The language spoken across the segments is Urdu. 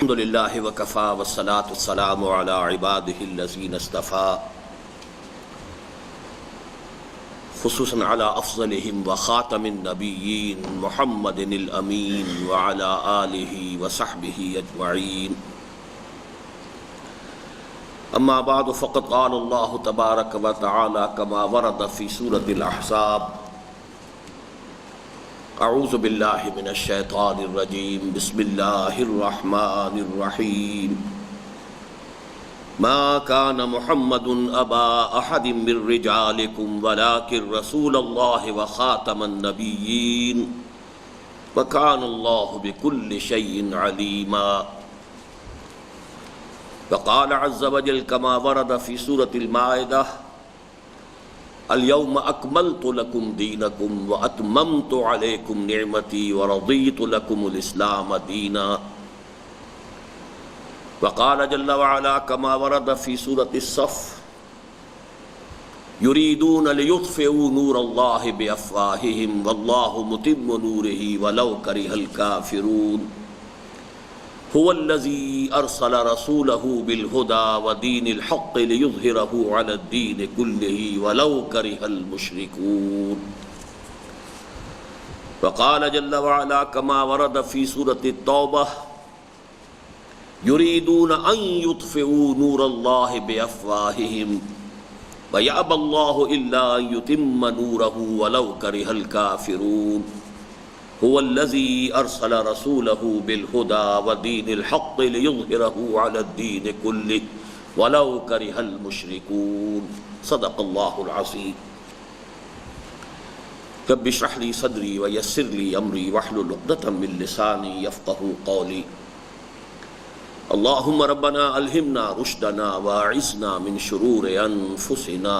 الحمد للہ وکفی والصلاة والسلام علی عباده الذین اصطفی خصوصاً علی افضلہم وخاتم النبیین محمد الامین وعلی آلہ وصحبہ اجمعین اما بعد فقد قال اللہ تبارک وتعالی کما ورد فی سورة الاحزاب اعوذ باللہ من الشیطان الرجیم بسم اللہ الرحمن الرحیم ما كان محمد ابا احد من رجالکم ولکن رسول اللہ وخاتم النبیین وکان اللہ بکل شیء علیما وقال عز وجل كما ورد في سورة المائدة اليوم أكملت لكم دينكم وأتممت عليكم نعمتي ورضيت لكم الإسلام دينا وقال جل وعلا كما ورد في سورة الصف يريدون ليطفئوا نور الله بأفواههم والله متم نوره ولو كره الكافرون هو الذي أرسل رسوله بالهدى ودين الحق ليظهره على الدين كله ولو كره المشركون وقال جل وعلا كما ورد في سورة التوبة يريدون أن يطفئوا نور الله بأفواههم ويأبى الله إلا أن يتم نوره ولو كره الكافرون هو الذي أرسل رسوله بالهدى ودين الحق ليظهره على الدين كله ولو كره المشركون صدق الله العظيم رب اشرح لي صدري ويسر لي أمري واحلل عقدة من لساني يفقهوا قولي اللهم ربنا ألهمنا رشدنا واعصمنا من شرور أنفسنا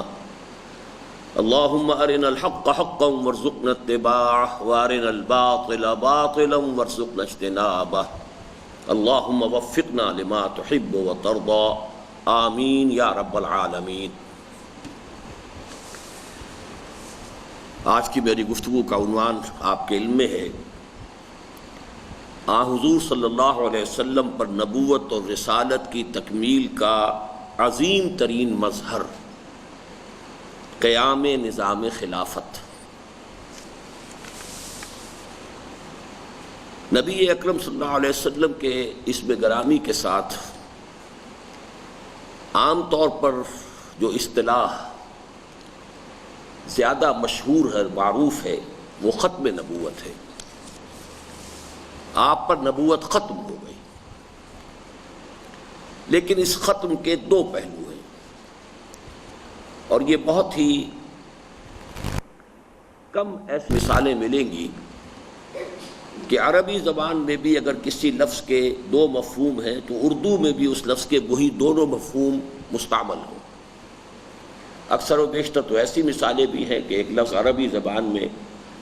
اللهم أرنا الحق حقا وارزقنا اتباعه وأرنا الباطل باطلا وارزقنا اجتنابه اللهم وفقنا لما تحب وترضى آمین یا رب العالمین۔ آج کی میری گفتگو کا عنوان آپ کے علم میں ہے حضور صلی اللہ علیہ وسلم پر نبوت اور رسالت کی تکمیل کا عظیم ترین مظہر قیام نظام خلافت۔ نبی اکرم صلی اللہ علیہ وسلم کے اسم گرامی کے ساتھ عام طور پر جو اصطلاح زیادہ مشہور ہے، معروف ہے، وہ ختم نبوت ہے۔ آپ پر نبوت ختم ہو گئی، لیکن اس ختم کے دو پہلو ہیں، اور یہ بہت ہی کم ایسی مثالیں ملیں گی کہ عربی زبان میں بھی اگر کسی لفظ کے دو مفہوم ہیں تو اردو میں بھی اس لفظ کے وہی دونوں مفہوم مستعمل ہوں۔ اکثر و بیشتر تو ایسی مثالیں بھی ہیں کہ ایک لفظ عربی زبان میں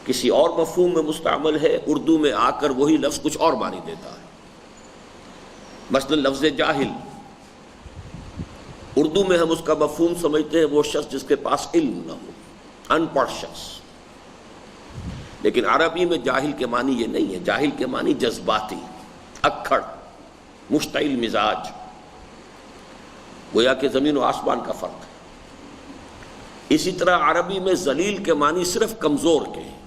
کسی اور مفہوم میں مستعمل ہے، اردو میں آ کر وہی لفظ کچھ اور معنی دیتا ہے۔ مثلا لفظ جاہل، اردو میں ہم اس کا مفہوم سمجھتے ہیں وہ شخص جس کے پاس علم نہ ہو، ان پڑھ شخص، لیکن عربی میں جاہل کے معنی یہ نہیں ہے۔ جاہل کے معنی جذباتی، اکھڑ، مشتعل مزاج، گویا کہ زمین و آسمان کا فرق ہے۔ اسی طرح عربی میں ذلیل کے معنی صرف کمزور کے ہیں،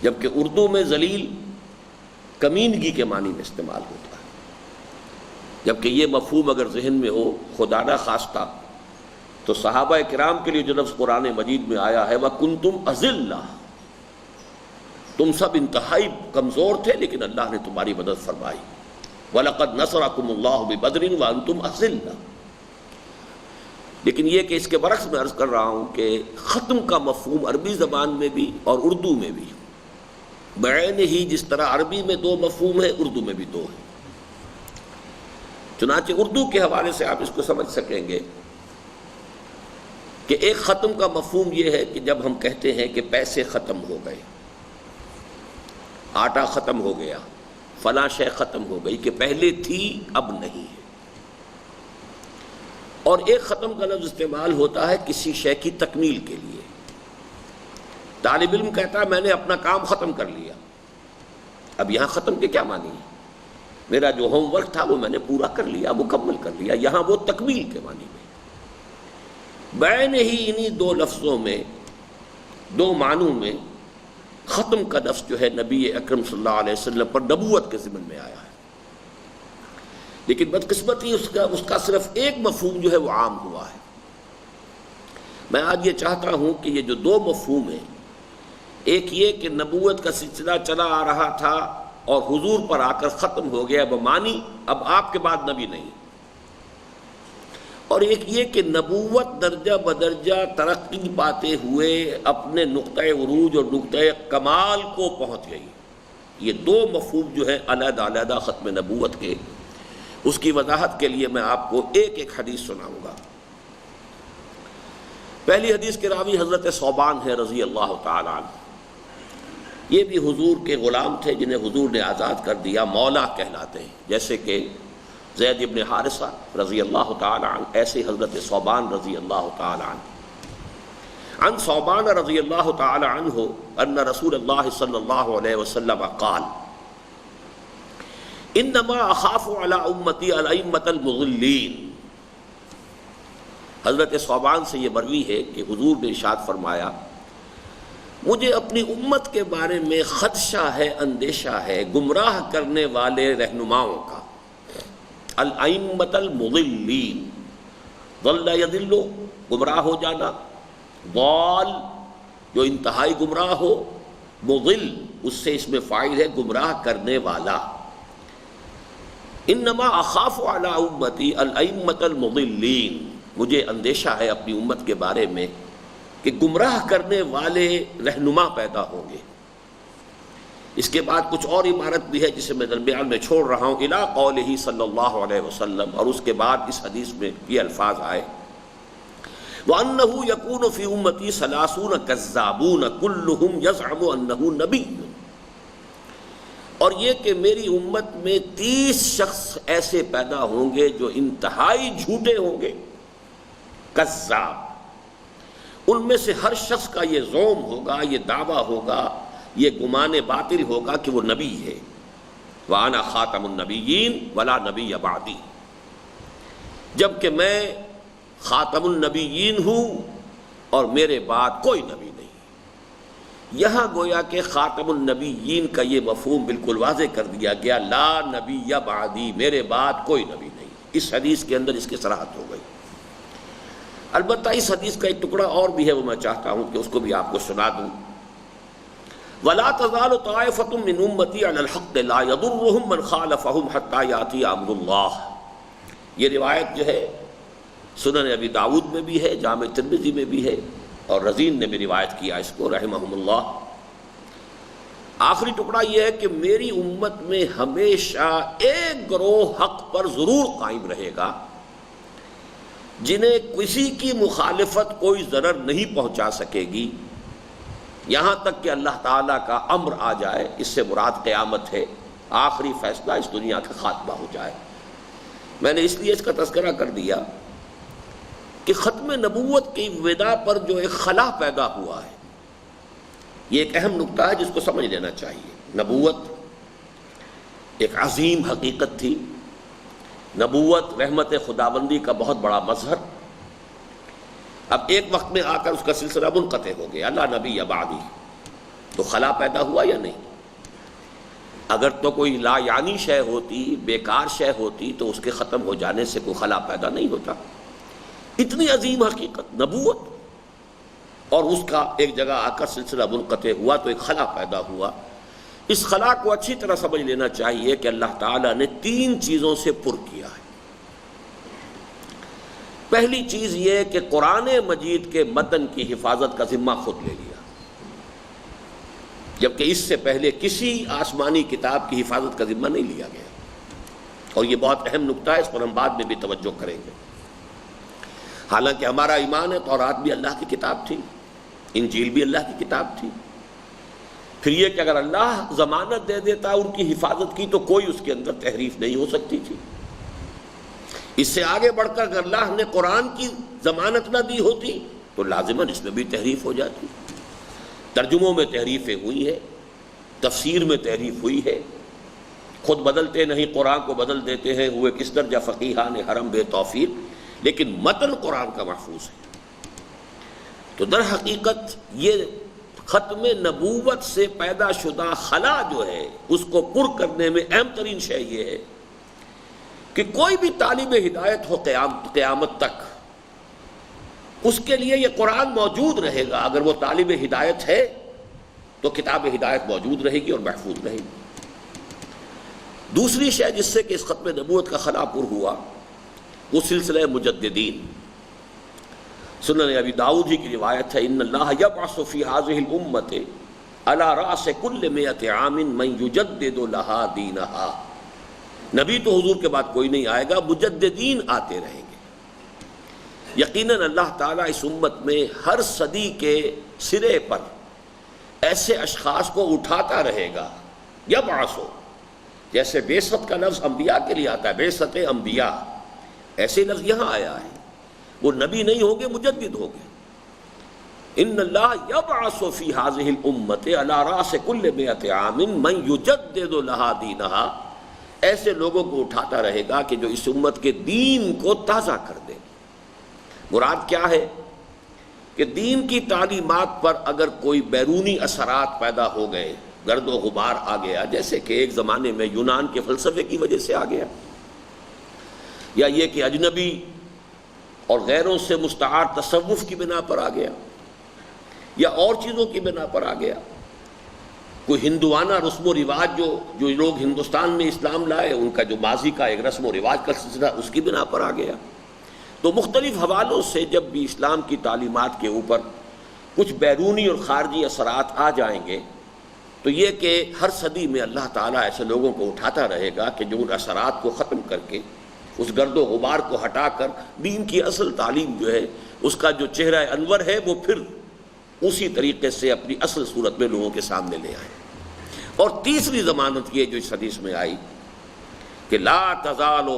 جبکہ اردو میں ذلیل کمینگی کے معنی میں استعمال ہوتا ہے۔ جبکہ یہ مفہوم اگر ذہن میں ہو خدا نہ خواستہ تو صحابہ کرام کے لیے جو لفظ قرآن مجید میں آیا ہے وَكُنْتُمْ أَذِلَّةً، تم سب انتہائی کمزور تھے لیکن اللہ نے تمہاری مدد فرمائی۔ وَلَقَدْ نَصَرَكُمُ اللَّهُ بِبَدْرٍ وَأَنْتُمْ أَذِلَّةٌ۔ لیکن یہ کہ اس کے برعکس میں عرض کر رہا ہوں کہ ختم کا مفہوم عربی زبان میں بھی اور اردو میں بھی بعین ہی جس طرح عربی میں دو مفہوم ہے اردو میں بھی دو ہے۔ چنانچہ اردو کے حوالے سے آپ اس کو سمجھ سکیں گے کہ ایک ختم کا مفہوم یہ ہے کہ جب ہم کہتے ہیں کہ پیسے ختم ہو گئے، آٹا ختم ہو گیا، فلاں شے ختم ہو گئی، کہ پہلے تھی اب نہیں ہے۔ اور ایک ختم کا لفظ استعمال ہوتا ہے کسی شے کی تکمیل کے لیے۔ طالب علم کہتا ہے میں نے اپنا کام ختم کر لیا، اب یہاں ختم کے کیا معنی ہے؟ میرا جو ہوم ورک تھا وہ میں نے پورا کر لیا، مکمل کر لیا۔ یہاں وہ تکمیل کے معنی میں، بین ہی انہی دو لفظوں میں، دو معنوں میں ختم کا لفظ جو ہے نبی اکرم صلی اللہ علیہ وسلم پر نبوت کے ضمن میں آیا ہے، لیکن بدقسمتی اس کا صرف ایک مفہوم جو ہے وہ عام ہوا ہے۔ میں آج یہ چاہتا ہوں کہ یہ جو دو مفہوم ہیں، ایک یہ کہ نبوت کا سلسلہ چلا آ رہا تھا اور حضور پر آ کر ختم ہو گیا بمانی اب آپ کے بعد نبی نہیں، اور ایک یہ کہ نبوت درجہ بدرجہ ترقی پاتے ہوئے اپنے نقطۂ عروج اور نقطۂ کمال کو پہنچ گئی۔ یہ دو مفہوم جو ہے علیحدہ علیحدہ ختم نبوت کے، اس کی وضاحت کے لیے میں آپ کو ایک ایک حدیث سناؤں گا۔ پہلی حدیث کے راوی حضرت ثوبان ہے رضی اللہ تعالی عنہ۔ یہ بھی حضور کے غلام تھے جنہیں حضور نے آزاد کر دیا، مولا کہلاتے ہیں، جیسے کہ زید ابن حارثہ رضی اللہ تعالی عنہ، ایسے حضرت ثوبان رضی اللہ تعالی عنہ۔ عن ثوبان رضی اللہ تعالی عنہ ان رسول اللہ صلی اللہ علیہ وسلم قال انما اخاف علی امتی الائمۃ المضلین۔ حضرت ثوبان سے یہ مروی ہے کہ حضور نے ارشاد فرمایا، مجھے اپنی امت کے بارے میں خدشہ ہے، اندیشہ ہے گمراہ کرنے والے رہنماؤں کا۔ الائمۃ المضلین، ضل یضل گمراہ ہو جانا، ضال جو انتہائی گمراہ ہو، مضل اس سے اس میں فاعل ہے گمراہ کرنے والا۔ انما اخاف علی امتی الائمۃ المضلین، مجھے اندیشہ ہے اپنی امت کے بارے میں کہ گمراہ کرنے والے رہنما پیدا ہوں گے۔ اس کے بعد کچھ اور عبارت بھی ہے جسے میں درمیان میں چھوڑ رہا ہوں، الی قولہ صلی اللہ علیہ وسلم، اور اس کے بعد اس حدیث میں یہ الفاظ آئے، وَأَنَّهُ يَكُونُ فِي أُمَّتِي 30 كَذَّابُونَ كُلُّهُمْ يَزْعُمُ أَنَّهُ نَبِيٌّ، اور یہ کہ میری امت میں 30 شخص ایسے پیدا ہوں گے جو انتہائی جھوٹے ہوں گے، کذاب، ان میں سے ہر شخص کا یہ زوم ہوگا، یہ دعویٰ ہوگا، یہ گمان باطل ہوگا کہ وہ نبی ہے۔ وَأَنَا خَاتَمُ النَّبِيِّينَ وَلَا نَبِيَّ بَعْدِي، جبکہ میں خاتم النبیین ہوں اور میرے بعد کوئی نبی نہیں۔ یہاں گویا کہ خاتم النبیین کا یہ مفہوم بالکل واضح کر دیا گیا، لا نبی بعدی، میرے بعد کوئی نبی نہیں۔ اس حدیث کے اندر اس کی صراحت ہو گئی۔ البتہ اس حدیث کا ایک ٹکڑا اور بھی ہے، وہ میں چاہتا ہوں کہ اس کو بھی آپ کو سنا دوں۔ وَلَا تَزَالُ طَائِفَةٌ مِّنْ أُمَّتِي عَلَى الْحَقِّ لَا يَضُرُّهُمْ مَنْ خَالَفَهُمْ حَتَّى يَأْتِيَ أَمْرُ اللَّهِ۔ یہ روایت جو ہے سنن ابی داؤد میں بھی ہے، جامع ترمذی میں بھی ہے، اور رزین نے بھی روایت کیا اس کو رحمہم اللہ۔ آخری ٹکڑا یہ ہے کہ میری امت میں ہمیشہ ایک گروہ حق پر ضرور قائم رہے گا جنہیں کسی کی مخالفت کوئی ضرر نہیں پہنچا سکے گی، یہاں تک کہ اللہ تعالیٰ کا امر آ جائے۔ اس سے مراد قیامت ہے، آخری فیصلہ اس دنیا کا خاتمہ ہو جائے۔ میں نے اس لیے اس کا تذکرہ کر دیا کہ ختم نبوت کی وداع پر جو ایک خلا پیدا ہوا ہے، یہ ایک اہم نقطہ ہے جس کو سمجھ لینا چاہیے۔ نبوت ایک عظیم حقیقت تھی، نبوت رحمت خداوندی کا بہت بڑا مظہر، اب ایک وقت میں آ کر اس کا سلسلہ منقطع ہو گیا، لا نبی بعدی، تو خلا پیدا ہوا یا نہیں؟ اگر تو کوئی لا یعنی شے ہوتی، بیکار شے ہوتی، تو اس کے ختم ہو جانے سے کوئی خلا پیدا نہیں ہوتا۔ اتنی عظیم حقیقت نبوت، اور اس کا ایک جگہ آ کر سلسلہ منقطع ہوا تو ایک خلا پیدا ہوا۔ اس خلا کو اچھی طرح سمجھ لینا چاہیے کہ اللہ تعالیٰ نے 3 چیزوں سے پر کیا ہے۔ پہلی چیز یہ کہ قرآن مجید کے متن کی حفاظت کا ذمہ خود لے لیا، جبکہ اس سے پہلے کسی آسمانی کتاب کی حفاظت کا ذمہ نہیں لیا گیا، اور یہ بہت اہم نقطہ ہے، اس پر ہم بعد میں بھی توجہ کریں گے۔ حالانکہ ہمارا ایمان ہے تورات بھی اللہ کی کتاب تھی، انجیل بھی اللہ کی کتاب تھی۔ پھر یہ کہ اگر اللہ ضمانت دے دیتا ان کی حفاظت کی تو کوئی اس کے اندر تحریف نہیں ہو سکتی تھی۔ اس سے آگے بڑھ کر اگر اللہ نے قرآن کی ضمانت نہ دی ہوتی تو لازماً اس میں بھی تحریف ہو جاتی۔ ترجموں میں تحریفیں ہوئی ہیں، تفسیر میں تحریف ہوئی ہے، خود بدلتے نہیں، قرآن کو بدل دیتے ہیں، ہوئے کس درجہ فقیہان حرم بے توفیق، لیکن متن قرآن کا محفوظ ہے۔ تو در حقیقت یہ ختم نبوت سے پیدا شدہ خلا جو ہے اس کو پر کرنے میں اہم ترین شے یہ ہے کہ کوئی بھی طالب ہدایت ہو قیامت تک، اس کے لیے یہ قرآن موجود رہے گا۔ اگر وہ طالب ہدایت ہے تو کتاب ہدایت موجود رہے گی اور محفوظ رہے گی۔ دوسری شے جس سے کہ اس ختم نبوت کا خلا پر ہوا وہ سلسلہ مجددین۔ سنن ابی داؤد ہی کی روایت ہے، ان اللہ یبعث فی هذه الامۃ علی راس کل 100 عام من یجدد لها دینها۔ نبی تو حضور کے بعد کوئی نہیں آئے گا، مجددین آتے رہیں گے۔ یقیناً اللہ تعالیٰ اس امت میں ہر صدی کے سرے پر ایسے اشخاص کو اٹھاتا رہے گا۔ یبعث، جیسے بعثت کا لفظ انبیاء کے لیے آتا ہے، بعثت انبیاء، ایسے لفظ یہاں آیا ہے۔ وہ نبی نہیں ہوں گے، مجدد ہوں گے۔ ان اللہ یبعث فی هذه الامۃ علی راس کل 100 عام من یجدد لها دینها، ایسے لوگوں کو اٹھاتا رہے گا کہ جو اس امت کے دین کو تازہ کر دے۔ مراد کیا ہے کہ دین کی تعلیمات پر اگر کوئی بیرونی اثرات پیدا ہو گئے، گرد و غبار آ گیا، جیسے کہ ایک زمانے میں یونان کے فلسفے کی وجہ سے آ گیا، یا یہ کہ اجنبی اور غیروں سے مستعار تصوف کی بنا پر آ گیا، یا اور چیزوں کی بنا پر آ گیا، کوئی ہندوانہ رسم و رواج جو لوگ ہندوستان میں اسلام لائے ان کا جو ماضی کا ایک رسم و رواج کا سلسلہ اس کی بنا پر آ گیا۔ تو مختلف حوالوں سے جب بھی اسلام کی تعلیمات کے اوپر کچھ بیرونی اور خارجی اثرات آ جائیں گے تو یہ کہ ہر صدی میں اللہ تعالیٰ ایسے لوگوں کو اٹھاتا رہے گا کہ جو ان اثرات کو ختم کر کے، اس گرد و غبار کو ہٹا کر دین کی اصل تعلیم جو ہے اس کا جو چہرہ انور ہے وہ پھر اسی طریقے سے اپنی اصل صورت میں لوگوں کے سامنے لے آئے۔ اور تیسری ضمانت یہ جو اس حدیث میں آئی کہ لا تزال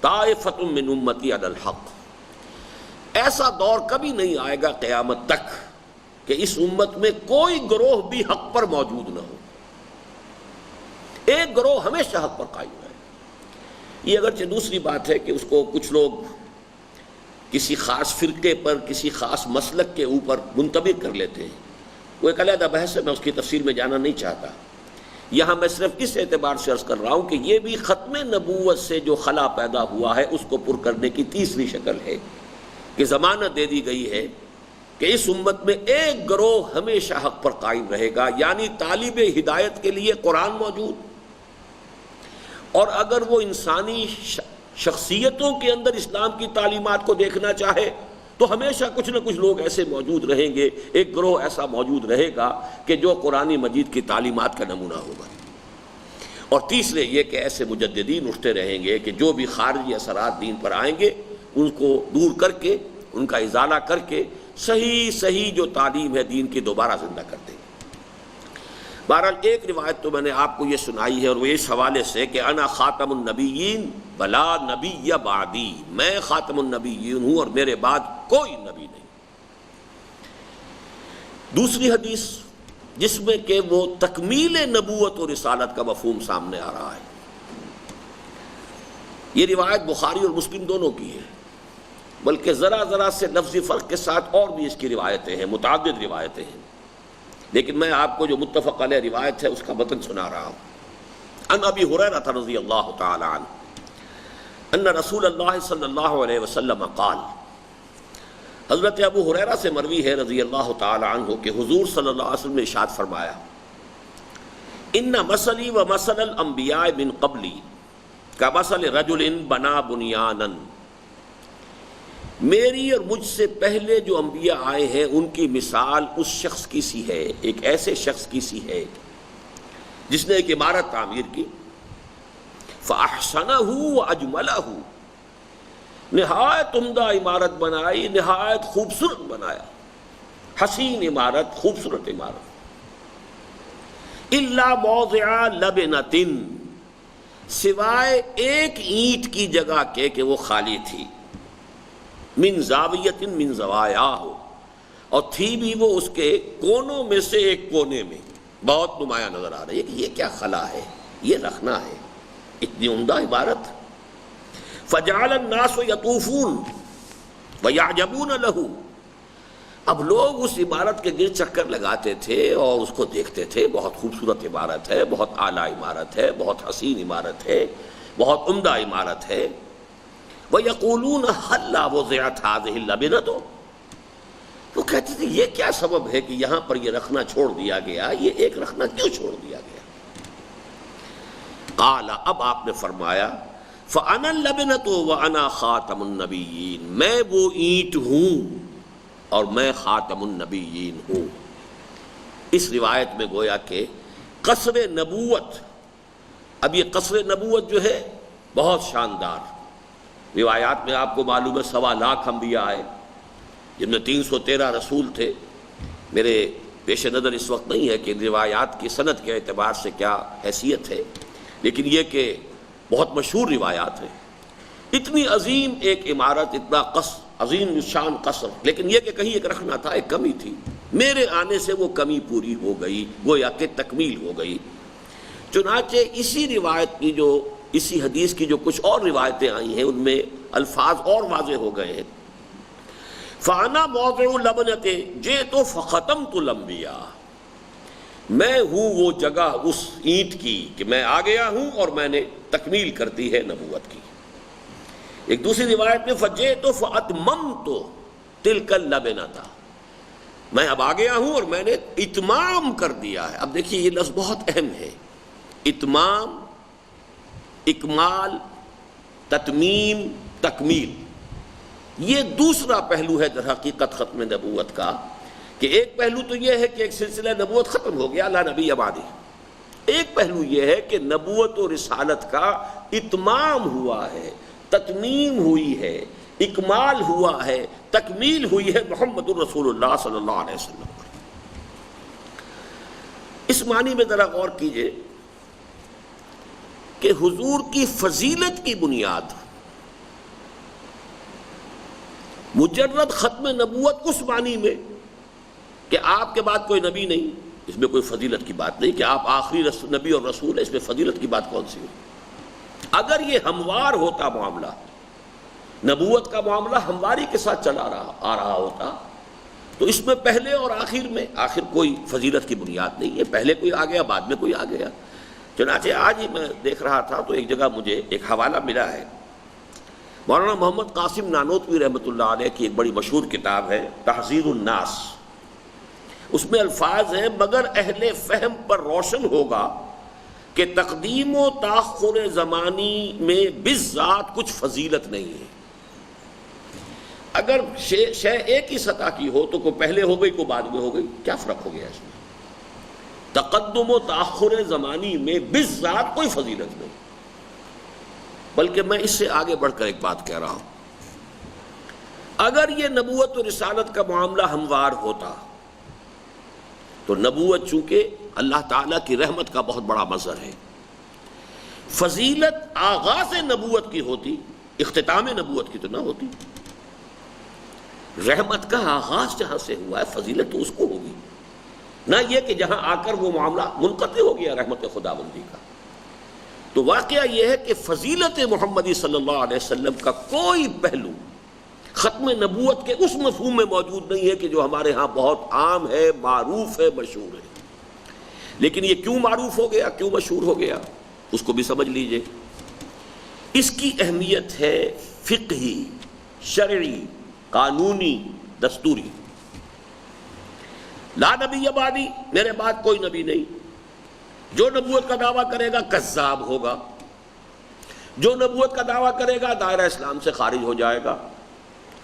طائفۃ من امتی علی الحق، ایسا دور کبھی نہیں آئے گا قیامت تک کہ اس امت میں کوئی گروہ بھی حق پر موجود نہ ہو، ایک گروہ ہمیشہ حق پر قائم رہے۔ یہ اگرچہ دوسری بات ہے کہ اس کو کچھ لوگ کسی خاص فرقے پر، کسی خاص مسلک کے اوپر منطبق کر لیتے ہیں، وہ ایک علیحدہ بحث ہے، میں اس کی تفصیل میں جانا نہیں چاہتا۔ یہاں میں صرف اس اعتبار سے عرض کر رہا ہوں کہ یہ بھی ختم نبوت سے جو خلا پیدا ہوا ہے اس کو پر کرنے کی تیسری شکل ہے کہ ضمانت دے دی گئی ہے کہ اس امت میں ایک گروہ ہمیشہ حق پر قائم رہے گا، یعنی طالب ہدایت کے لیے قرآن موجود، اور اگر وہ انسانی شخصیتوں کے اندر اسلام کی تعلیمات کو دیکھنا چاہے تو ہمیشہ کچھ نہ کچھ لوگ ایسے موجود رہیں گے، ایک گروہ ایسا موجود رہے گا کہ جو قرآن مجید کی تعلیمات کا نمونہ ہوگا۔ اور تیسرے یہ کہ ایسے مجددین اٹھتے رہیں گے کہ جو بھی خارجی اثرات دین پر آئیں گے ان کو دور کر کے، ان کا ازالہ کر کے صحیح جو تعلیم ہے دین کی دوبارہ زندہ کر دیں گے۔ بہرحال ایک روایت تو میں نے آپ کو یہ سنائی ہے اور وہ اس حوالے سے کہ انا خاتم النبیین بلا نبی بعدی، میں خاتم النبیین ہوں اور میرے بعد کوئی نبی نہیں۔ دوسری حدیث جس میں کہ وہ تکمیل نبوت اور رسالت کا مفہوم سامنے آ رہا ہے، یہ روایت بخاری اور مسلم دونوں کی ہے، بلکہ ذرا سے لفظی فرق کے ساتھ اور بھی اس کی روایتیں ہیں، متعدد روایتیں ہیں، لیکن میں آپ کو جو متفق علیہ روایت ہے اس کا متن سنا رہا ہوں۔ ان ابی ہریرہ رضی اللہ تعالی عنہ ان رسول اللہ صلی اللہ علیہ وسلم قال، حضرت ابو ہریرہ سے مروی ہے رضی اللہ تعالی عنہ کہ حضور صلی اللہ علیہ وسلم نے ارشاد فرمایا، ان مثلی و مثل الانبیاء من قبلی کمثل رجل بنا بنیانا، میری اور مجھ سے پہلے جو انبیاء آئے ہیں ان کی مثال اس شخص کی سی ہے، ایک ایسے شخص کی سی ہے جس نے ایک عمارت تعمیر کی، فَأَحْسَنَهُ وَأَجْمَلَهُ، نہایت عمدہ عمارت بنائی، نہایت خوبصورت بنایا، حسین عمارت، خوبصورت عمارت، إِلَّا مَوْضِعَ لَبْنَةٍ، سوائے ایک اینٹ کی جگہ کے کہ وہ خالی تھی، من زاویت من زوایاہ، اور تھی بھی وہ اس کے کونوں میں سے ایک کونے میں، بہت نمایاں نظر آ رہی ہے کہ یہ کیا خلا ہے، یہ رکھنا ہے، اتنی عمدہ عبارت. فجعل الناس یطوفون ویعجبون له. اب لوگ اس عبارت کے گرد چکر لگاتے تھے اور اس کو دیکھتے تھے، بہت خوبصورت عبارت ہے، بہت اعلیٰ عمارت ہے، بہت حسین عمارت ہے، بہت عمدہ عمارت ہے. وَيَقُولُونَ هَلَّا وُضِعَتْ هَٰذِهِ اللَّبِنَةُ. وہ کہتے تھے یہ کیا سبب ہے کہ یہاں پر یہ رکھنا چھوڑ دیا گیا، یہ ایک رکھنا کیوں چھوڑ دیا گیا؟ قال، اب آپ نے فرمایا فَأَنَا اللَّبِنَةُ وَأَنَا خَاتَمُ النَّبِيِّينَ، میں وہ اینٹ ہوں اور میں خاتم النبیین ہوں. اس روایت میں گویا کہ قصر نبوت، اب یہ قصر نبوت جو ہے بہت شاندار، روایات میں آپ کو معلوم ہے 1.25 لاکھ انبیاء آئے جن میں 313 رسول تھے. میرے پیش نظر اس وقت نہیں ہے کہ ان روایات کی سند کے اعتبار سے کیا حیثیت ہے، لیکن یہ کہ بہت مشہور روایات ہیں. اتنی عظیم ایک عمارت، اتنا قصر، عظیم شان قصر، لیکن یہ کہ کہیں ایک رکھنا تھا، ایک کمی تھی. میرے آنے سے وہ کمی پوری ہو گئی، گویا کہ تکمیل ہو گئی. چنانچہ اسی روایت کی جو، اسی حدیث کی جو کچھ اور روایتیں آئی ہیں ان میں الفاظ اور واضح ہو گئے ہیں. فَأَنَا مَوْضِعُ لَبْنَةٍ جِئْتُ فَخَتَمْتُ الْأَنْبِيَاءَ، میں ہوں وہ جگہ اس اینٹ کی کہ میں آ گیا ہوں اور میں نے تکمیل کر دی ہے نبوت کی. ایک دوسری روایت میں فَجِئْتُ فَأَتْمَمْتُ تِلْكَ اللَّبْنَةَ، میں اب آ گیا ہوں اور میں نے اتمام کر دیا ہے. اب دیکھیے یہ لفظ بہت اہم ہے، اتمام، اکمال، تتمیم، تکمیل. یہ دوسرا پہلو ہے در حقیقت ختم نبوت کا، کہ ایک پہلو تو یہ ہے کہ ایک سلسلہ نبوت ختم ہو گیا، لا نبی بعدی. ایک پہلو یہ ہے کہ نبوت و رسالت کا اتمام ہوا ہے، تتمیم ہوئی ہے، اکمال ہوا ہے، تکمیل ہوئی ہے محمد الرسول اللہ صلی اللہ علیہ وسلم پر. اس معنی میں ذرا غور کیجئے کہ حضور کی فضیلت کی بنیاد مجرد ختم نبوت اس معنی میں کہ آپ کے بعد کوئی نبی نہیں، اس میں کوئی فضیلت کی بات نہیں کہ آپ آخری نبی اور رسول ہے، اس میں فضیلت کی بات کون سی ہوئی؟ اگر یہ ہموار ہوتا معاملہ، نبوت کا معاملہ ہمواری کے ساتھ چلا آ رہا ہوتا، تو اس میں پہلے اور آخر میں آخر کوئی فضیلت کی بنیاد نہیں ہے، پہلے کوئی آ گیا بعد میں کوئی آ گیا. چنانچہ آج ہی میں دیکھ رہا تھا تو ایک جگہ مجھے ایک حوالہ ملا ہے، مولانا محمد قاسم نانوتوی رحمۃ اللہ علیہ کی ایک بڑی مشہور کتاب ہے تحذیر الناس. اس میں الفاظ ہیں مگر اہل فہم پر روشن ہوگا کہ تقدیم و تاخر زمانی میں بالذات کچھ فضیلت نہیں ہے. اگر شے ایک ہی سطح کی ہو تو کوئی پہلے ہو گئی کوئی بعد میں ہو گئی، کیا فرق ہو گیا اس میں؟ تقدم و تاخر زمانی میں بالذات کوئی فضیلت نہیں. بلکہ میں اس سے آگے بڑھ کر ایک بات کہہ رہا ہوں، اگر یہ نبوت و رسالت کا معاملہ ہموار ہوتا تو نبوت چونکہ اللہ تعالیٰ کی رحمت کا بہت بڑا مظہر ہے، فضیلت آغاز نبوت کی ہوتی، اختتام نبوت کی تو نہ ہوتی. رحمت کا آغاز جہاں سے ہوا ہے فضیلت تو اس کو ہوگی، نہ یہ کہ جہاں آ کر وہ معاملہ منقطع ہو گیا رحمت خداوندی کا. تو واقعہ یہ ہے کہ فضیلت محمدی صلی اللہ علیہ وسلم کا کوئی پہلو ختم نبوت کے اس مفہوم میں موجود نہیں ہے کہ جو ہمارے ہاں بہت عام ہے، معروف ہے، مشہور ہے. لیکن یہ کیوں معروف ہو گیا، کیوں مشہور ہو گیا، اس کو بھی سمجھ لیجئے. اس کی اہمیت ہے فقہی، شرعی، قانونی، دستوری. لا نبی بعدی، میرے بعد کوئی نبی نہیں. جو نبوت کا دعویٰ کرے گا کذاب ہوگا، جو نبوت کا دعویٰ کرے گا دائرہ اسلام سے خارج ہو جائے گا،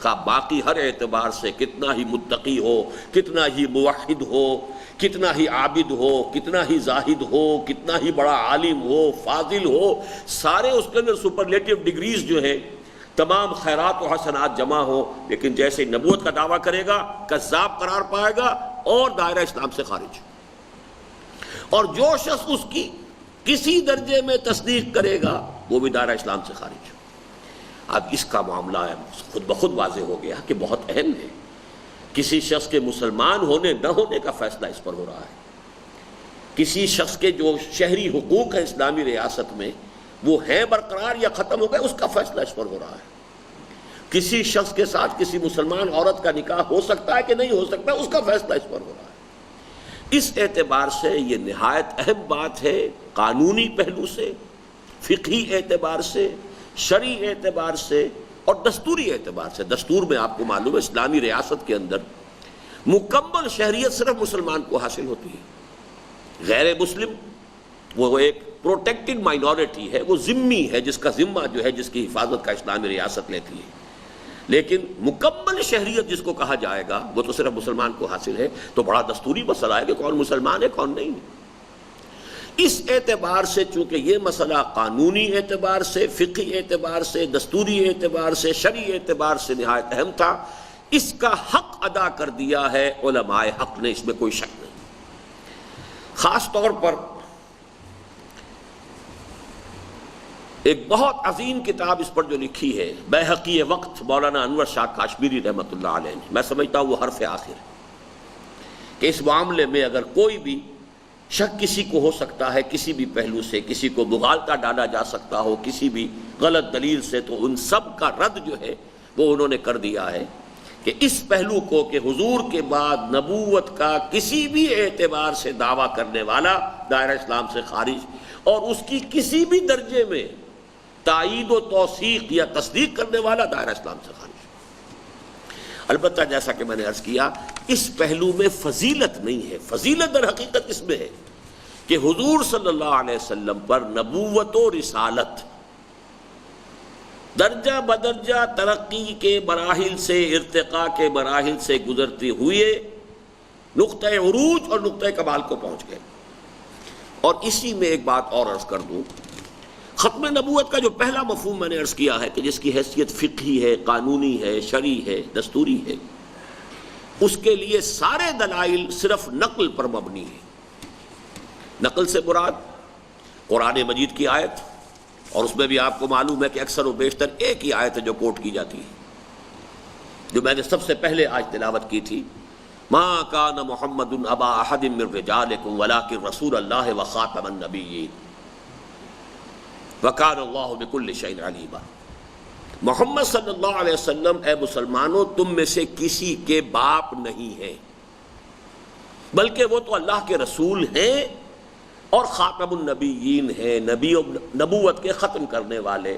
خواہ باقی ہر اعتبار سے کتنا ہی متقی ہو، کتنا ہی موحد ہو، کتنا ہی عابد ہو، کتنا ہی زاہد ہو، کتنا ہی بڑا عالم ہو، فاضل ہو، سارے اس کے اندر سپرلیٹو ڈگریز جو ہیں، تمام خیرات و حسنات جمع ہو، لیکن جیسے نبوت کا دعویٰ کرے گا کذاب قرار پائے گا اور دائرہ اسلام سے خارج. اور جو شخص اس کی کسی درجے میں تصدیق کرے گا وہ بھی دائرہ اسلام سے خارج. اب اس کا معاملہ خود بخود واضح ہو گیا کہ بہت اہم ہے. کسی شخص کے مسلمان ہونے نہ ہونے کا فیصلہ اس پر ہو رہا ہے کسی شخص کے جو شہری حقوق ہیں اسلامی ریاست میں وہ ہیں برقرار یا ختم ہو گئے، اس کا فیصلہ اس پر ہو رہا ہے۔ کسی شخص کے ساتھ کسی مسلمان عورت کا نکاح ہو سکتا ہے کہ نہیں ہو سکتا، اس کا فیصلہ اس پر ہو رہا ہے۔ اس اعتبار سے یہ نہایت اہم بات ہے، قانونی پہلو سے، فقہی اعتبار سے، شرعی اعتبار سے اور دستوری اعتبار سے۔ دستور میں آپ کو معلوم ہے اسلامی ریاست کے اندر مکمل شہریت صرف مسلمان کو حاصل ہوتی ہے، غیر مسلم وہ ایک پروٹیکٹڈ مائنورٹی ہے، وہ ذمہ ہے، جس کا ذمہ جو ہے جس کی حفاظت کا اسلامی ریاست لیتی ہے، لیکن مکمل شہریت جس کو کہا جائے گا وہ تو صرف مسلمان کو حاصل ہے۔ تو بڑا دستوری مسئلہ ہے کہ کون مسلمان ہے کون نہیں۔ اس اعتبار سے چونکہ یہ مسئلہ قانونی اعتبار سے، فقہی اعتبار سے، دستوری اعتبار سے، شرعی اعتبار سے نہایت اہم تھا، اس کا حق ادا کر دیا ہے علماء حق نے، اس میں کوئی شک نہیں۔ خاص طور پر ایک بہت عظیم کتاب اس پر جو لکھی ہے بیہقی وقت مولانا انور شاہ کاشمیری رحمۃ اللہ علیہ نے، میں سمجھتا ہوں وہ حرف آخر ہے کہ اس معاملے میں اگر کوئی بھی شک کسی کو ہو سکتا ہے کسی بھی پہلو سے، کسی کو مغالطہ ڈالا جا سکتا ہو کسی بھی غلط دلیل سے، تو ان سب کا رد جو ہے وہ انہوں نے کر دیا ہے کہ اس پہلو کو کہ حضور کے بعد نبوت کا کسی بھی اعتبار سے دعویٰ کرنے والا دائرہ اسلام سے خارج، اور اس کی کسی بھی درجے میں تائید و توثیق یا تصدیق کرنے والا دائرہ اسلام سے خارج۔ البتہ جیسا کہ میں نے عرض کیا اس پہلو میں فضیلت نہیں ہے، فضیلت در حقیقت اس میں ہے کہ حضور صلی اللہ علیہ وسلم پر نبوت و رسالت درجہ بدرجہ ترقی کے مراحل سے، ارتقاء کے مراحل سے گزرتے ہوئے نقطۂ عروج اور نقطۂ کمال کو پہنچ گئے۔ اور اسی میں ایک بات اور عرض کر دوں، ختم نبوت کا جو پہلا مفہوم میں نے عرض کیا ہے کہ جس کی حیثیت فقہی ہے، قانونی ہے، شرعی ہے، دستوری ہے، اس کے لیے سارے دلائل صرف نقل پر مبنی ہے۔ نقل سے مراد قرآن مجید کی آیت، اور اس میں بھی آپ کو معلوم ہے کہ اکثر و بیشتر ایک ہی آیت ہے جو کوٹ کی جاتی ہے، جو میں نے سب سے پہلے آج تلاوت کی تھی، ما کان محمد ابا احد من رجالکم ولکن رسول اللہ وخاتم النبیین وکان اللہ بکل شیء علیما۔ محمد صلی اللہ علیہ وسلم اے مسلمانوں تم میں سے کسی کے باپ نہیں ہیں، بلکہ وہ تو اللہ کے رسول ہیں اور خاتم النبیین ہیں، نبوت کے ختم کرنے والے،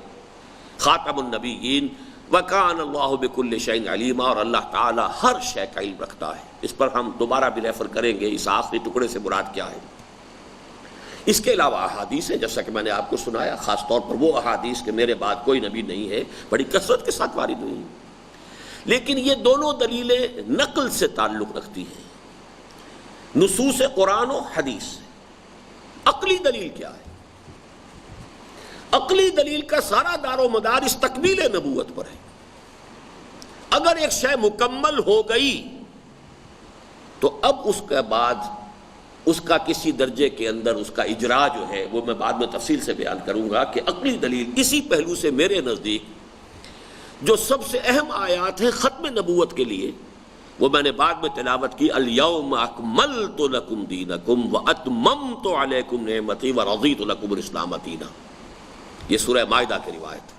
خاتم النبیین۔ وَكَانَ اللَّهُ بِكُلِّ شَيْءٍ عَلِيمًا، اور اللہ تعالیٰ ہر شے کا علم رکھتا ہے۔ اس پر ہم دوبارہ بھی ریفر کریں گے اس آخری ٹکڑے سے مراد کیا ہے۔ اس کے علاوہ احادیث ہیں، جیسا کہ میں نے آپ کو سنایا، خاص طور پر وہ احادیث کہ میرے بعد کوئی نبی نہیں ہے، بڑی کثرت کے ساتھ وارد ہوئی ہیں، لیکن یہ دونوں دلیلیں نقل سے تعلق رکھتی ہیں، نصوص قرآن و حدیث سے۔ عقلی دلیل کیا ہے؟ عقلی دلیل کا سارا دار و مدار اس تکمیل نبوت پر ہے۔ اگر ایک شے مکمل ہو گئی تو اب اس کے بعد اس کا کسی درجے کے اندر اس کا اجرا جو ہے وہ میں بعد میں تفصیل سے بیان کروں گا کہ عقلی دلیل اسی پہلو سے میرے نزدیک جو سب سے اہم آیات ہیں ختم نبوت کے لیے، وہ میں نے بعد میں تلاوت کی، الیوم اکملت لکم دینکم واتممت علیکم نعمتی ورضیت لکم الاسلام دینا۔ یہ سورہ مائدہ کی روایت،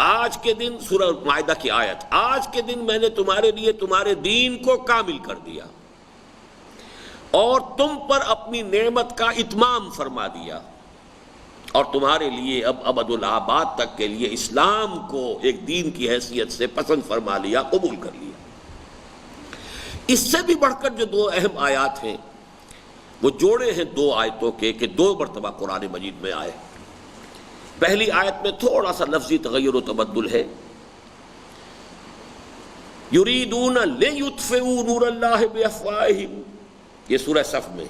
آج کے دن سورہ مائدہ کی آیت، آج کے دن میں نے تمہارے لیے تمہارے دین کو کامل کر دیا اور تم پر اپنی نعمت کا اتمام فرما دیا، اور تمہارے لیے اب ابد الآباد تک کے لیے اسلام کو ایک دین کی حیثیت سے پسند فرما لیا، قبول کر لیا۔ اس سے بھی بڑھ کر جو دو اہم آیات ہیں وہ جوڑے ہیں دو آیتوں کے کہ دو مرتبہ قرآن مجید میں آئے۔ پہلی آیت میں تھوڑا سا لفظی تغیر و تبدل ہے، یریدون لیطفئوا نور اللہ بافواہہم، یہ سورہ صف میں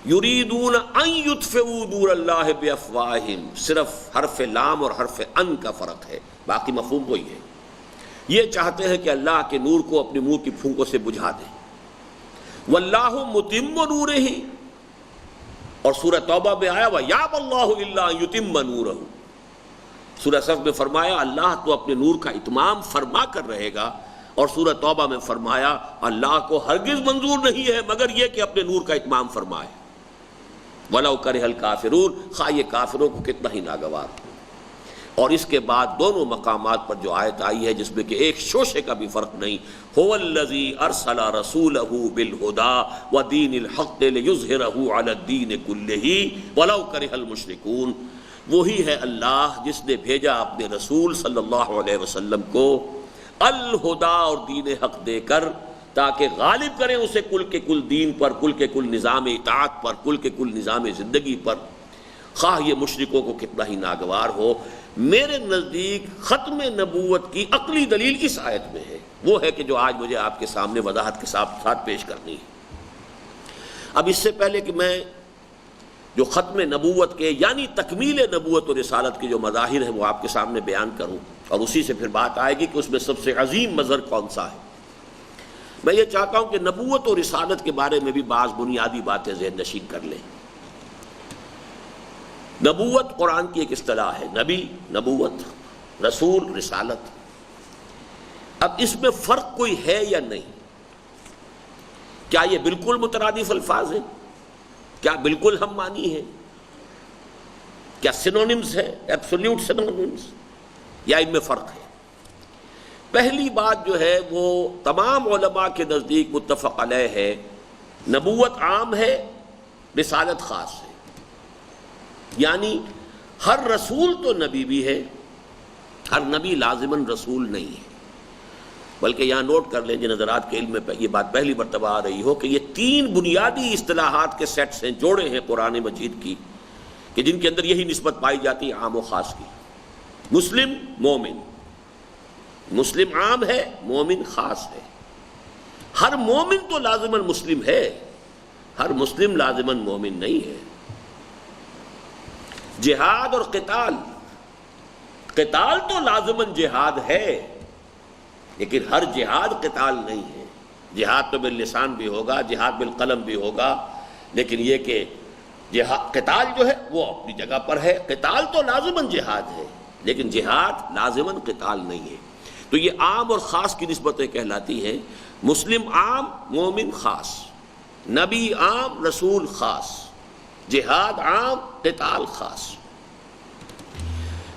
یریدون ان یطفئوا نور اللہ بافواہہم، صرف حرف لام اور حرف ان کا فرق ہے، باقی مفہوم وہی ہے۔ یہ چاہتے ہیں کہ اللہ کے نور کو اپنے منہ کی پھونکوں سے بجھا دیں، واللہ متم نورہ، اور سورہ توبہ میں آیا وَيَأْبَى اللَّهُ إِلَّا أَن يُتِمَّ نُورَهُ، سورہ صف میں فرمایا اللہ تو اپنے نور کا اتمام فرما کر رہے گا، اور سورہ توبہ میں فرمایا اللہ کو ہرگز منظور نہیں ہے مگر یہ کہ اپنے نور کا اتمام فرمائے۔ وَلَوْ كَرِهَ الْكَافِرُونَ، خواہ یہ کافروں کو کتنا ہی ناگوار ہو۔ اور اس کے بعد دونوں مقامات پر جو آیت آئی ہے جس میں کہ ایک شوشے کا بھی فرق نہیں، هُوَ الَّذِي أَرْسَلَ رَسُولَهُ بِالْهُدَىٰ وَدِينِ الْحَقِّ لِيُظْهِرَهُ عَلَى الدِّينِ كُلِّهِ وَلَوْ كَرِهَ الْمُشْرِكُونَ، وہی ہے اللہ جس نے بھیجا اپنے رسول صلی اللہ علیہ وسلم کو الہدا اور دین حق دے کر، تاکہ غالب کریں اسے کل کے کل دین پر، کل کے کل نظام اطاعت پر، کل کے کل نظام زندگی پر، خواہ یہ مشرکوں کو کتنا ہی ناگوار ہو۔ میرے نزدیک ختم نبوت کی عقلی دلیل اس آیت میں ہے، وہ ہے کہ جو آج مجھے آپ کے سامنے وضاحت کے ساتھ پیش کرنی ہے۔ اب اس سے پہلے کہ میں جو ختم نبوت کے یعنی تکمیل نبوت اور رسالت کے جو مظاہر ہیں وہ آپ کے سامنے بیان کروں، اور اسی سے پھر بات آئے گی کہ اس میں سب سے عظیم مظہر کون سا ہے، میں یہ چاہتا ہوں کہ نبوت اور رسالت کے بارے میں بھی بعض بنیادی باتیں ذہن نشین کر لیں۔ نبوت قرآن کی ایک اصطلاح ہے، نبی، نبوت، رسول، رسالت۔ اب اس میں فرق کوئی ہے یا نہیں؟ کیا یہ بالکل مترادف الفاظ ہیں؟ کیا بالکل ہم معنی ہیں؟ کیا سینونیمز ہے، ایبسولوٹ سینونیمز، یا ان میں فرق ہے؟ پہلی بات جو ہے وہ تمام علماء کے نزدیک متفق علیہ ہے، نبوت عام ہے، رسالت خاص ہے۔ یعنی ہر رسول تو نبی بھی ہے، ہر نبی لازماً رسول نہیں ہے۔ بلکہ یہاں نوٹ کر لیں جن حضرات کے علم میں یہ بات پہلی مرتبہ آ رہی ہو کہ یہ تین بنیادی اصطلاحات کے سیٹس ہیں، جوڑے ہیں قرآن مجید کی، کہ جن کے اندر یہی نسبت پائی جاتی ہے عام و خاص کی۔ مسلم، مومن، مسلم عام ہے، مومن خاص ہے۔ ہر مومن تو لازماً مسلم ہے، ہر مسلم لازماً مومن نہیں ہے۔ جہاد اور قتال، قتال تو لازماً جہاد ہے، لیکن ہر جہاد قتال نہیں ہے۔ جہاد تو باللسان بھی ہوگا، جہاد بالقلم بھی ہوگا، لیکن یہ کہ قتال جو ہے وہ اپنی جگہ پر ہے۔ قتال تو لازماً جہاد ہے، لیکن جہاد لازماً قتال نہیں ہے۔ تو یہ عام اور خاص کی نسبتیں کہلاتی ہیں، مسلم عام، مومن خاص، نبی عام، رسول خاص، جہاد عام، قتال خاص۔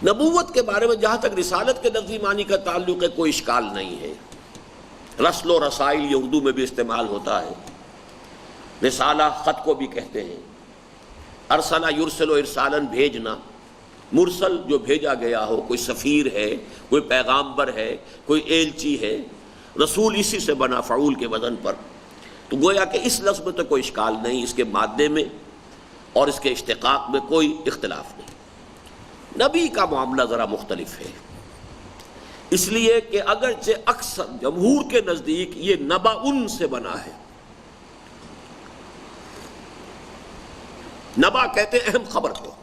نبوت کے بارے میں جہاں تک رسالت کے لفظی معنی کا تعلق ہے کوئی اشکال نہیں ہے۔ رسل و رسائل یہ اردو میں بھی استعمال ہوتا ہے، رسالہ خط کو بھی کہتے ہیں، ارسلہ یرسل و ارسالن بھیجنا، مرسل جو بھیجا گیا ہو، کوئی سفیر ہے، کوئی پیغامبر ہے، کوئی ایلچی ہے، رسول اسی سے بنا فعول کے وزن پر۔ تو گویا کہ اس لفظ میں تو کوئی اشکال نہیں، اس کے مادے میں اور اس کے اشتقاق میں کوئی اختلاف نہیں۔ نبی کا معاملہ ذرا مختلف ہے، اس لیے کہ اگرچہ اکثر جمہور کے نزدیک یہ نبأ سے بنا ہے۔ نبأ کہتے اہم خبر کو،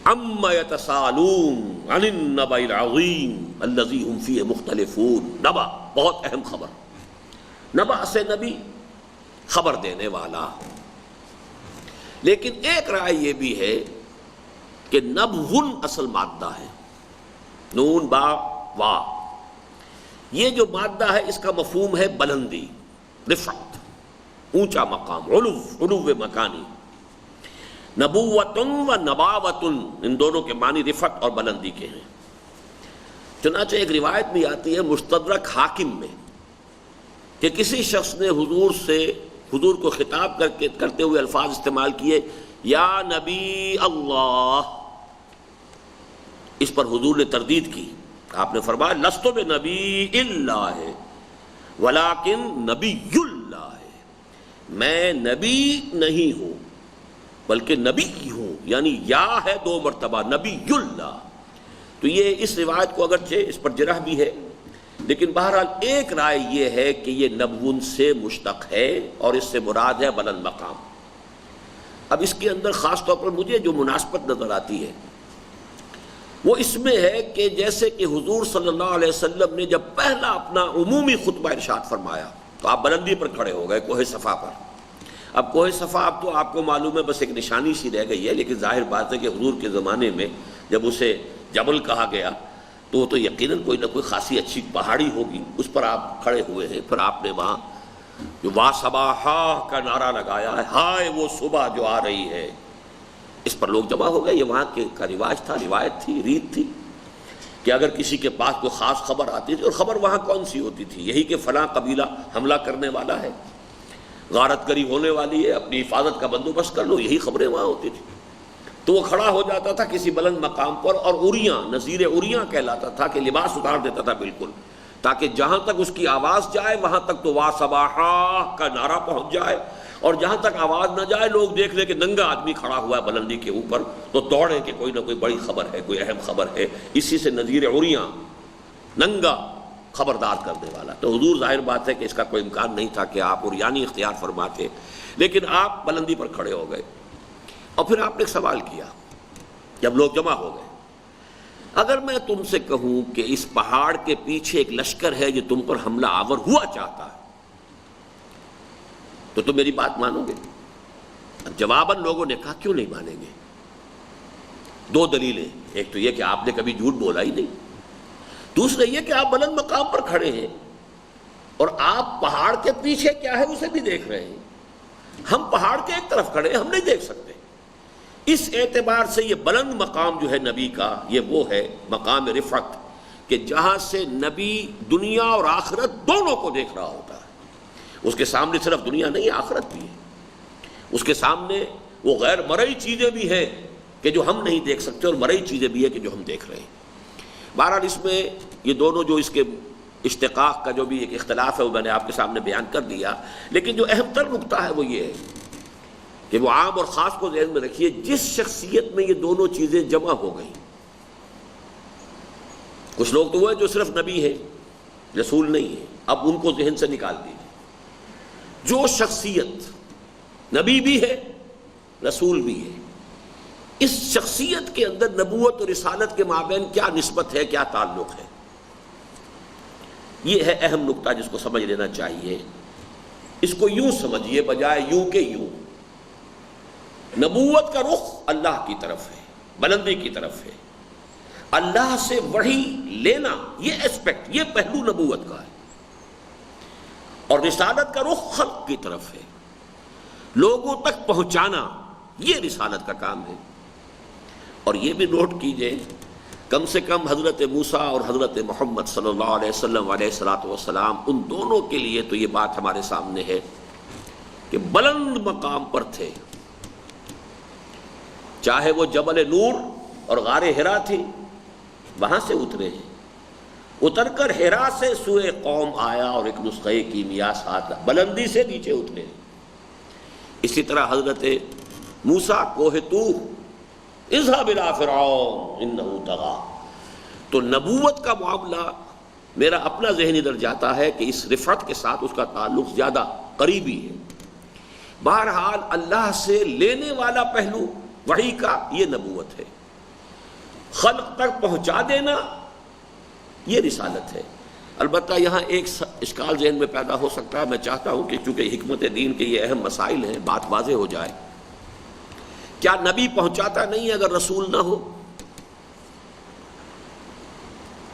عَمَّ يَتَسَاءَلُونَ عَنِ النَّبَإِ الْعَظِيمِ الَّذِي هُمْ فِيهِ مُخْتَلِفُونَ۔ نبأ بہت اہم خبر، نبأ سے نبی، خبر دینے والا۔ لیکن ایک رائے یہ بھی ہے کہ نبغن اصل مادہ ہے، نون با وا، یہ جو مادہ ہے اس کا مفہوم ہے بلندی، رفعت، اونچا مقام، علو مکانی۔ نبوتن و نباوتن، ان دونوں کے معنی رفعت اور بلندی کے ہیں۔ چنانچہ ایک روایت بھی آتی ہے مستدرک حاکم میں کہ کسی شخص نے حضور کو خطاب کرتے ہوئے الفاظ استعمال کیے، یا نبی اللہ۔ اس پر حضور نے تردید کی، آپ نے فرمایا لست بنبی اللہ ولیکن نبی اللہ ہے، میں نبی نہیں ہوں بلکہ نبی ہوں، یعنی یا ہے دو مرتبہ، نبی اللہ۔ تو یہ اس روایت کو اگرچہ اس پر جرح بھی ہے، لیکن بہرحال ایک رائے یہ ہے کہ یہ نبون سے مشتق ہے اور اس سے مراد ہے بلند مقام۔ اب اس کے اندر خاص طور پر مجھے جو مناسبت نظر آتی ہے وہ اس میں ہے کہ جیسے کہ حضور صلی اللہ علیہ وسلم نے جب پہلا اپنا عمومی خطبہ ارشاد فرمایا تو آپ بلندی پر کھڑے ہو گئے، کوہ صفا پر۔ اب کوہ صفا اب تو آپ کو معلوم ہے بس ایک نشانی سی رہ گئی ہے، لیکن ظاہر بات ہے کہ حضور کے زمانے میں جب اسے جبل کہا گیا تو وہ تو یقیناً کوئی نہ کوئی خاصی اچھی پہاڑی ہوگی، اس پر آپ کھڑے ہوئے ہیں۔ پھر آپ نے وہاں جو وا صباحا کا نعرہ لگایا ہے، ہائے وہ صبح جو آ رہی ہے، اس پر لوگ جمع ہو گئے۔ یہ وہاں کا رواج تھا، روایت تھی، ریت تھی کہ اگر کسی کے پاس کوئی خاص خبر آتی تھی، اور خبر وہاں کون سی ہوتی تھی؟ یہی کہ فلاں قبیلہ حملہ کرنے والا ہے، غارت گری ہونے والی ہے، اپنی حفاظت کا بندوبست کر لو، یہی خبریں وہاں ہوتی تھی۔ تو وہ کھڑا ہو جاتا تھا کسی بلند مقام پر، اور اریاں، نذیر اریاں کہلاتا تھا، کہ لباس اتار دیتا تھا بالکل، تاکہ جہاں تک اس کی آواز جائے وہاں تک تو وا صباحا کا نعرہ پہنچ جائے، اور جہاں تک آواز نہ جائے لوگ دیکھ لیں کہ ننگا آدمی کھڑا ہوا ہے بلندی کے اوپر، تو دوڑیں کہ کوئی نہ کوئی بڑی خبر ہے، کوئی اہم خبر ہے۔ اسی سے نذیر اریاں، ننگا خبردار کرنے والا۔ تو حضور ظاہر بات ہے کہ اس کا کوئی امکان نہیں تھا کہ آپ عریانی اختیار فرماتے، لیکن آپ بلندی پر کھڑے ہو گئے، اور پھر آپ نے ایک سوال کیا جب لوگ جمع ہو گئے، اگر میں تم سے کہوں کہ اس پہاڑ کے پیچھے ایک لشکر ہے جو تم پر حملہ آور ہوا چاہتا ہے، تو تم میری بات مانو گے؟ جواباً لوگوں نے کہا کیوں نہیں مانیں گے؟ دو دلیلیں، ایک تو یہ کہ آپ نے کبھی جھوٹ بولا ہی نہیں، دوسرا یہ کہ آپ بلند مقام پر کھڑے ہیں اور آپ پہاڑ کے پیچھے کیا ہے اسے بھی دیکھ رہے ہیں، ہم پہاڑ کے ایک طرف کھڑے ہیں، ہم نہیں دیکھ سکتے۔ اس اعتبار سے یہ بلند مقام جو ہے نبی کا، یہ وہ ہے مقام رفعت کہ جہاں سے نبی دنیا اور آخرت دونوں کو دیکھ رہا ہوتا ہے۔ اس کے سامنے صرف دنیا نہیں، آخرت بھی ہے، اس کے سامنے وہ غیر مرئی چیزیں بھی ہیں کہ جو ہم نہیں دیکھ سکتے، اور مرئی چیزیں بھی ہیں کہ جو ہم دیکھ رہے ہیں۔ بہرحال اس میں یہ دونوں جو اس کے اشتقاق کا جو بھی ایک اختلاف ہے وہ میں نے آپ کے سامنے بیان کر دیا، لیکن جو اہم تر نقطہ ہے وہ یہ ہے کہ وہ عام اور خاص کو ذہن میں رکھیے، جس شخصیت میں یہ دونوں چیزیں جمع ہو گئیں، کچھ لوگ تو وہ ہیں جو صرف نبی ہے، رسول نہیں ہے، اب ان کو ذہن سے نکال دیجیے۔ جو شخصیت نبی بھی ہے، رسول بھی ہے، اس شخصیت کے اندر نبوت اور رسالت کے مابین کیا نسبت ہے، کیا تعلق ہے، یہ ہے اہم نقطہ جس کو سمجھ لینا چاہیے۔ اس کو یوں سمجھیے بجائے یوں کہ یوں، نبوت کا رخ اللہ کی طرف ہے، بلندی کی طرف ہے، اللہ سے وحی لینا یہ اسپیکٹ، یہ پہلو نبوت کا ہے، اور رسالت کا رخ خلق کی طرف ہے، لوگوں تک پہنچانا یہ رسالت کا کام ہے۔ اور یہ بھی نوٹ کیجئے، کم سے کم حضرت موسیٰ اور حضرت محمد صلی اللہ علیہ وسلم علیہ السلام، ان دونوں کے لیے تو یہ بات ہمارے سامنے ہے کہ بلند مقام پر تھے، چاہے وہ جبل نور اور غار حرا تھی، وہاں سے اترے ہیں، اتر کر حرا سے سوئے قوم آیا اور ایک نسخے کیمیا ساتھ بلندی سے نیچے اترے۔ اسی طرح حضرت موسیٰ کوہ طور، اذهب الى فرعون انه طغى، تو نبوت کا معاملہ میرا اپنا ذہن ادھر جاتا ہے کہ اس رفعت کے ساتھ اس کا تعلق زیادہ قریبی ہے۔ بہرحال اللہ سے لینے والا پہلو وحی کا یہ نبوت ہے، خلق تک پہنچا دینا یہ رسالت ہے۔ البتہ یہاں ایک اشکال ذہن میں پیدا ہو سکتا ہے، میں چاہتا ہوں کہ چونکہ حکمت دین کے یہ اہم مسائل ہیں بات واضح ہو جائے۔ کیا نبی پہنچاتا نہیں اگر رسول نہ ہو؟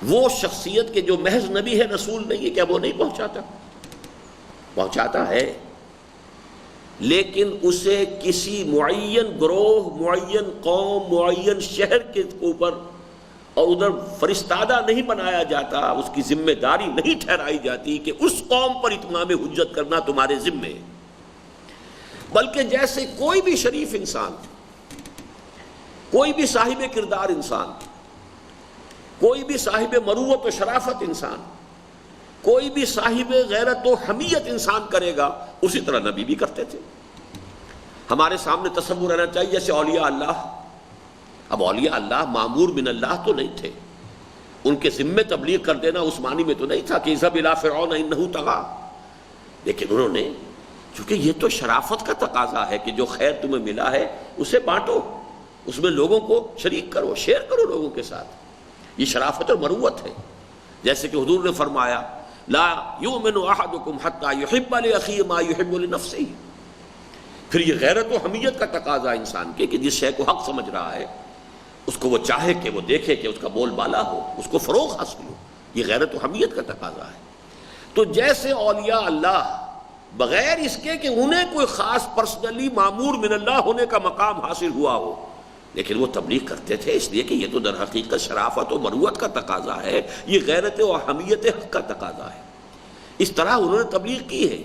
وہ شخصیت کے جو محض نبی ہے رسول نہیں ہے، کیا وہ نہیں پہنچاتا؟ پہنچاتا ہے، لیکن اسے کسی معین گروہ، معین قوم، معین شہر کے اوپر اور ادھر فرستادہ نہیں بنایا جاتا، اس کی ذمہ داری نہیں ٹھہرائی جاتی کہ اس قوم پر اتمام حجت کرنا تمہارے ذمے، بلکہ جیسے کوئی بھی شریف انسان، کوئی بھی صاحب کردار انسان، کوئی بھی صاحب مروت و شرافت انسان، کوئی بھی صاحب غیرت و حمیت انسان کرے گا، اسی طرح نبی بھی کرتے تھے۔ ہمارے سامنے تصور رہنا چاہیے جیسے اولیاء اللہ، اب اولیاء اللہ معمور من اللہ تو نہیں تھے، ان کے ذمے تبلیغ کر دینا اس معنی میں تو نہیں تھا کہ اذهب الى فرعون انه طغى، لیکن انہوں نے، چونکہ یہ تو شرافت کا تقاضا ہے کہ جو خیر تمہیں ملا ہے اسے بانٹو، اس میں لوگوں کو شریک کرو، شیئر کرو لوگوں کے ساتھ، یہ شرافت اور مروت ہے۔ جیسے کہ حضور نے فرمایا لا یؤمن احدکم حتی یحب لاخیہ ما یحب لنفسہ، پھر یہ غیرت و حمیت کا تقاضا انسان کے کہ جس شے کو حق سمجھ رہا ہے اس کو وہ چاہے کہ وہ دیکھے کہ اس کا بول بالا ہو، اس کو فروغ حاصل ہو، یہ غیرت و حمیت کا تقاضا ہے۔ تو جیسے اولیاء اللہ بغیر اس کے کہ انہیں کوئی خاص پرسنلی مامور من اللہ ہونے کا مقام حاصل ہوا ہو، لیکن وہ تبلیغ کرتے تھے اس لیے کہ یہ تو در حقیقت شرافت و مروت کا تقاضا ہے، یہ غیرت و حمیت حق کا تقاضا ہے، اس طرح انہوں نے تبلیغ کی ہے۔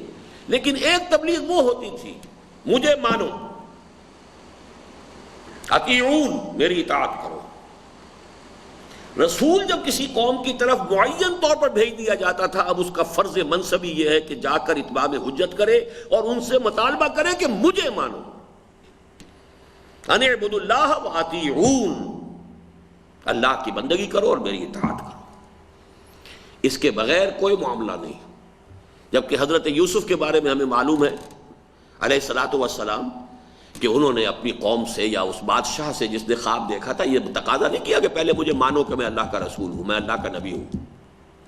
لیکن ایک تبلیغ وہ ہوتی تھی مجھے مانو، اطیعون، میری اطاعت کرو۔ رسول جب کسی قوم کی طرف معین طور پر بھیج دیا جاتا تھا، اب اس کا فرض منصبی یہ ہے کہ جا کر اتمام حجت کرے اور ان سے مطالبہ کرے کہ مجھے مانو، ان اعبدوا اللہ واطیعون، اللہ کی بندگی کرو اور میری اطاعت کرو۔ اس کے بغیر کوئی معاملہ نہیں۔ جبکہ حضرت یوسف کے بارے میں ہمیں معلوم ہے علیہ الصلاۃ والسلام کہ انہوں نے اپنی قوم سے یا اس بادشاہ سے جس نے خواب دیکھا تھا یہ تقاضا نہیں کیا کہ پہلے مجھے مانو کہ میں اللہ کا رسول ہوں، میں اللہ کا نبی ہوں،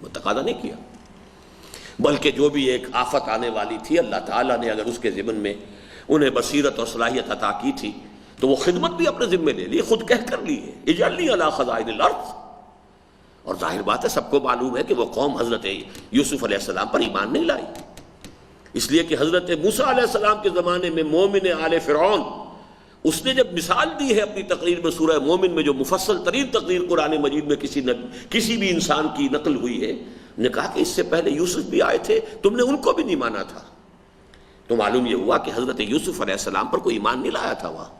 وہ تقاضا نہیں کیا، بلکہ جو بھی ایک آفت آنے والی تھی اللہ تعالیٰ نے اگر اس کے ذمن میں انہیں بصیرت اور صلاحیت عطا کی تھی تو وہ خدمت بھی اپنے ذمے لے لی، خود کہہ کر لی ہے اجعلنی علی خزائن الارض۔ اور ظاہر بات ہے سب کو معلوم ہے کہ وہ قوم حضرت یوسف علیہ السلام پر ایمان نہیں لائی، اس لیے کہ حضرت موسیٰ علیہ السلام کے زمانے میں مومن آل فرعون، اس نے جب مثال دی ہے اپنی تقریر میں سورہ مومن میں، جو مفصل ترین تقریر قرآن مجید میں کسی بھی انسان کی نقل ہوئی ہے، نے کہا کہ اس سے پہلے یوسف بھی آئے تھے، تم نے ان کو بھی نہیں مانا تھا۔ تو معلوم یہ ہوا کہ حضرت یوسف علیہ السلام پر کوئی ایمان نہیں لایا تھا وہاں،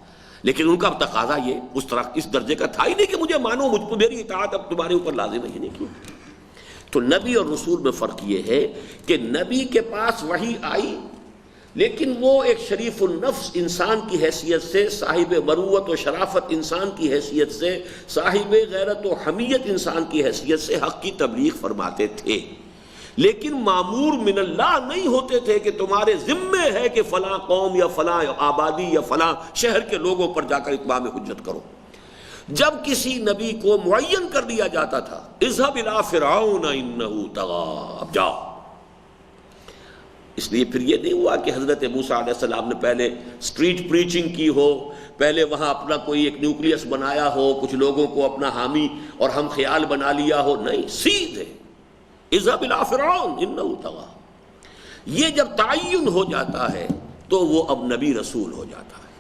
لیکن ان کا تقاضا یہ اس طرح اس درجے کا تھا ہی نہیں کہ مجھے مانو، مجھ کو میری اطاعت اب تمہارے اوپر لازم ہے، یہ نہیں کیا۔ تو نبی اور رسول میں فرق یہ ہے کہ نبی کے پاس وحی آئی لیکن وہ ایک شریف النفس انسان کی حیثیت سے، صاحب مروت و شرافت انسان کی حیثیت سے، صاحب غیرت و حمیت انسان کی حیثیت سے حق کی تبلیغ فرماتے تھے، لیکن مامور من اللہ نہیں ہوتے تھے کہ تمہارے ذمے ہے کہ فلاں قوم یا فلاں آبادی یا فلاں شہر کے لوگوں پر جا کر اتمام حجت کرو۔ جب کسی نبی کو معین کر دیا جاتا تھا اذهب الى فرعون انه طغى، اب جاؤ، اس لیے پھر یہ نہیں ہوا کہ حضرت موسیٰ علیہ السلام نے پہلے اسٹریٹ پریچنگ کی ہو، پہلے وہاں اپنا کوئی ایک نیوکلیس بنایا ہو، کچھ لوگوں کو اپنا حامی اور ہم خیال بنا لیا ہو، نہیں، سیدھے اذهب الى فرعون انه طغى۔ یہ جب تعین ہو جاتا ہے تو وہ اب نبی رسول ہو جاتا ہے۔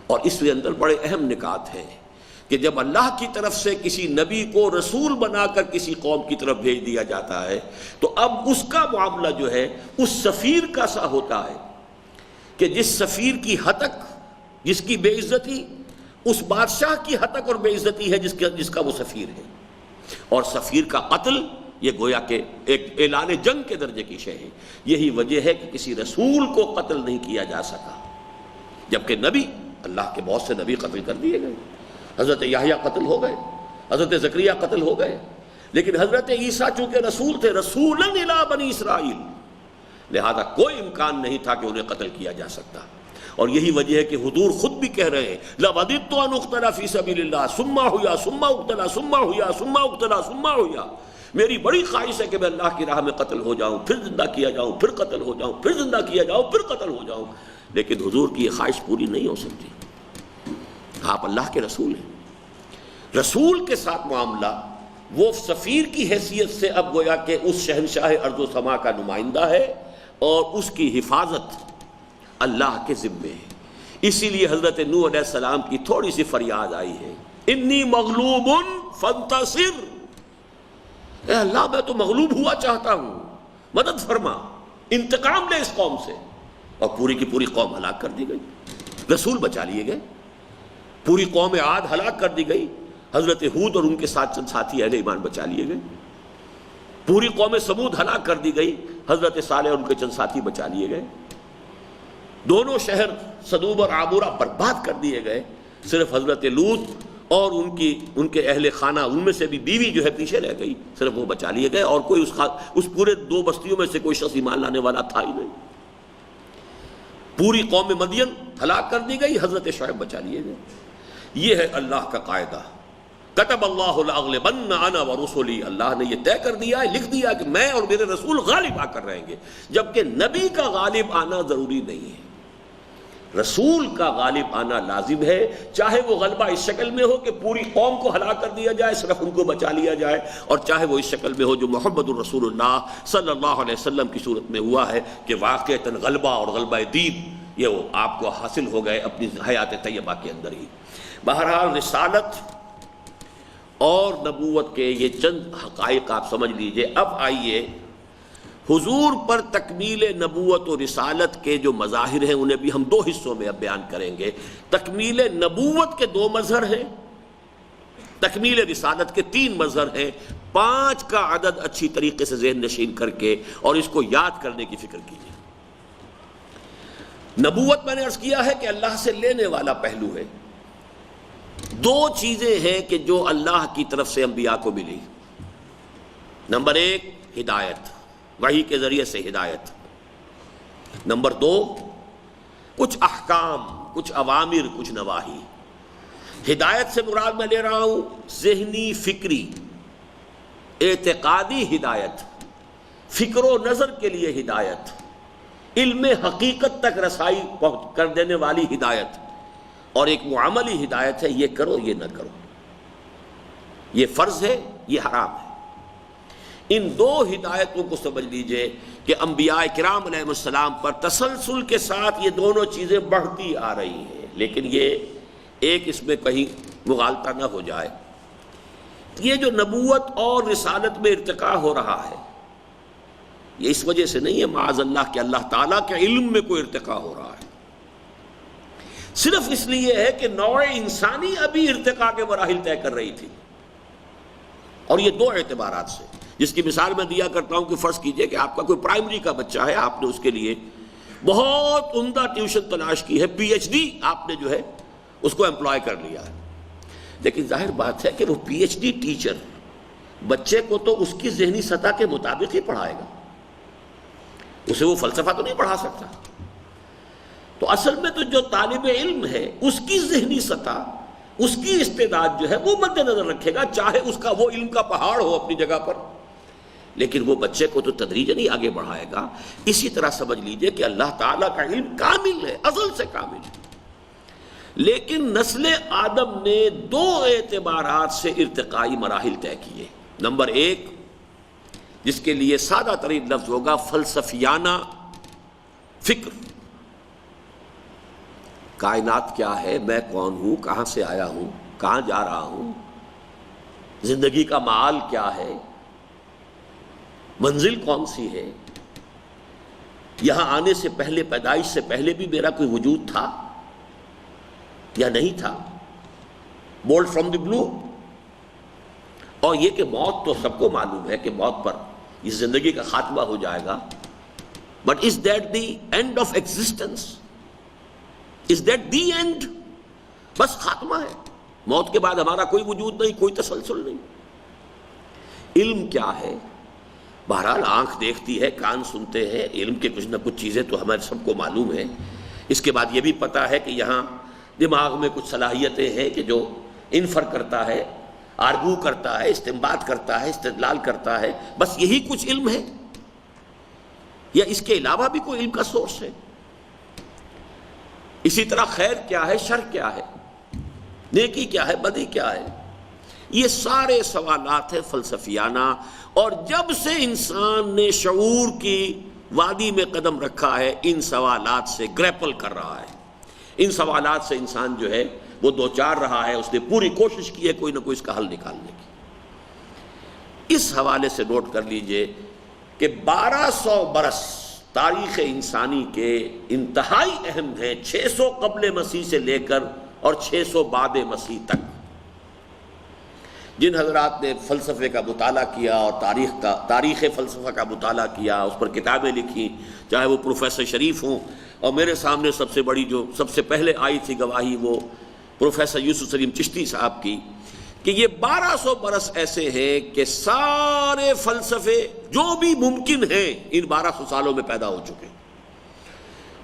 اور اس کے اندر بڑے اہم نکات ہیں کہ جب اللہ کی طرف سے کسی نبی کو رسول بنا کر کسی قوم کی طرف بھیج دیا جاتا ہے تو اب اس کا معاملہ جو ہے اس سفیر کا سا ہوتا ہے کہ جس سفیر کی ہتک، جس کی بے عزتی اس بادشاہ کی ہتک اور بے عزتی ہے جس کا وہ سفیر ہے، اور سفیر کا قتل یہ گویا کہ ایک اعلان جنگ کے درجے کی شے ہے۔ یہی وجہ ہے کہ کسی رسول کو قتل نہیں کیا جا سکا، جبکہ نبی، اللہ کے بہت سے نبی قتل کر دیے گئے، حضرت یحییٰ قتل ہو گئے، حضرت زکریہ قتل ہو گئے، لیکن حضرت عیسیٰ چونکہ رسول تھے، رسولاً الی بنی اسرائیل، لہذا کوئی امکان نہیں تھا کہ انہیں قتل کیا جا سکتا۔ اور یہی وجہ ہے کہ حضور خود بھی کہہ رہے ہیں لَوَدِدتُّ أَنْ أُقْتَلَ فِي سَبِيلِ اللَّهِ ثُمَّ أُحْيَا ثُمَّ أُقْتَلَ ثُمَّ أُحْيَا ثُمَّ أُقْتَلَ ثُمَّ أُحْيَا، میری بڑی خواہش ہے کہ میں اللہ کی راہ میں قتل ہو جاؤں، پھر زندہ کیا جاؤں، پھر قتل ہو جاؤں، پھر زندہ کیا جاؤں، پھر قتل ہو جاؤں، لیکن حضور کی یہ خواہش پوری نہیں ہو سکتی۔ آپ اللہ کے رسول ہیں، رسول کے ساتھ معاملہ وہ سفیر کی حیثیت سے اب گویا کہ اس شہنشاہ ارض و سما کا نمائندہ ہے اور اس کی حفاظت اللہ کے ذمے ہے۔ اسی لیے حضرت نوح علیہ السلام کی تھوڑی سی فریاد آئی ہے، انی مغلوب فانتصر، اے اللہ میں تو مغلوب ہوا چاہتا ہوں، مدد فرما، انتقام لے اس قوم سے۔ اور پوری کی پوری قوم ہلاک کر دی گئی، رسول بچا لیے گئے، پوری قوم عاد ہلاک کر دی گئی، حضرت ہود اور ان کے ساتھ چند ساتھی اہل ایمان بچا لیے گئے، پوری قوم سمود ہلاک کر دی گئی، حضرت صالح اور ان کے چند ساتھی بچا لیے گئے، دونوں شہر صدوم اور عامورہ برباد کر دیے گئے، صرف حضرت لوط اور ان کے اہل خانہ، ان میں سے بھی بیوی جو ہے پیچھے رہ گئی، صرف وہ بچا لیے گئے، اور کوئی اس پورے دو بستیوں میں سے کوئی شخص ایمان لانے والا تھا ہی نہیں۔ پوری قوم مدین ہلاک کر دی گئی، حضرت شعیب بچا لیے گئے۔ یہ ہے اللہ کا قاعدہ، کتب اللہ لأغلبن انا ورسلی، اللہ نے یہ طے کر دیا ہے، لکھ دیا کہ میں اور میرے رسول غالب آ کر رہیں گے، جبکہ نبی کا غالب آنا ضروری نہیں ہے۔ رسول کا غالب آنا لازم ہے، چاہے وہ غلبہ اس شکل میں ہو کہ پوری قوم کو ہلاک کر دیا جائے، صرف ان کو بچا لیا جائے، اور چاہے وہ اس شکل میں ہو جو محمد الرسول اللہ صلی اللہ علیہ وسلم کی صورت میں ہوا ہے کہ واقعتاً غلبہ اور غلبہ دین یہ وہ آپ کو حاصل ہو گئے اپنی حیات طیبہ کے اندر ہی۔ بہرحال رسالت اور نبوت کے یہ چند حقائق آپ سمجھ لیجئے۔ اب آئیے حضور پر تکمیل نبوت و رسالت کے جو مظاہر ہیں انہیں بھی ہم دو حصوں میں اب بیان کریں گے۔ تکمیل نبوت کے 2 مظہر ہیں، تکمیل رسالت کے 3 مظہر ہیں۔ 5 کا عدد اچھی طریقے سے ذہن نشین کر کے اور اس کو یاد کرنے کی فکر کیجیے۔ نبوت میں نے عرض کیا ہے کہ اللہ سے لینے والا پہلو ہے۔ 2 چیزیں ہیں کہ جو اللہ کی طرف سے انبیاء کو ملی۔ نمبر 1 ہدایت، وحی کے ذریعے سے ہدایت۔ نمبر 2 کچھ احکام، کچھ اوامر، کچھ نواہی۔ ہدایت سے مراد میں لے رہا ہوں ذہنی، فکری، اعتقادی ہدایت، فکر و نظر کے لیے ہدایت، علم حقیقت تک رسائی کر دینے والی ہدایت، اور ایک معاملی ہدایت ہے یہ کرو یہ نہ کرو، یہ فرض ہے یہ حرام ہے۔ ان 2 ہدایتوں کو سمجھ لیجئے کہ انبیاء کرام علیہ السلام پر تسلسل کے ساتھ یہ دونوں چیزیں بڑھتی آ رہی ہیں، لیکن یہ ایک اس میں کہیں مغالطہ نہ ہو جائے۔ یہ جو نبوت اور رسالت میں ارتقاء ہو رہا ہے یہ اس وجہ سے نہیں ہے معاذ اللہ کہ اللہ تعالیٰ کے علم میں کوئی ارتقاء ہو رہا ہے، صرف اس لیے ہے کہ نوع انسانی ابھی ارتقاء کے مراحل طے کر رہی تھی، اور یہ 2 اعتبارات سے، جس کی مثال میں دیا کرتا ہوں کہ فرض کیجئے کہ آپ کا کوئی پرائمری کا بچہ ہے، آپ نے اس کے لیے بہت عمدہ ٹیوشن تلاش کی ہے، پی ایچ ڈی آپ نے جو ہے اس کو امپلائے کر لیا ہے، لیکن ظاہر بات ہے کہ وہ پی ایچ ڈی ٹیچر بچے کو تو اس کی ذہنی سطح کے مطابق ہی پڑھائے گا، اسے وہ فلسفہ تو نہیں پڑھا سکتا۔ تو اصل میں تو جو طالب علم ہے اس کی ذہنی سطح، اس کی استعداد جو ہے وہ مد نظر رکھے گا، چاہے اس کا وہ علم کا پہاڑ ہو اپنی جگہ پر، لیکن وہ بچے کو تو تدریجاً ہی آگے بڑھائے گا۔ اسی طرح سمجھ لیجئے کہ اللہ تعالیٰ کا علم کامل ہے، ازل سے کامل ہے، لیکن نسل آدم نے 2 اعتبارات سے ارتقائی مراحل طے کیے۔ نمبر 1 جس کے لیے سادہ ترین لفظ ہوگا فلسفیانہ فکر، کائنات کیا ہے، میں کون ہوں، کہاں سے آیا ہوں، کہاں جا رہا ہوں، زندگی کا معال کیا ہے، منزل کون سی ہے، یہاں آنے سے پہلے، پیدائش سے پہلے بھی میرا کوئی وجود تھا یا نہیں تھا، بولڈ فرام دی بلو۔ اور یہ کہ موت تو سب کو معلوم ہے کہ موت پر اس زندگی کا خاتمہ ہو جائے گا، but is that the end of existence, is that the end, بس خاتمہ ہے، موت کے بعد ہمارا کوئی وجود نہیں، کوئی تسلسل نہیں۔ علم کیا ہے؟ بہرحال آنکھ دیکھتی ہے، کان سنتے ہیں، علم کے کچھ نہ کچھ چیزیں تو ہمارے سب کو معلوم ہے۔ اس کے بعد یہ بھی پتہ ہے کہ یہاں دماغ میں کچھ صلاحیتیں ہیں کہ جو انفر کرتا ہے، آرگو کرتا ہے، استنباط کرتا ہے، استدلال کرتا ہے، بس یہی کچھ علم ہے یا اس کے علاوہ بھی کوئی علم کا سورس ہے؟ اسی طرح خیر کیا ہے، شر کیا ہے، نیکی کیا ہے، بدی کیا ہے، یہ سارے سوالات ہیں فلسفیانہ، اور جب سے انسان نے شعور کی وادی میں قدم رکھا ہے ان سوالات سے گریپل کر رہا ہے، ان سوالات سے انسان جو ہے وہ دوچار رہا ہے، اس نے پوری کوشش کی ہے کوئی نہ کوئی اس کا حل نکالنے کی۔ اس حوالے سے نوٹ کر لیجئے کہ 1200 برس تاریخ انسانی کے انتہائی اہم ہیں، 600 قبل مسیح سے لے کر اور 600 بعد مسیح تک۔ جن حضرات نے فلسفے کا مطالعہ کیا اور تاریخ فلسفہ کا مطالعہ کیا، اس پر کتابیں لکھی، چاہے وہ پروفیسر شریف ہوں، اور میرے سامنے سب سے بڑی جو سب سے پہلے آئی تھی گواہی وہ پروفیسر یوسف سلیم چشتی صاحب کی، کہ یہ 1200 برس ایسے ہیں کہ سارے فلسفے جو بھی ممکن ہیں ان 1200 سالوں میں پیدا ہو چکے۔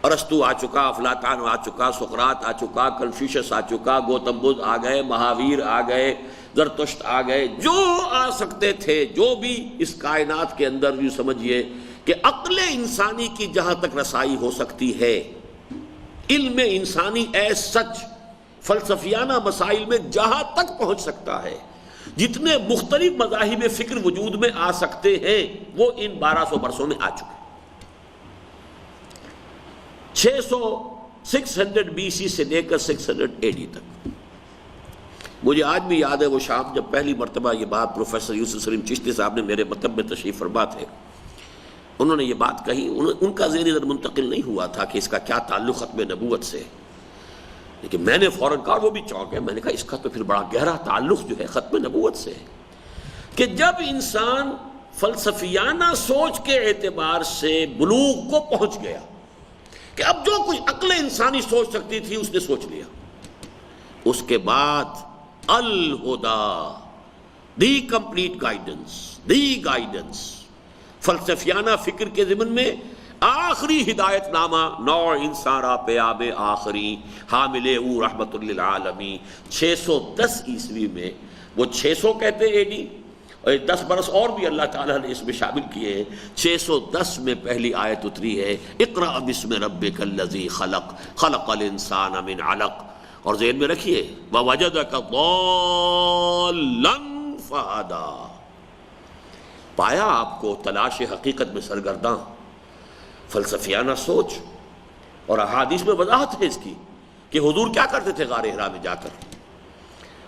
ارسطو آ چکا، افلاطون آ چکا، سقراط آ چکا، کنفیوشس آ چکا، گوتم بدھ آ گئے، مہاویر آ گئے، زرتشت آ گئے، جو آ سکتے تھے، جو بھی اس کائنات کے اندر یوں سمجھیے کہ عقل انسانی کی جہاں تک رسائی ہو سکتی ہے علم انسانی ایس سچ فلسفیانہ مسائل میں جہاں تک پہنچ سکتا ہے، جتنے مختلف مذاہب فکر وجود میں آ سکتے ہیں وہ ان 1200 برسوں میں آ چکے۔ 600 BC سے لے کر 600 AD تک۔ مجھے آج بھی یاد ہے وہ شام جب پہلی مرتبہ یہ بات پروفیسر یوسف سلیم چشتی صاحب نے میرے مکتب میں تشریف فرما تھے، انہوں نے یہ بات کہی، ان کا ذہن ادھر منتقل نہیں ہوا تھا کہ اس کا کیا تعلق ختم نبوت سے، لیکن میں نے فوراً کہا، وہ بھی چونک گئے، میں نے کہا اس کا تو پھر بڑا گہرا تعلق جو ہے ختم نبوت سے ہے، کہ جب انسان فلسفیانہ سوچ کے اعتبار سے بلوغ کو پہنچ گیا کہ اب جو کچھ عقل انسانی سوچ سکتی تھی اس نے سوچ لیا، اس کے بعد الہدا، دی کمپلیٹ گائیڈنس، فلسفیانہ فکر کے ضمن میں آخری ہدایت نامہ نوع انسان پیاب آخری حامل او رحمت للعالمین 610 عیسوی میں، وہ 600 کہتے ہیں AD، اور 10 برس اور بھی اللہ تعالیٰ نے اس میں شامل کیے ہیں۔ 610 میں پہلی آیت اتری ہے، اقرأ بسم ربک الذی خلق خلق الانسان من علق، اور ذہن میں رکھیے ووجدک ضالا فہدی، پایا آپ کو تلاش حقیقت میں سرگرداں۔ فلسفیانہ سوچ اور احادیث میں وضاحت ہے اس کی کہ حضور کیا کرتے تھے غار حرا میں جا کر۔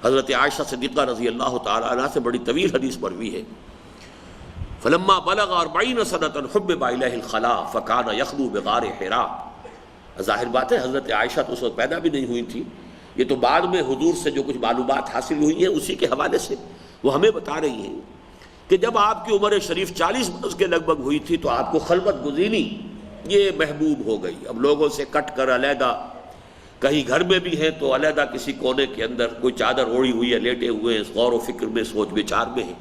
حضرت عائشہ صدیقہ رضی اللہ تعالی عنہ سے بڑی طویل حدیث مروی ہے، فلما بلغ 40 سنة حبب الیہ الخلا فکان یخلو بغار حرا۔ ظاہر بات ہے حضرت عائشہ تو اس وقت پیدا بھی نہیں ہوئی تھی، یہ تو بعد میں حضور سے جو کچھ معلومات حاصل ہوئی ہیں اسی کے حوالے سے وہ ہمیں بتا رہی ہیں کہ جب آپ کی عمر شریف 40 برس کے لگ بھگ ہوئی تھی تو آپ کو خلوت گزینی یہ محبوب ہو گئی۔ اب لوگوں سے کٹ کر علیحدہ، کہیں گھر میں بھی ہیں تو علیحدہ کسی کونے کے اندر کوئی چادر اوڑھی ہوئی ہے، لیٹے ہوئے ہیں، غور و فکر میں، سوچ بچار میں ہیں،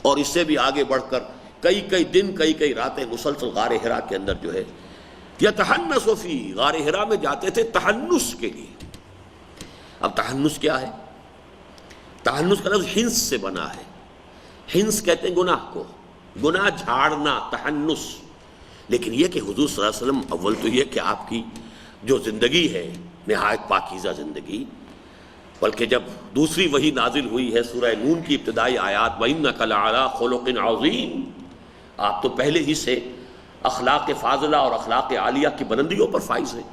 اور اس سے بھی آگے بڑھ کر کئی دن کئی راتیں مسلسل غار حرا کے اندر جو ہے یتحنس فی، غار حرا میں جاتے تھے تحنس کے لیے۔ اب تحنس کیا ہے؟ تحنس کا لفظ ہنس سے بنا ہے، ہنس کہتے ہیں گناہ کو، گناہ جھاڑنا، تحنس۔ لیکن یہ کہ حضور صلی اللہ علیہ وسلم، اول تو یہ کہ آپ کی جو زندگی ہے نہایت پاکیزہ زندگی، بلکہ جب دوسری وحی نازل ہوئی ہے سورہ نون کی ابتدائی آیات وَإِنَّكَ لَعَلَىٰ خُلُقٍ عَظِيمٍ، آپ تو پہلے ہی سے اخلاق فاضلہ اور اخلاق عالیہ کی بلندیوں پر فائز ہیں،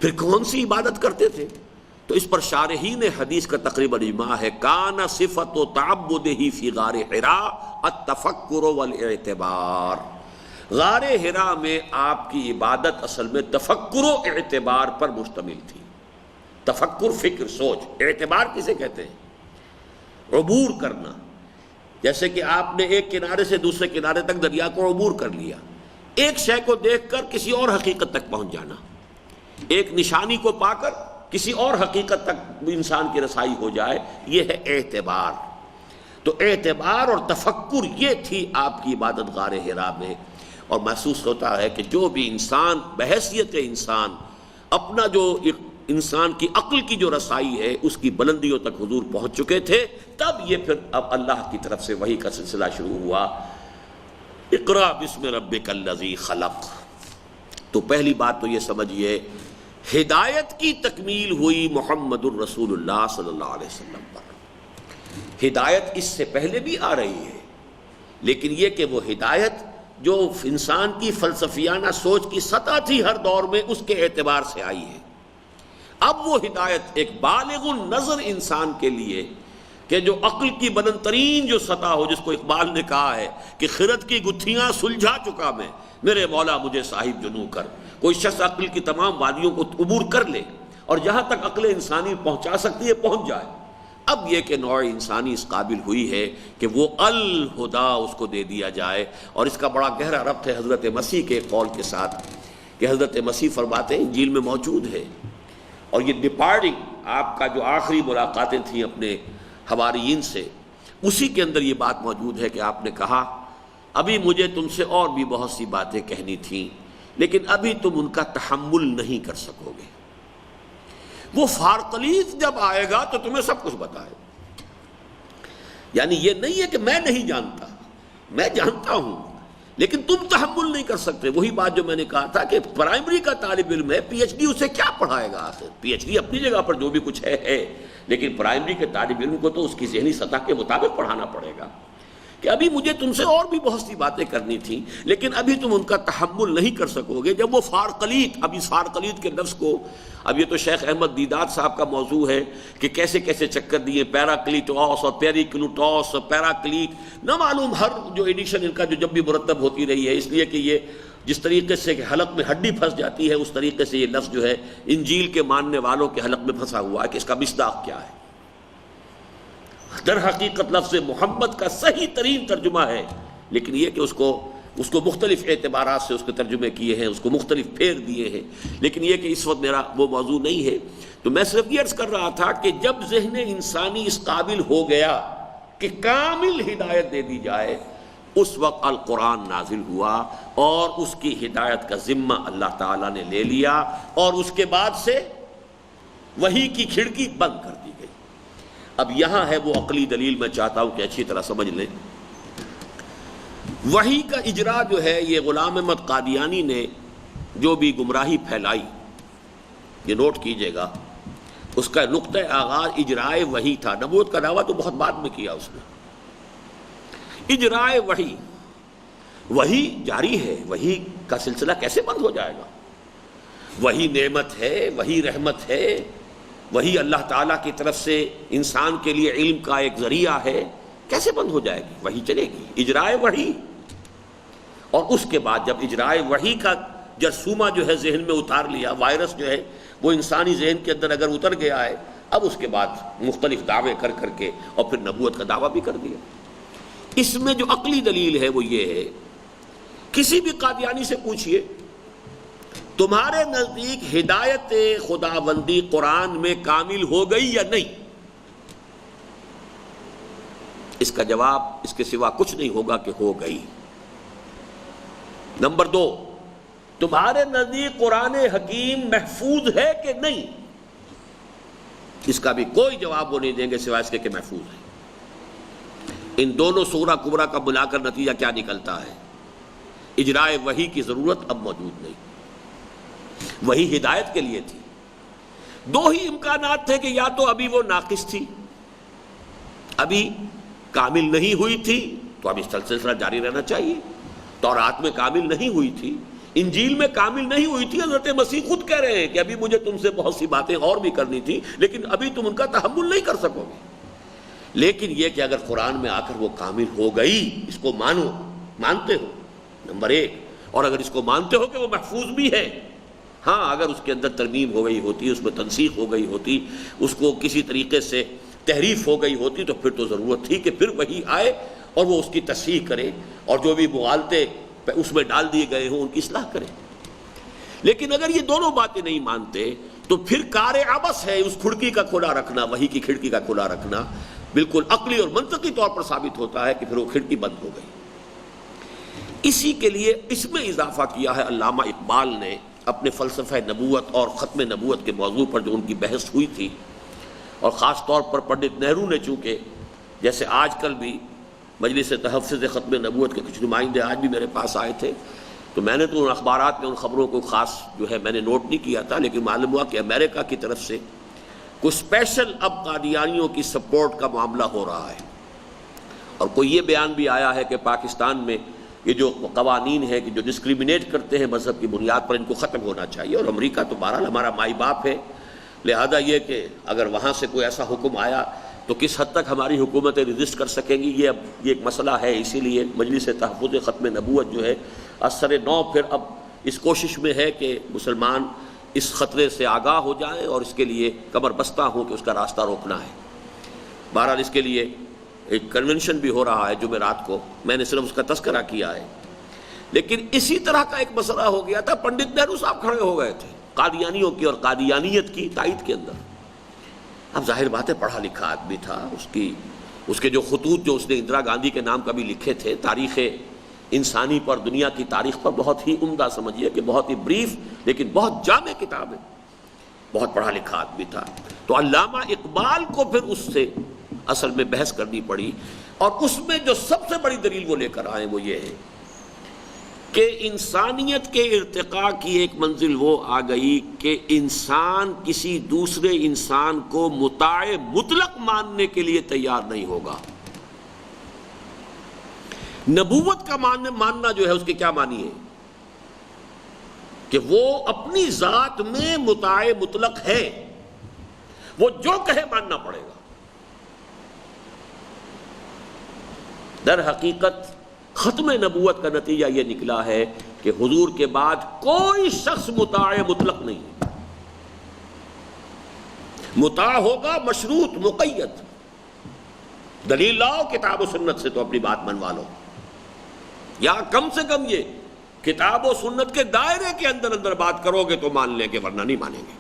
پھر کون سی عبادت کرتے تھے؟ تو اس پر شارحین حدیث کا تقریباً اجماع ہے، کان صفت و تعبدہ فی غار حرا التفکر والاعتبار، غار حرا میں آپ کی عبادت اصل میں تفکر و اعتبار پر مشتمل تھی۔ تفکر فکر سوچ، اعتبار کسے کہتے ہیں؟ عبور کرنا، جیسے کہ آپ نے ایک کنارے سے دوسرے کنارے تک دریا کو عبور کر لیا، ایک شے کو دیکھ کر کسی اور حقیقت تک پہنچ جانا، ایک نشانی کو پا کر کسی اور حقیقت تک انسان کی رسائی ہو جائے، یہ ہے اعتبار۔ تو اعتبار اور تفکر یہ تھی آپ کی عبادت غار حرا میں، اور محسوس ہوتا ہے کہ جو بھی انسان بحیثیت انسان اپنا جو انسان کی عقل کی جو رسائی ہے اس کی بلندیوں تک حضور پہنچ چکے تھے، تب یہ پھر اب اللہ کی طرف سے وحی کا سلسلہ شروع ہوا، اقرأ بسم ربک الذی خلق۔ تو پہلی بات تو یہ سمجھیے، ہدایت کی تکمیل ہوئی محمد الرسول اللہ صلی اللہ علیہ وسلم پر۔ ہدایت اس سے پہلے بھی آ رہی ہے، لیکن یہ کہ وہ ہدایت جو انسان کی فلسفیانہ سوچ کی سطح تھی ہر دور میں، اس کے اعتبار سے آئی ہے۔ اب وہ ہدایت ایک بالغ النظر انسان کے لیے کہ جو عقل کی بلند ترین جو سطح ہو، جس کو اقبال نے کہا ہے کہ خرد کی گتھیاں سلجھا چکا میں، میرے مولا مجھے صاحب جنوں کر۔ کوئی شخص عقل کی تمام وادیوں کو عبور کر لے اور جہاں تک عقل انسانی پہنچا سکتی ہے پہنچ جائے۔ اب یہ کہ نوع انسانی اس قابل ہوئی ہے کہ وہ الہدا اس کو دے دیا جائے، اور اس کا بڑا گہرا ربط ہے حضرت مسیح کے قول کے ساتھ کہ حضرت مسیح فرماتے ہیں، انجیل میں موجود ہے، اور یہ ڈپارٹنگ آپ کا جو آخری ملاقاتیں تھیں اپنے حواریین سے، اسی کے اندر یہ بات موجود ہے کہ آپ نے کہا ابھی مجھے تم سے اور بھی بہت سی باتیں کہنی تھیں، لیکن ابھی تم ان کا تحمل نہیں کر سکو گے، وہ فارقلیز جب آئے گا تو تمہیں سب کچھ بتائے۔ یعنی یہ نہیں ہے کہ میں نہیں جانتا، میں جانتا ہوں، لیکن تم تحمل نہیں کر سکتے. وہی بات جو میں نے کہا تھا کہ پرائمری کا طالب علم ہے, پی ایچ ڈی اسے کیا پڑھائے گا آخر؟ پی ایچ ڈی اپنی جگہ پر جو بھی کچھ ہے, لیکن پرائمری کے طالب علم کو تو اس کی ذہنی سطح کے مطابق پڑھانا پڑے گا کہ ابھی مجھے تم سے اور بھی بہت سی باتیں کرنی تھیں, لیکن ابھی تم ان کا تحمل نہیں کر سکو گے. جب وہ فارقلیت, اب اس فارقلیت کے لفظ کو, اب یہ تو شیخ احمد دیدات صاحب کا موضوع ہے کہ کیسے کیسے چکر دیے, پیراکلیٹوس اور پیریکلوٹوس اور پیراکلیٹ, نہ معلوم ہر جو ایڈیشن ان کا جو جب بھی مرتب ہوتی رہی ہے, اس لیے کہ یہ جس طریقے سے حلق میں ہڈی پھنس جاتی ہے, اس طریقے سے یہ لفظ جو ہے انجیل کے ماننے والوں کے حلق میں پھنسا ہوا ہے کہ اس کا مصداق کیا ہے. در حقیقت لفظ محمد کا صحیح ترین ترجمہ ہے, لیکن یہ کہ اس کو مختلف اعتبارات سے اس کے ترجمے کیے ہیں, اس کو مختلف پھیر دیے ہیں, لیکن یہ کہ اس وقت میرا وہ موضوع نہیں ہے. تو میں صرف یہ عرض کر رہا تھا کہ جب ذہن انسانی اس قابل ہو گیا کہ کامل ہدایت دے دی جائے, اس وقت القرآن نازل ہوا اور اس کی ہدایت کا ذمہ اللہ تعالیٰ نے لے لیا, اور اس کے بعد سے وحی کی کھڑکی بند کر دی گئی. اب یہاں ہے وہ عقلی دلیل, میں چاہتا ہوں کہ اچھی طرح سمجھ لیں. وحی کا اجرا جو ہے, یہ غلام احمد قادیانی نے جو بھی گمراہی پھیلائی, یہ نوٹ کیجئے گا, اس کا نقطہ آغاز اجرائے وحی تھا. نبوت کا دعویٰ تو بہت بعد میں کیا اس نے. اجرائے وحی, وحی جاری ہے, وحی کا سلسلہ کیسے بند ہو جائے گا؟ وحی نعمت ہے, وحی رحمت ہے, وہی اللہ تعالیٰ کی طرف سے انسان کے لیے علم کا ایک ذریعہ ہے, کیسے بند ہو جائے گی؟ وہی چلے گی. اجرائے وحی, اور اس کے بعد جب اجرائے وحی کا جرثومہ جو ہے ذہن میں اتار لیا, وائرس جو ہے وہ انسانی ذہن کے اندر اگر اتر گیا ہے, اب اس کے بعد مختلف دعوے کر کر کے اور پھر نبوت کا دعویٰ بھی کر دیا. اس میں جو عقلی دلیل ہے وہ یہ ہے, کسی بھی قادیانی سے پوچھئے تمہارے نزدیک ہدایت خداوندی قرآن میں کامل ہو گئی یا نہیں؟ اس کا جواب اس کے سوا کچھ نہیں ہوگا کہ ہو گئی. نمبر 2, تمہارے نزدیک قرآن حکیم محفوظ ہے کہ نہیں؟ اس کا بھی کوئی جواب وہ نہیں دیں گے سوائے اس کے کہ محفوظ ہے. ان دونوں سورہ کبریٰ کا ملا کر نتیجہ کیا نکلتا ہے؟ اجرائے وحی کی ضرورت اب موجود نہیں. وہی ہدایت کے لیے تھی. 2 ہی امکانات تھے کہ یا تو ابھی وہ ناقص تھی, ابھی کامل نہیں ہوئی تھی, تو اب اس سلسلہ جاری رہنا چاہیے. تورات میں کامل نہیں ہوئی تھی, انجیل میں کامل نہیں ہوئی تھی. حضرت مسیح خود کہہ رہے ہیں کہ ابھی مجھے تم سے بہت سی باتیں اور بھی کرنی تھی, لیکن ابھی تم ان کا تحمل نہیں کر سکو گے. لیکن یہ کہ اگر قرآن میں آ کر وہ کامل ہو گئی, اس کو مانو, مانتے ہو, نمبر 1, اور اگر اس کو مانتے ہو کہ وہ محفوظ بھی ہے, ہاں اگر اس کے اندر ترمیم ہو گئی ہوتی, اس میں تنسیخ ہو گئی ہوتی, اس کو کسی طریقے سے تحریف ہو گئی ہوتی, تو پھر تو ضرورت تھی کہ پھر وہی آئے اور وہ اس کی تصحیح کرے, اور جو بھی مغالطے اس میں ڈال دیے گئے ہوں ان کی اصلاح کرے. لیکن اگر یہ دونوں باتیں نہیں مانتے تو پھر کار عبث ہے اس کھڑکی کا کھلا رکھنا, وحی کی کھڑکی کا کھلا رکھنا. بالکل عقلی اور منطقی طور پر ثابت ہوتا ہے کہ پھر وہ کھڑکی بند ہو گئی. اسی کے لیے اس میں اضافہ کیا ہے علامہ اقبال نے اپنے فلسفہ نبوت اور ختم نبوت کے موضوع پر جو ان کی بحث ہوئی تھی, اور خاص طور پر پنڈت نہرو نے, چونکہ جیسے آج کل بھی مجلس تحفظ ختم نبوت کے کچھ نمائندے آج بھی میرے پاس آئے تھے, تو میں نے تو ان اخبارات میں ان خبروں کو خاص جو ہے میں نے نوٹ نہیں کیا تھا, لیکن معلوم ہوا کہ امریکہ کی طرف سے کوئی اسپیشل اب قادیانیوں کی سپورٹ کا معاملہ ہو رہا ہے. اور کوئی یہ بیان بھی آیا ہے کہ پاکستان میں یہ جو قوانین ہیں کہ جو ڈسکریمنیٹ کرتے ہیں مذہب کی بنیاد پر, ان کو ختم ہونا چاہیے. اور امریکہ تو بہرحال ہمارا مائی باپ ہے, لہذا یہ کہ اگر وہاں سے کوئی ایسا حکم آیا تو کس حد تک ہماری حکومتیں رجسٹ کر سکیں گی, یہ اب یہ ایک مسئلہ ہے. اسی لیے مجلس تحفظ ختم نبوت جو ہے اثر نو پھر اب اس کوشش میں ہے کہ مسلمان اس خطرے سے آگاہ ہو جائیں اور اس کے لیے کمر بستہ ہوں کہ اس کا راستہ روکنا ہے. بہرحال اس کے لیے ایک کنونشن بھی ہو رہا ہے جمعرات کو, میں نے صرف اس کا تذکرہ کیا ہے. لیکن اسی طرح کا ایک مسئلہ ہو گیا تھا, پنڈت نہرو صاحب کھڑے ہو گئے تھے قادیانیوں کی اور قادیانیت کی تائید کے اندر. اب ظاہر بات ہے پڑھا لکھا آدمی تھا, اس کے جو خطوط جو اس نے اندرا گاندھی کے نام کا بھی لکھے تھے, تاریخ انسانی پر, دنیا کی تاریخ پر, بہت ہی عمدہ, سمجھیے کہ بہت ہی بریف لیکن بہت جامع کتاب ہے. بہت پڑھا لکھا آدمی تھا. تو علامہ اقبال کو پھر اس سے اصل میں بحث کرنی پڑی, اور اس میں جو سب سے بڑی دلیل وہ لے کر آئے وہ یہ ہے کہ انسانیت کے ارتقاء کی ایک منزل وہ آ گئی کہ انسان کسی دوسرے انسان کو مطاع مطلق ماننے کے لیے تیار نہیں ہوگا۔ نبوت کا ماننا جو ہے اس کے کیا معنی ہے کہ وہ اپنی ذات میں مطاع مطلق ہے، وہ جو کہے ماننا پڑے گا۔ در حقیقت ختم نبوت کا نتیجہ یہ نکلا ہے کہ حضور کے بعد کوئی شخص مطاع مطلق نہیں ہے، مطاع ہوگا مشروط مقید۔ دلیل لاؤ کتاب و سنت سے تو اپنی بات منوا لو، یا کم سے کم یہ کتاب و سنت کے دائرے کے اندر بات کرو گے تو مان لیں گے، ورنہ نہیں مانیں گے۔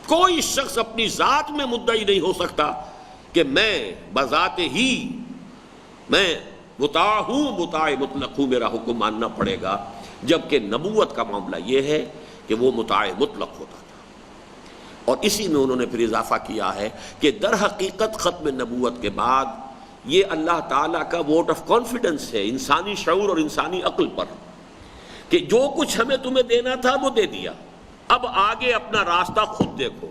کوئی شخص اپنی ذات میں مدعی نہیں ہو سکتا کہ میں بذات ہی میں مطاع ہوں، مطاع مطلق ہوں، میرا حکم ماننا پڑے گا، جبکہ نبوت کا معاملہ یہ ہے کہ وہ مطاع مطلق ہوتا تھا۔ اور اسی میں انہوں نے پھر اضافہ کیا ہے کہ در حقیقت ختم نبوت کے بعد یہ اللہ تعالیٰ کا ووٹ آف کانفیڈنس ہے انسانی شعور اور انسانی عقل پر، کہ جو کچھ ہمیں تمہیں دینا تھا وہ دے دیا، اب آگے اپنا راستہ خود دیکھو۔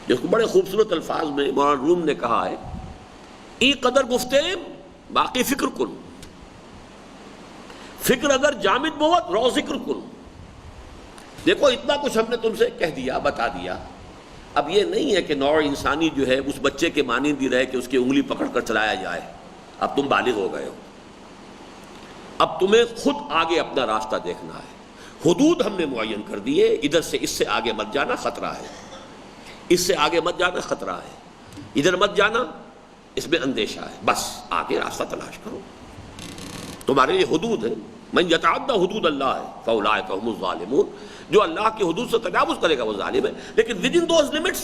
جس کو بڑے خوبصورت الفاظ میں مولانا روم نے کہا ہے، ای قدر گفتے باقی فکر کن، فکر اگر جامد بہت رو ذکر کن۔ دیکھو اتنا کچھ ہم نے تم سے کہہ دیا، بتا دیا، اب یہ نہیں ہے کہ نوع انسانی جو ہے اس بچے کے مانند ہی رہے کہ اس کی انگلی پکڑ کر چلایا جائے۔ اب تم بالغ ہو گئے ہو، اب تمہیں خود آگے اپنا راستہ دیکھنا ہے۔ حدود ہم نے معین کر دیے، ادھر سے اس سے آگے مت جانا خطرہ ہے، اس سے آگے مت جانا خطرہ ہے، ادھر مت جانا اس میں اندیشہ ہے، بس آگے راستہ تلاش کرو۔ تمہارے لیے حدود ہے، من یتعدی حدود اللہ فاولئک هم الظالمون، جو اللہ کی حدود سے تجاوز کرے گا وہ ظالم ہے، لیکن within those limits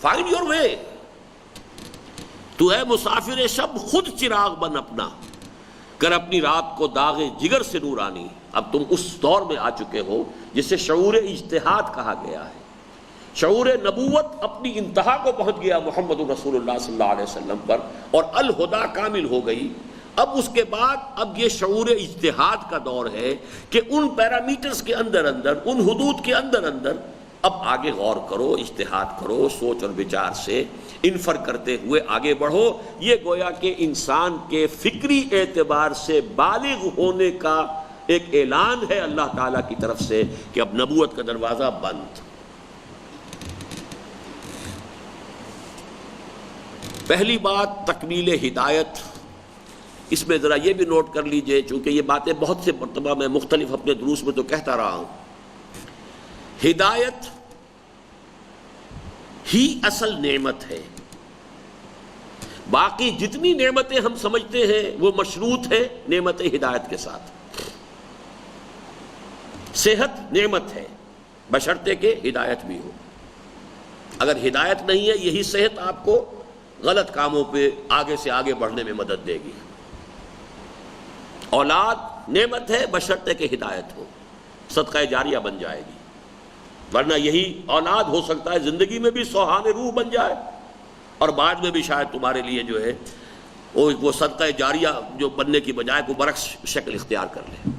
find your way۔ تو ہے مسافر شب، خود چراغ بن اپنا، کر اپنی رات کو داغ جگر سے نورانی۔ اب تم اس دور میں آ چکے ہو جسے شعور اجتہاد کہا گیا ہے، شعور نبوت اپنی انتہا کو پہنچ گیا محمد رسول اللہ صلی اللہ علیہ وسلم پر، اور الہدا کامل ہو گئی۔ اب اس کے بعد اب یہ شعور اجتہاد کا دور ہے کہ ان پیرامیٹرز کے اندر ان حدود کے اندر اب آگے غور کرو، اجتہاد کرو، سوچ اور وچار سے انفر کرتے ہوئے آگے بڑھو۔ یہ گویا کہ انسان کے فکری اعتبار سے بالغ ہونے کا ایک اعلان ہے اللہ تعالیٰ کی طرف سے کہ اب نبوت کا دروازہ بند۔ پہلی بات تکمیل ہدایت، اس میں ذرا یہ بھی نوٹ کر لیجئے، چونکہ یہ باتیں بہت سے مرتبہ میں مختلف اپنے دروس میں تو کہتا رہا ہوں، ہدایت ہی اصل نعمت ہے، باقی جتنی نعمتیں ہم سمجھتے ہیں وہ مشروط ہے نعمت ہدایت کے ساتھ۔ صحت نعمت ہے بشرطے کہ ہدایت بھی ہو، اگر ہدایت نہیں ہے یہی صحت آپ کو غلط کاموں پہ آگے سے آگے بڑھنے میں مدد دے گی۔ اولاد نعمت ہے بشرطے کہ ہدایت ہو، صدقہ جاریہ بن جائے گی، ورنہ یہی اولاد ہو سکتا ہے زندگی میں بھی سوہان روح بن جائے، اور بعد میں بھی شاید تمہارے لیے جو ہے وہ صدقہ جاریہ جو بننے کی بجائے کو برعکس شکل اختیار کر لے۔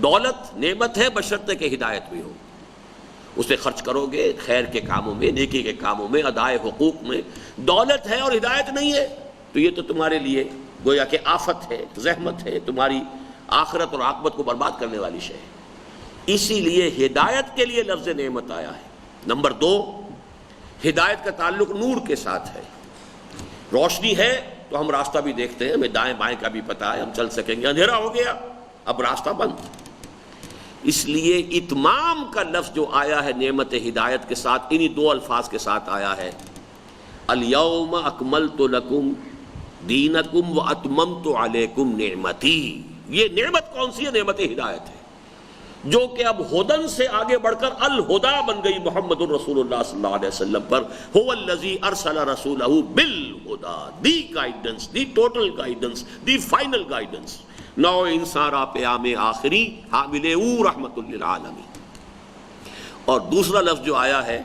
دولت نعمت ہے بشرطے کہ ہدایت بھی ہو، اسے خرچ کرو گے خیر کے کاموں میں، نیکی کے کاموں میں، ادائے حقوق میں۔ دولت ہے اور ہدایت نہیں ہے تو یہ تو تمہارے لیے گویا کہ آفت ہے، زحمت ہے، تمہاری آخرت اور عاقبت کو برباد کرنے والی شے ہے۔ اسی لیے ہدایت کے لیے لفظ نعمت آیا ہے۔ نمبر 2، ہدایت کا تعلق نور کے ساتھ ہے۔ روشنی ہے تو ہم راستہ بھی دیکھتے ہیں، ہمیں دائیں بائیں کا بھی پتہ ہے، ہم چل سکیں گے۔ اندھیرا ہو گیا اب راستہ بند۔ اس لیے اتمام کا لفظ جو آیا ہے نعمت ہدایت کے ساتھ، انہی 2 الفاظ کے ساتھ آیا ہے، الیوم اکملت لکم دینکم واتممت علیکم نعمتی۔ یہ نعمت کون سی ہے؟ نعمت ہدایت ہے، جو کہ اب ہدن سے آگے بڑھ کر الہدا بن گئی محمد الرسول اللہ صلی اللہ علیہ وسلم پر۔ هو الذی ارسل رسولہ بالہدی، the guidance, the total guidance, the final guidance, نو انسان را پیام آخری حامل او رحمت للعالمین۔ اور دوسرا لفظ جو آیا ہے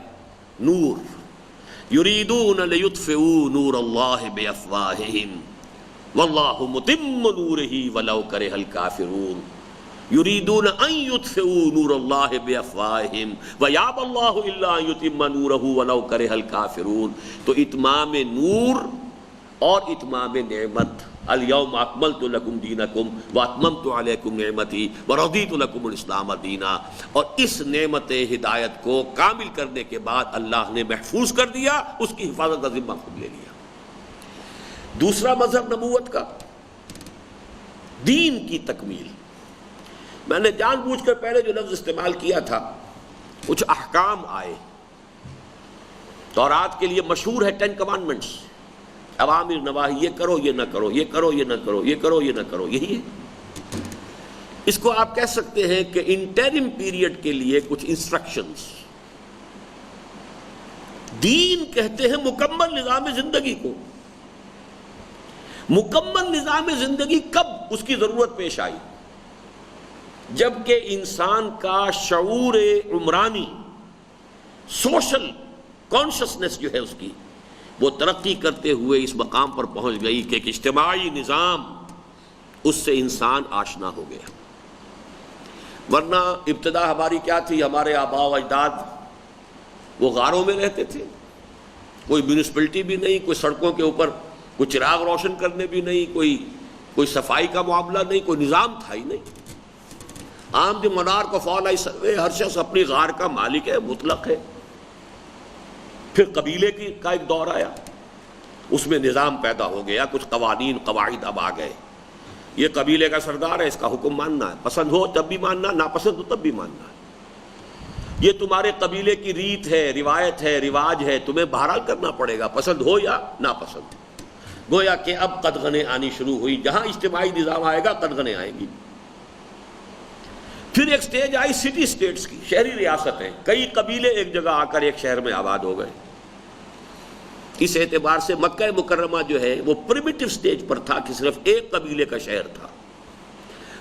نور، یریدون لیطفئوا نور اللہ بافواہہم، واللہ متم نورہ ولو کرہ الکافرون یریدون ان یطفئوا نور اللہ بافواہہم ویابی اللہ الا ان یتم نورہ ولو کرہ الکافرون. تو اتمام نور اور اتمام نعمت، الیوم اکملت لکم دینکم واتممت علیکم نعمتی ورضیت لکم الاسلام دینا. اور اس نعمت ہدایت کو کامل کرنے کے بعد اللہ نے محفوظ کر دیا، اس کی حفاظت کا ذمہ خود لے لیا. دوسرا مذہب نبوت کا دین کی تکمیل. میں نے جان بوجھ کر پہلے جو لفظ استعمال کیا تھا، کچھ احکام آئے. تورات کے لیے مشہور ہے 10 کمانڈمنٹس، اوامر نواہی، یہ کرو یہ نہ کرو، یہ کرو یہ نہ کرو، یہ کرو یہ نہ کرو، یہی ہے. اس کو آپ کہہ سکتے ہیں کہ انٹرم پیریڈ کے لیے کچھ انسٹرکشنز. دین کہتے ہیں مکمل نظام زندگی کو. مکمل نظام زندگی کب اس کی ضرورت پیش آئی؟ جبکہ انسان کا شعور عمرانی، سوشل کانشسنس جو ہے اس کی، وہ ترقی کرتے ہوئے اس مقام پر پہنچ گئی کہ ایک اجتماعی نظام اس سے انسان آشنا ہو گیا. ورنہ ابتدا ہماری کیا تھی؟ ہمارے آباء و اجداد وہ غاروں میں رہتے تھے، کوئی میونسپلٹی بھی نہیں، کوئی سڑکوں کے اوپر کوئی چراغ روشن کرنے بھی نہیں، کوئی صفائی کا معاملہ نہیں، کوئی نظام تھا ہی نہیں. عام دی منار کو فال آئی سروے، ہر شخص اپنی غار کا مالک ہے، مطلق ہے. پھر قبیلے کا ایک دور آیا، اس میں نظام پیدا ہو گیا، کچھ قوانین قواعد اب آ گئے. یہ قبیلے کا سردار ہے، اس کا حکم ماننا ہے، پسند ہو تب بھی ماننا، ناپسند ہو تب بھی ماننا ہے. یہ تمہارے قبیلے کی ریت ہے، روایت ہے، رواج ہے، تمہیں بہرحال کرنا پڑے گا، پسند ہو یا ناپسند. گویا کہ اب قدغنیں آنی شروع ہوئی. جہاں اجتماعی نظام آئے گا قدغنیں آئیں گی. پھر ایک سٹیج آئی سٹی سٹیٹس کی، شہری ریاستیں. کئی قبیلے ایک جگہ آ کر ایک شہر میں آباد ہو گئے. اس اعتبار سے مکہ مکرمہ جو ہے وہ پریمیٹو سٹیج پر تھا کہ صرف ایک قبیلے کا شہر تھا.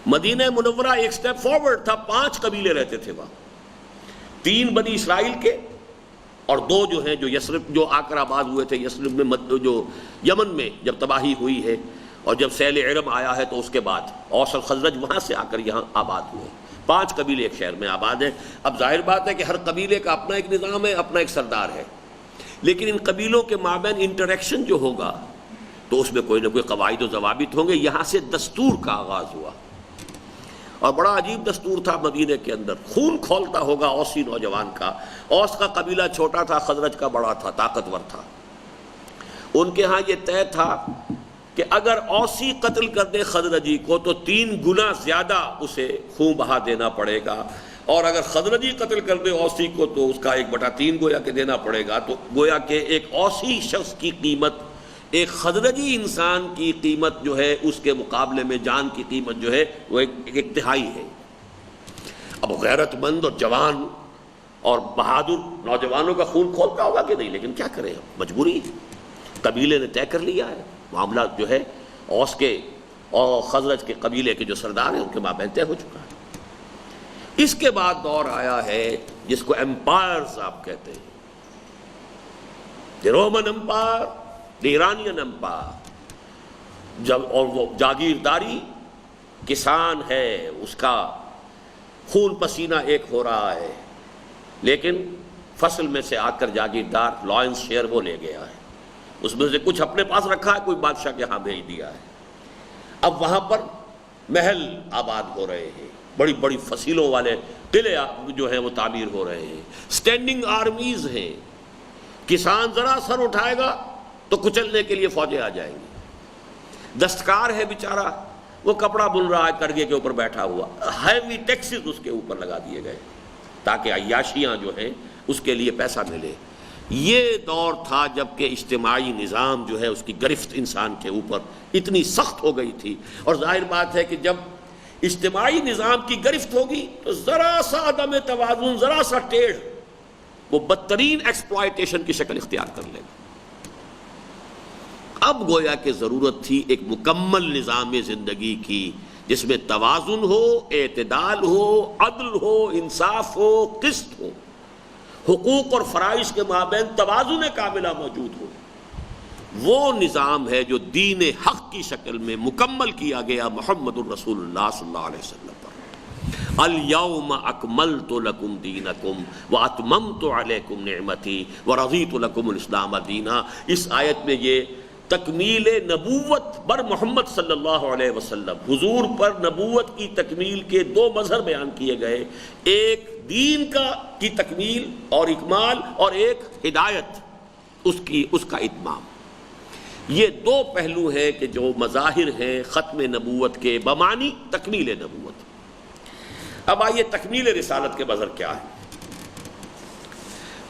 مدینہ منورہ ایک سٹیپ فارورڈ تھا، 5 قبیلے رہتے تھے وہاں، 3 بنی اسرائیل کے اور 2 جو ہیں جو یثرب جو آ کر آباد ہوئے تھے یثرب میں، جو یمن میں جب تباہی ہوئی ہے اور جب سیل ارم آیا ہے تو اس کے بعد اوس اور خزرج وہاں سے آ کر یہاں آباد ہوئے. 5 قبیلے ایک شہر میں آباد ہیں. اب ظاہر بات ہے کہ ہر قبیلے کا اپنا ایک نظام ہے، اپنا ایک سردار ہے، لیکن ان قبیلوں کے مابین انٹریکشن جو ہوگا تو اس میں کوئی نہ کوئی قواعد و ضوابط ہوں گے. یہاں سے دستور کا آغاز ہوا اور بڑا عجیب دستور تھا مدینے کے اندر. خون کھولتا ہوگا اوسی نوجوان کا. اوس کا قبیلہ چھوٹا تھا، خزرج کا بڑا تھا، طاقتور تھا. ان کے ہاں یہ طے تھا کہ اگر اوسی قتل کر دے خزرجی کو تو 3 گنا زیادہ اسے خون بہا دینا پڑے گا، اور اگر خزرجی قتل کر دے اوسی کو تو اس کا 1/3 گویا کہ دینا پڑے گا. تو گویا کہ ایک اوسی شخص کی قیمت ایک خزرجی انسان کی قیمت جو ہے اس کے مقابلے میں جان کی قیمت جو ہے وہ ایک تہائی ہے. اب غیرت مند اور جوان اور بہادر نوجوانوں کا خون کھولتا ہوگا کہ نہیں، لیکن کیا کریں، مجبوری. قبیلے نے طے کر لیا ہے، معاملہ جو ہے اوس کے اور خزرج کے قبیلے کے جو سردار ہیں ان کے مابین طے ہو چکا ہے. اس کے بعد دور آیا ہے جس کو ایمپائرز آپ کہتے ہیں، دی رومن امپائر، دی ایرانین امپائر. جب اور وہ جاگیرداری کسان ہے، اس کا خون پسینہ ایک ہو رہا ہے، لیکن فصل میں سے آ کر جاگیردار لائنس شیئر وہ لے گیا ہے، اس میں سے کچھ اپنے پاس رکھا ہے، کوئی بادشاہ کے ہاں بھیج دیا ہے. اب وہاں پر محل آباد ہو رہے ہیں، بڑی بڑی فصیلوں والے قلعے جو ہیں وہ تعمیر ہو رہے ہیں، اسٹینڈنگ آرمیز ہیں. کسان ذرا سر اٹھائے گا تو کچلنے کے لیے فوجیں آ جائیں گی. دستکار ہے بیچارہ، وہ کپڑا بن رہا ہے کرگے کے اوپر بیٹھا ہوا، ہیوی ٹیکسز اس کے اوپر لگا دیے گئے تاکہ عیاشیاں جو ہیں اس کے لیے پیسہ ملے. یہ دور تھا جب کہ اجتماعی نظام جو ہے اس کی گرفت انسان کے اوپر اتنی سخت ہو گئی تھی. اور ظاہر بات ہے کہ جب اجتماعی نظام کی گرفت ہوگی تو ذرا سا عدم توازن، ذرا سا ٹیڑھ، وہ بدترین ایکسپلائٹیشن کی شکل اختیار کر لے گا. اب گویا کہ ضرورت تھی ایک مکمل نظام زندگی کی جس میں توازن ہو، اعتدال ہو، عدل ہو، انصاف ہو، قسط ہو، حقوق اور فرائض کے مابین توازن کاملہ موجود ہو. وہ نظام ہے جو دین حق کی شکل میں مکمل کیا گیا محمد الرسول اللہ صلی اللہ علیہ وسلم پر۔ الیوم اکملت لکم دینکم واتممت علیکم نعمتی ورضیت لکم الاسلام دینا۔ اس آیت میں یہ تکمیل نبوت پر محمد صلی اللہ علیہ وسلم، حضور پر نبوت کی تکمیل کے دو مظہر بیان کیے گئے، ایک دین کی تکمیل اور اکمال، اور ایک ہدایت اس کا اتمام۔ یہ دو پہلو ہیں کہ جو مظاہر ہیں ختم نبوت کے بمعنی تکمیل نبوت۔ اب آئیے تکمیل رسالت کے مظہر کیا ہے۔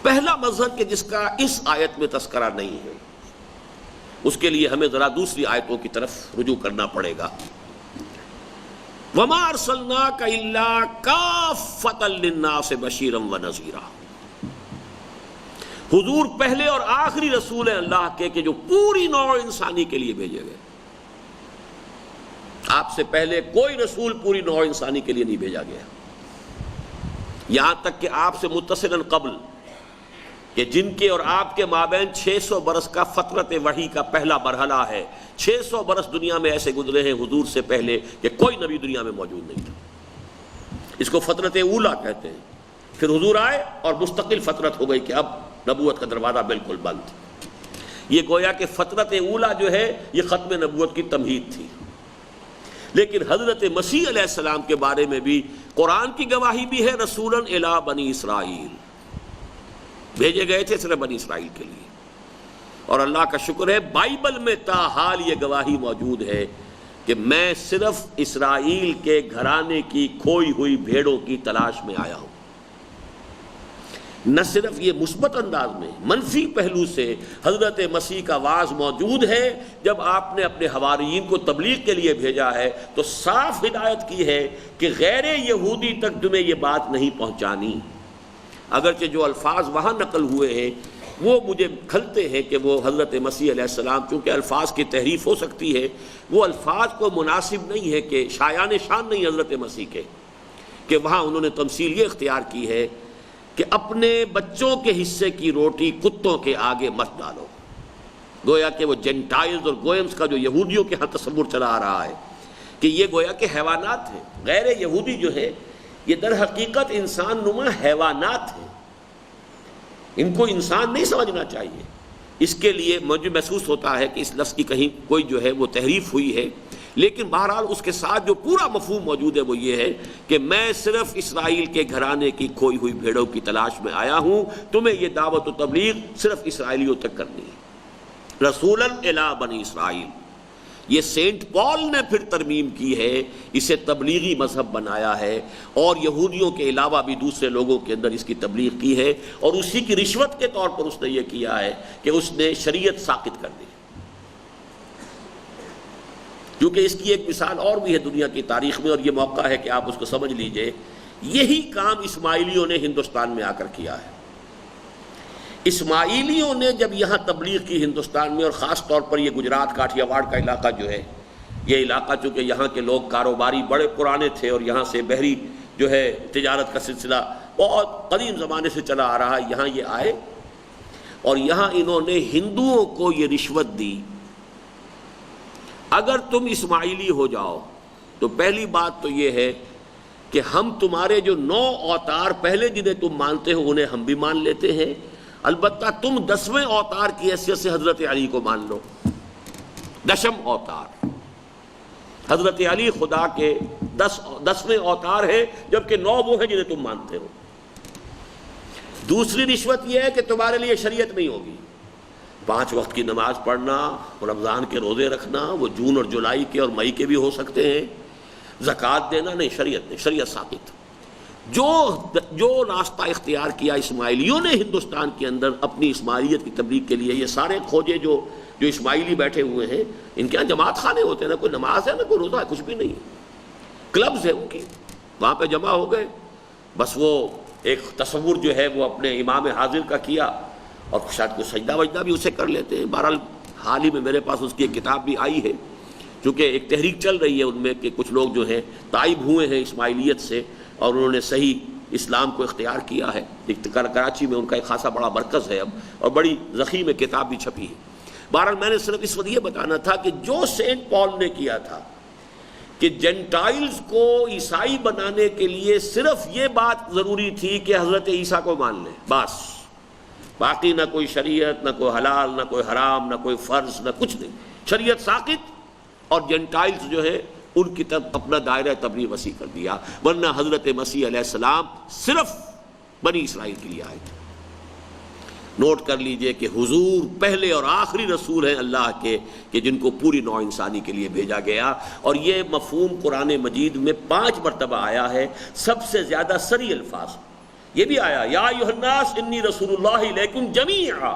پہلا مظہر کہ جس کا اس آیت میں تذکرہ نہیں ہے، اس کے لیے ہمیں ذرا دوسری آیتوں کی طرف رجوع کرنا پڑے گا۔ وَمَا أَرْسَلْنَاكَ إِلَّا كَافَّةً لِلنَّاسِ بَشِيرًا وَنَذِيرًا۔ حضور پہلے اور آخری رسول ہیں اللہ کے کہ جو پوری نوع انسانی کے لیے بھیجے گئے۔ آپ سے پہلے کوئی رسول پوری نوع انسانی کے لیے نہیں بھیجا گیا، یہاں تک کہ آپ سے متصلاً قبل کہ جن کے اور آپ کے مابین 600 برس کا فترت وحی کا پہلا مرحلہ ہے، 600 برس دنیا میں ایسے گزرے ہیں حضور سے پہلے کہ کوئی نبی دنیا میں موجود نہیں تھا۔ اس کو فترت اولا کہتے ہیں۔ پھر حضور آئے اور مستقل فترت ہو گئی کہ اب نبوت کا دروازہ بالکل بند۔ یہ گویا کہ فترت اولا جو ہے یہ ختم نبوت کی تمہید تھی۔ لیکن حضرت مسیح علیہ السلام کے بارے میں بھی قرآن کی گواہی بھی ہے، رسولاً الی بنی اسرائیل، بھیجے گئے تھے صرف بنی اسرائیل کے لیے۔ اور اللہ کا شکر ہے بائبل میں تاحال یہ گواہی موجود ہے کہ میں صرف اسرائیل کے گھرانے کی کھوئی ہوئی بھیڑوں کی تلاش میں آیا ہوں۔ نہ صرف یہ مثبت انداز میں، منفی پہلو سے حضرت مسیح کا واعظ موجود ہے۔ جب آپ نے اپنے حواریین کو تبلیغ کے لیے بھیجا ہے تو صاف ہدایت کی ہے کہ غیر یہودی تک تمہیں یہ بات نہیں پہنچانی۔ اگرچہ جو الفاظ وہاں نقل ہوئے ہیں وہ مجھے کھلتے ہیں کہ وہ حضرت مسیح علیہ السلام، چونکہ الفاظ کی تحریف ہو سکتی ہے، وہ الفاظ کو مناسب نہیں ہے کہ شایان شان نہیں حضرت مسیح کے، کہ وہاں انہوں نے تمثیل یہ اختیار کی ہے کہ اپنے بچوں کے حصے کی روٹی کتوں کے آگے مت ڈالو۔ گویا کہ وہ جینٹائلز اور گوئمز کا جو یہودیوں کے ہاں تصور چلا آ رہا ہے کہ یہ گویا کہ حیوانات ہیں۔ غیر یہودی جو ہے یہ در حقیقت انسان نما حیوانات ہیں، ان کو انسان نہیں سمجھنا چاہیے۔ اس کے لیے مجھے محسوس ہوتا ہے کہ اس لفظ کی کہیں کوئی جو ہے وہ تحریف ہوئی ہے، لیکن بہرحال اس کے ساتھ جو پورا مفہوم موجود ہے وہ یہ ہے کہ میں صرف اسرائیل کے گھرانے کی کھوئی ہوئی بھیڑوں کی تلاش میں آیا ہوں، تمہیں یہ دعوت و تبلیغ صرف اسرائیلیوں تک کرنی ہے۔ رسولاً الی بنی اسرائیل، یہ سینٹ پال نے پھر ترمیم کی ہے، اسے تبلیغی مذہب بنایا ہے، اور یہودیوں کے علاوہ بھی دوسرے لوگوں کے اندر اس کی تبلیغ کی ہے، اور اسی کی رشوت کے طور پر اس نے یہ کیا ہے کہ اس نے شریعت ساقط کر دی۔ کیونکہ اس کی ایک مثال اور بھی ہے دنیا کی تاریخ میں، اور یہ موقع ہے کہ آپ اس کو سمجھ لیجئے۔ یہی کام اسماعیلیوں نے ہندوستان میں آ کر کیا ہے۔ اسماعیلیوں نے جب یہاں تبلیغ کی ہندوستان میں، اور خاص طور پر یہ گجرات کاٹھیا واڑ کا علاقہ جو ہے، یہ علاقہ چونکہ یہاں کے لوگ کاروباری بڑے پرانے تھے، اور یہاں سے بحری جو ہے تجارت کا سلسلہ بہت قدیم زمانے سے چلا آ رہا ہے، یہاں یہ آئے اور یہاں انہوں نے ہندوؤں کو یہ رشوت دی، اگر تم اسماعیلی ہو جاؤ تو پہلی بات تو یہ ہے کہ ہم تمہارے جو 9 اوتار پہلے جنہیں تم مانتے ہو انہیں ہم بھی مان لیتے ہیں، البتہ تم 10ویں اوتار کی حیثیت سے حضرت علی کو مان لو۔ 10م اوتار حضرت علی خدا کے 10ویں اوتار ہے، جبکہ 9 وہ ہیں جنہیں تم مانتے ہو۔ دوسری رشوت یہ ہے کہ تمہارے لیے شریعت نہیں ہوگی، 5 وقت کی نماز پڑھنا، رمضان کے روزے رکھنا، وہ جون اور جولائی کے اور مئی کے بھی ہو سکتے ہیں، زکوٰۃ دینا نہیں، شریعت نہیں، شریعت ساقط۔ جو راستہ اختیار کیا اسماعیلیوں نے ہندوستان کے اندر اپنی اسماعیلیت کی تبلیغ کے لیے، یہ سارے کھوجے جو اسماعیلی بیٹھے ہوئے ہیں، ان کے یہاں جماعت خانے ہوتے ہیں، نہ کوئی نماز ہے نہ کوئی روزہ ہے، کچھ بھی نہیں، کلبز ہیں ان کی، وہاں پہ جمع ہو گئے، بس وہ ایک تصور جو ہے وہ اپنے امام حاضر کا کیا، اور شاید کوئی سجدہ وجدہ بھی اسے کر لیتے ہیں۔ بہرحال حال ہی میں میرے پاس اس کی ایک کتاب بھی آئی ہے، چونکہ ایک تحریک چل رہی ہے ان میں کہ کچھ لوگ جو ہیں تائب ہوئے ہیں اسماعیلیت سے، اور انہوں نے صحیح اسلام کو اختیار کیا ہے۔ کراچی میں ان کا ایک خاصا بڑا مرکز ہے اب، اور بڑی ضخیم کتاب بھی چھپی ہے۔ بہرحال میں نے صرف اس وقت یہ بتانا تھا کہ جو سینٹ پال نے کیا تھا کہ جینٹائلز کو عیسائی بنانے کے لیے صرف یہ بات ضروری تھی کہ حضرت عیسیٰ کو مان لیں بس، باقی نہ کوئی شریعت، نہ کوئی حلال، نہ کوئی حرام، نہ کوئی فرض، نہ کچھ نہیں، شریعت ساقط، اور جینٹائلز جو ہے ان کی طرف اپنا دائرہ تبلیغ وسیع کر دیا، ورنہ حضرت مسیح علیہ السلام صرف بنی اسرائیل کے لیے آئے تھے۔ نوٹ کر لیجئے کہ حضور پہلے اور آخری رسول ہیں اللہ کے کہ جن کو پوری نوع انسانی کے لیے بھیجا گیا، اور یہ مفہوم قرآن مجید میں 5 مرتبہ آیا ہے، سب سے زیادہ سری الفاظ یہ بھی آیا، یا ایھا الناس انی رسول اللہ الیکم جمیعا،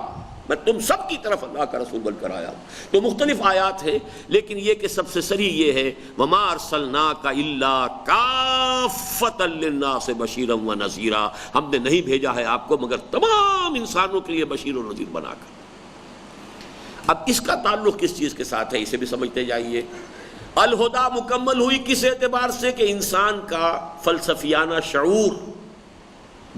میں تم سب کی طرف اللہ کا رسول بن کر آیا ہوں۔ تو مختلف آیات ہیں، لیکن یہ کہ سب سے سری یہ ہے وما ارسلناک الا کافۃ للناس بشیرا ونذیرا، ہم نے نہیں بھیجا ہے آپ کو مگر تمام انسانوں کے لیے بشیر و نذیر بنا کر۔ اب اس کا تعلق کس چیز کے ساتھ ہے اسے بھی سمجھتے جائیے۔ الہدیٰ مکمل ہوئی کس اعتبار سے کہ انسان کا فلسفیانہ شعور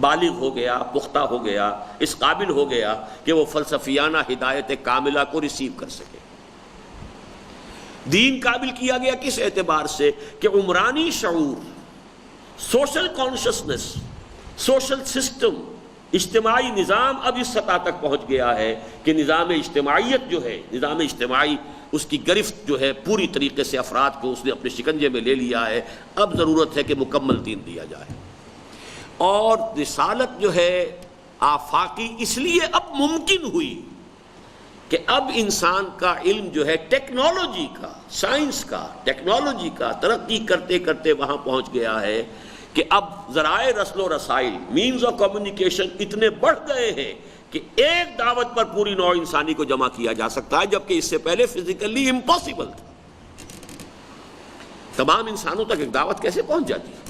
بالغ ہو گیا، پختہ ہو گیا، اس قابل ہو گیا کہ وہ فلسفیانہ ہدایت کاملہ کو ریسیو کر سکے۔ دین قابل کیا گیا کس اعتبار سے کہ عمرانی شعور، سوشل کانشسنس، سوشل سسٹم، اجتماعی نظام اب اس سطح تک پہنچ گیا ہے کہ نظام اجتماعیت جو ہے، نظام اجتماعی، اس کی گرفت جو ہے پوری طریقے سے افراد کو اس نے اپنے شکنجے میں لے لیا ہے۔ اب ضرورت ہے کہ مکمل دین دیا جائے، اور رسالت جو ہے آفاقی اس لیے اب ممکن ہوئی کہ اب انسان کا علم جو ہے ٹیکنالوجی کا، سائنس کا، ٹیکنالوجی کا ترقی کرتے کرتے وہاں پہنچ گیا ہے کہ اب ذرائع رسل و رسائل، مینز آف کمیونیکیشن اتنے بڑھ گئے ہیں کہ ایک دعوت پر پوری نوع انسانی کو جمع کیا جا سکتا ہے، جبکہ اس سے پہلے فزیکلی امپاسبل تھا۔ تمام انسانوں تک ایک دعوت کیسے پہنچ جاتی ہے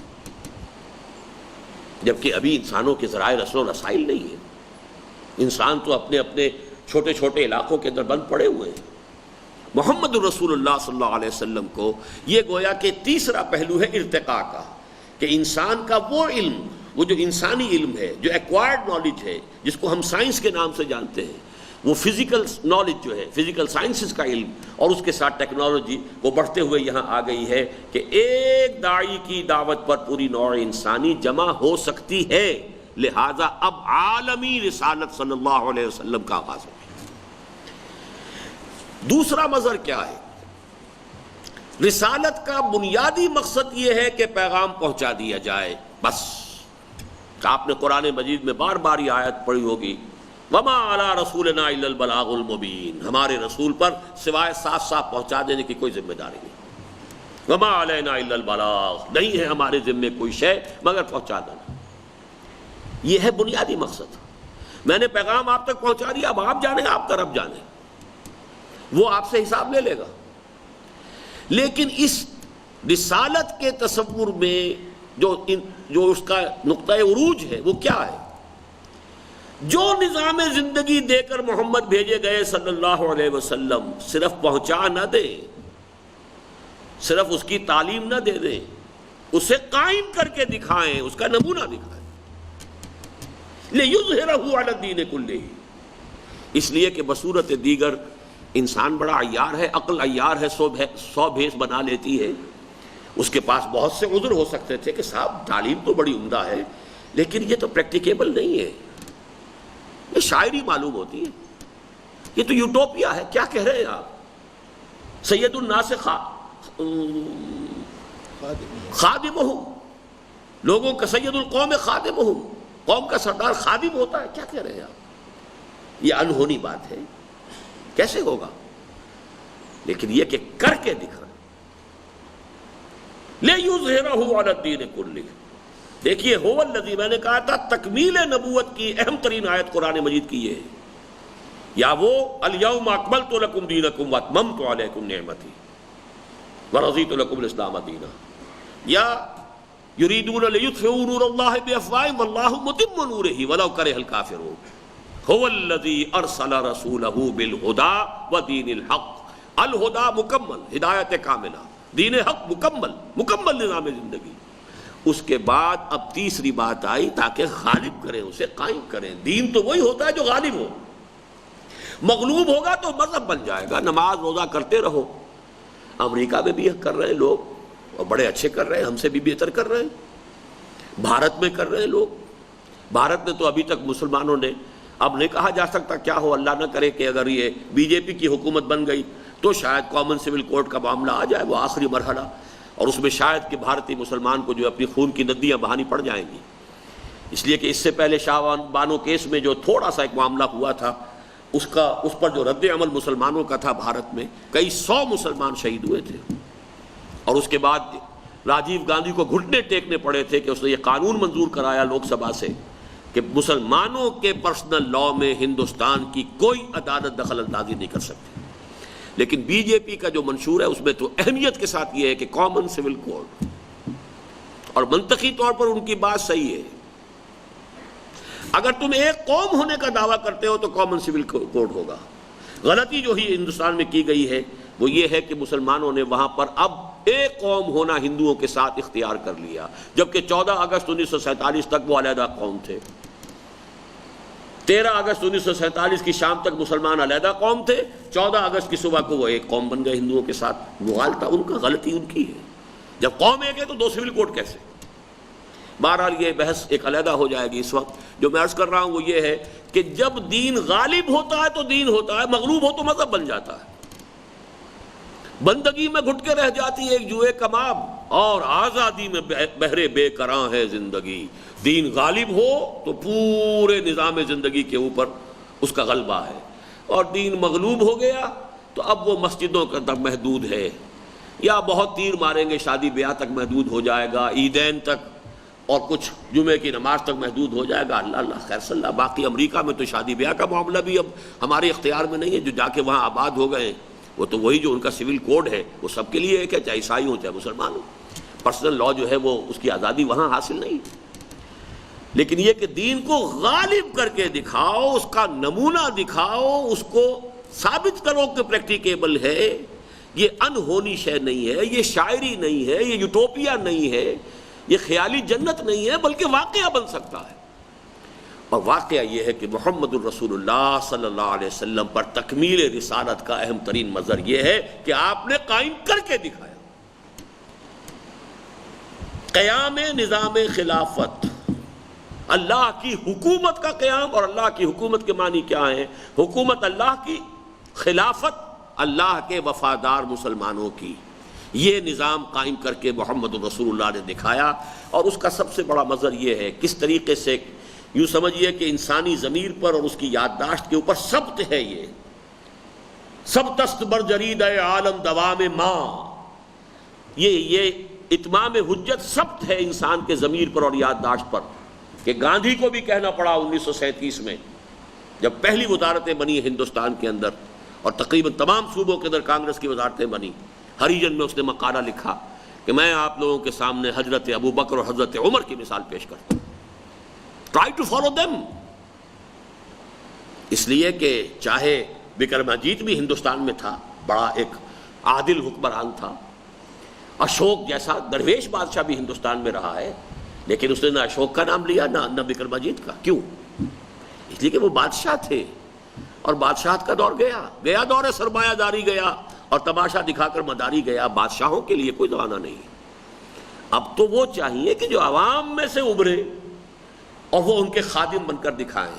جبکہ ابھی انسانوں کے ذرائع رسل و رسائل نہیں ہے؟ انسان تو اپنے اپنے چھوٹے چھوٹے علاقوں کے اندر بند پڑے ہوئے ہیں۔ محمد رسول اللہ صلی اللہ علیہ وسلم کو یہ گویا کہ تیسرا پہلو ہے ارتقاء کا، کہ انسان کا وہ علم، وہ جو انسانی علم ہے، جو ایکوائرڈ نالج ہے، جس کو ہم سائنس کے نام سے جانتے ہیں، وہ فزیکل نالج جو ہے، فزیکل سائنسز کا علم، اور اس کے ساتھ ٹیکنالوجی وہ بڑھتے ہوئے یہاں آ گئی ہے کہ ایک داعی کی دعوت پر پوری نوع انسانی جمع ہو سکتی ہے۔ لہذا اب عالمی رسالت صلی اللہ علیہ وسلم کا آغاز ہو گیا۔ دوسرا مظہر کیا ہے؟ رسالت کا بنیادی مقصد یہ ہے کہ پیغام پہنچا دیا جائے، بس۔ آپ نے قرآن مجید میں بار بار یہ آیت پڑھی ہوگی، وما علی رسولنا الا البلاغ المبین، ہمارے رسول پر سوائے صاف صاف پہنچا دینے کی کوئی ذمہ داری نہیں۔ وما علینا الا البلاغ، نہیں ہے ہمارے ذمے کوئی شے مگر پہنچا دینا۔ یہ ہے بنیادی مقصد۔ میں نے پیغام آپ تک پہنچا دیا، اب آپ جانیں، آپ کا رب جانے، وہ آپ سے حساب لے لے گا۔ لیکن اس رسالت کے تصور میں جو اس کا نقطہ عروج ہے وہ کیا ہے؟ جو نظام زندگی دے کر محمد بھیجے گئے صلی اللہ علیہ وسلم صرف پہنچا نہ دے، صرف اس کی تعلیم نہ دے دیں، اسے قائم کر کے دکھائیں، اس کا نمونہ دکھائیں۔ لِيُظْهِرَهُ عَلَى الدِّينِ كُلِّهِ، اس لیے کہ بصورت دیگر انسان بڑا عیار ہے، عقل عیار ہے، 100 بھیس بنا لیتی ہے۔ اس کے پاس بہت سے عذر ہو سکتے تھے کہ صاحب تعلیم تو بڑی عمدہ ہے لیکن یہ تو پریکٹیکیبل نہیں ہے، یہ شاعری معلوم ہوتی ہے، یہ تو یوٹوپیا ہے، کیا کہہ رہے ہیں آپ؟ سید الناس خادمہم، لوگوں کا سید القوم خادمہم، قوم کا سردار خادم ہوتا ہے، کیا کہہ رہے ہیں آپ؟ یہ انہونی بات ہے، کیسے ہوگا؟ لیکن یہ کہ کر کے دکھا، لِيُظْهِرَهُ عَلَى الدِّينِ كُلِّهِ۔ دیکھیے هُوَ الَّذِي، میں نے کہا تھا تکمیل نبوت کی اہم ترین آیت قرآن مجید کی یہ ہے، یا وہ الْيَوْمَ أَكْمَلْتُ لَكُمْ دِينَكُمْ وَأَتْمَمْتُ عَلَيْكُمْ نِعْمَتِي وَرَضِيتُ لَكُمُ الْإِسْلَامَ دِينًا، یا يُرِيدُونَ لِيُطْفِئُوا نُورَ اللَّهِ بِأَفْوَاهِهِمْ وَاللَّهُ مُتِمُّ نُورِهِ وَلَوْ كَرِهَ الْكَافِرُونَ۔ هُوَ الَّذِي أَرْسَلَ رَسُولَهُ بِالْهُدَى وَدِينِ الْحَقِّ، الہدا مکمل، ہدایت کاملہ، دین حق مکمل نظام زندگی۔ اس کے بعد اب تیسری بات آئی تاکہ غالب کریں، اسے قائم کریں۔ دین تو وہی ہوتا ہے جو غالب ہو، مغلوب ہوگا تو مذہب بن جائے گا، نماز روزہ کرتے رہو۔ امریکہ میں بھی کر رہے ہیں لوگ، اور بڑے اچھے کر رہے ہیں، ہم سے بھی بہتر کر رہے ہیں۔ بھارت میں کر رہے ہیں لوگ، بھارت میں تو ابھی تک مسلمانوں نے، اب نہیں کہا جا سکتا کیا ہو، اللہ نہ کرے کہ اگر یہ بی جے پی کی حکومت بن گئی تو شاید کامن سول کورٹ کا معاملہ آ جائے، وہ آخری مرحلہ، اور اس میں شاید کہ بھارتی مسلمان کو جو اپنی خون کی ندیاں بہانی پڑ جائیں گی، اس لیے کہ اس سے پہلے شاہ بانو کیس میں جو تھوڑا سا ایک معاملہ ہوا تھا، اس پر جو رد عمل مسلمانوں کا تھا بھارت میں، کئی 100 مسلمان شہید ہوئے تھے، اور اس کے بعد راجیو گاندھی کو گھٹنے ٹیکنے پڑے تھے کہ اس نے یہ قانون منظور کرایا لوک سبھا سے کہ مسلمانوں کے پرسنل لاء میں ہندوستان کی کوئی عدالت دخل اندازی نہیں کر سکتی۔ لیکن بی جے پی کا جو منشور ہے اس میں تو اہمیت کے ساتھ یہ ہے کہ کامن سول کوڈ، اور منطقی طور پر ان کی بات صحیح ہے۔ اگر تم ایک قوم ہونے کا دعویٰ کرتے ہو تو کامن سول کوڈ ہوگا۔ غلطی جو ہی ہندوستان میں کی گئی ہے وہ یہ ہے کہ مسلمانوں نے وہاں پر اب ایک قوم ہونا ہندوؤں کے ساتھ اختیار کر لیا، جبکہ 14 اگست 1947 تک وہ علیحدہ قوم تھے۔ 13 اگست 1947 کی شام تک مسلمان علیحدہ قوم تھے، 14 اگست کی صبح کو وہ ایک قوم بن گئے ہندوؤں کے ساتھ۔ مغالطہ ان کا، غلطی ان کی ہے۔ جب قوم ایک ہے تو 2 سول کوڈ کیسے؟ بہرحال یہ بحث ایک علیحدہ ہو جائے گی۔ اس وقت جو میں عرض کر رہا ہوں وہ یہ ہے کہ جب دین غالب ہوتا ہے تو دین ہوتا ہے، مغلوب ہو تو مذہب بن جاتا ہے۔ بندگی میں گھٹ کے رہ جاتی ہے ایک جوئے کباب، اور آزادی میں بہرے بے کراں ہے زندگی۔ دین غالب ہو تو پورے نظام زندگی کے اوپر اس کا غلبہ ہے، اور دین مغلوب ہو گیا تو اب وہ مسجدوں تک محدود ہے، یا بہت تیر ماریں گے شادی بیاہ تک محدود ہو جائے گا، عیدین تک اور کچھ جمعے کی نماز تک محدود ہو جائے گا۔ اللہ اللہ خیر صلی اللہ۔ باقی امریکہ میں تو شادی بیاہ کا معاملہ بھی اب ہمارے اختیار میں نہیں ہے، جو جا کے وہاں آباد ہو گئے وہ تو وہی جو ان کا سول کوڈ ہے وہ سب کے لیے ایک ہے، چاہے عیسائی ہوں چاہے مسلمان ہوں۔ پرسنل لاء جو ہے وہ اس کی آزادی وہاں حاصل نہیں۔ لیکن یہ کہ دین کو غالب کر کے دکھاؤ، اس کا نمونہ دکھاؤ، اس کو ثابت کرو کہ پریکٹیکیبل ہے، یہ انہونی شے نہیں ہے، یہ شاعری نہیں ہے، یہ یوٹوپیا نہیں ہے، یہ خیالی جنت نہیں ہے، بلکہ واقعہ بن سکتا ہے۔ اور واقعہ یہ ہے کہ محمد الرسول اللہ صلی اللہ علیہ وسلم پر تکمیل رسالت کا اہم ترین مظہر یہ ہے کہ آپ نے قائم کر کے دکھایا۔ قیام نظام خلافت، اللہ کی حکومت کا قیام، اور اللہ کی حکومت کے معنی کیا ہیں؟ حکومت اللہ کی، خلافت اللہ کے وفادار مسلمانوں کی۔ یہ نظام قائم کر کے محمد الرسول اللہ نے دکھایا، اور اس کا سب سے بڑا مظہر یہ ہے کس طریقے سے، یوں سمجھیے کہ انسانی ضمیر پر اور اس کی یادداشت کے اوپر ثبت ہے۔ یہ ثبتست بر جرید عالم دوام ماں، یہ اتمام حجت ثبت ہے انسان کے ضمیر پر اور یادداشت پر، کہ گاندھی کو بھی کہنا پڑا 1937 میں جب پہلی وزارتیں بنی ہندوستان کے اندر، اور تقریباً تمام صوبوں کے اندر کانگریس کی وزارتیں بنی، ہریجن میں اس نے مقالہ لکھا کہ میں آپ لوگوں کے سامنے حضرت ابو بکر اور حضرت عمر کی مثال پیش کرتا ہوں، ٹرائی ٹو فالو دیم۔ اس لیے کہ چاہے وکرماجیت بھی ہندوستان میں تھا، بڑا ایک عادل حکمران تھا، اشوک جیسا درویش بادشاہ بھی ہندوستان میں رہا ہے، لیکن اس نے نہ اشوک کا نام لیا نہ وکرماجیت کا۔ کیوں؟ اس لیے کہ وہ بادشاہ تھے، اور بادشاہت کا دور گیا دور سرمایہ داری گیا، اور تماشا دکھا کر مداری گیا۔ بادشاہوں کے لیے کوئی زمانہ نہیں۔ اب تو وہ چاہیے کہ جو عوام میں سے ابھرے اور وہ ان کے خادم بن کر دکھائیں۔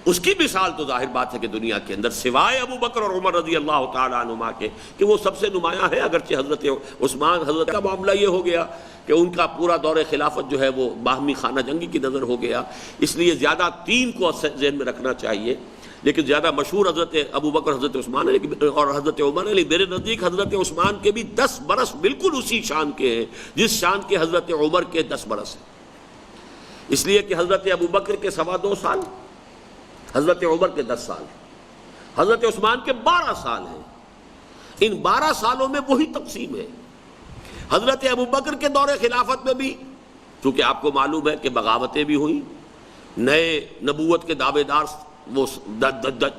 اس کی مثال تو ظاہر بات ہے کہ دنیا کے اندر سوائے ابو بکر اور عمر رضی اللہ تعالیٰ عنہما کے کہ وہ سب سے نمایاں ہے، اگرچہ حضرت عثمان حضرت کا معاملہ یہ ہو گیا کہ ان کا پورا دور خلافت جو ہے وہ باہمی خانہ جنگی کی نظر ہو گیا، اس لیے زیادہ 3 کو ذہن میں رکھنا چاہیے، لیکن زیادہ مشہور حضرت ابو بکر حضرت عثمان اور حضرت عمر علی، میرے نزدیک حضرت عثمان کے بھی 10 برس بالکل اسی شان کے ہیں جس شان کے حضرت عمر کے 10 برس ہیں، اس لیے کہ حضرت ابو بکر کے 2.25 سال، حضرت عمر کے 10 سال، حضرت عثمان کے 12 سال ہیں۔ ان 12 سالوں میں وہی تقسیم ہے۔ حضرت ابو بکر کے دور خلافت میں بھی چونکہ آپ کو معلوم ہے کہ بغاوتیں بھی ہوئیں، نئے نبوت کے دعوے دار وہ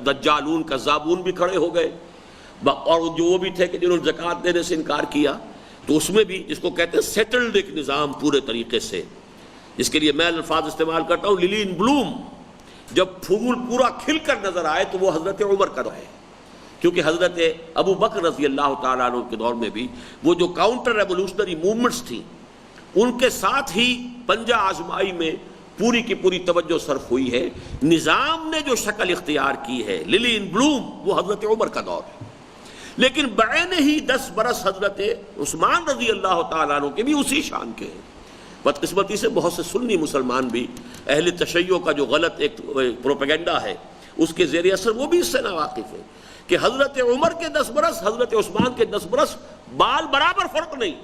دجالون کذابون بھی کھڑے ہو گئے، اور جو وہ بھی تھے کہ جنہوں نے زکوٰۃ دینے سے انکار کیا، تو اس میں بھی جس کو کہتے ہیں سیٹلڈ ایک نظام پورے طریقے سے، جس کے لیے میں الفاظ استعمال کرتا ہوں للین بلوم، جب پھول پورا کھل کر نظر آئے تو وہ حضرت عمر کا ہے، کیونکہ حضرت ابو بکر رضی اللہ تعالیٰ عنہ کے دور میں بھی وہ جو کاؤنٹر ریولوشنری موومنٹس تھیں ان کے ساتھ ہی پنجہ آزمائی میں پوری کی پوری توجہ صرف ہوئی ہے۔ نظام نے جو شکل اختیار کی ہے للی ان بلوم، وہ حضرت عمر کا دور ہے، لیکن بعین ہی 10 برس حضرت عثمان رضی اللہ تعالیٰ عنہ کے بھی اسی شان کے ہیں۔ بدقسمتی سے بہت سے سنی مسلمان بھی اہل تشیع کا جو غلط ایک پروپیگنڈا ہے اس کے زیر اثر وہ بھی اس سے ناواقف ہے کہ حضرت عمر کے 10 برس حضرت عثمان کے 10 برس بال برابر فرق نہیں۔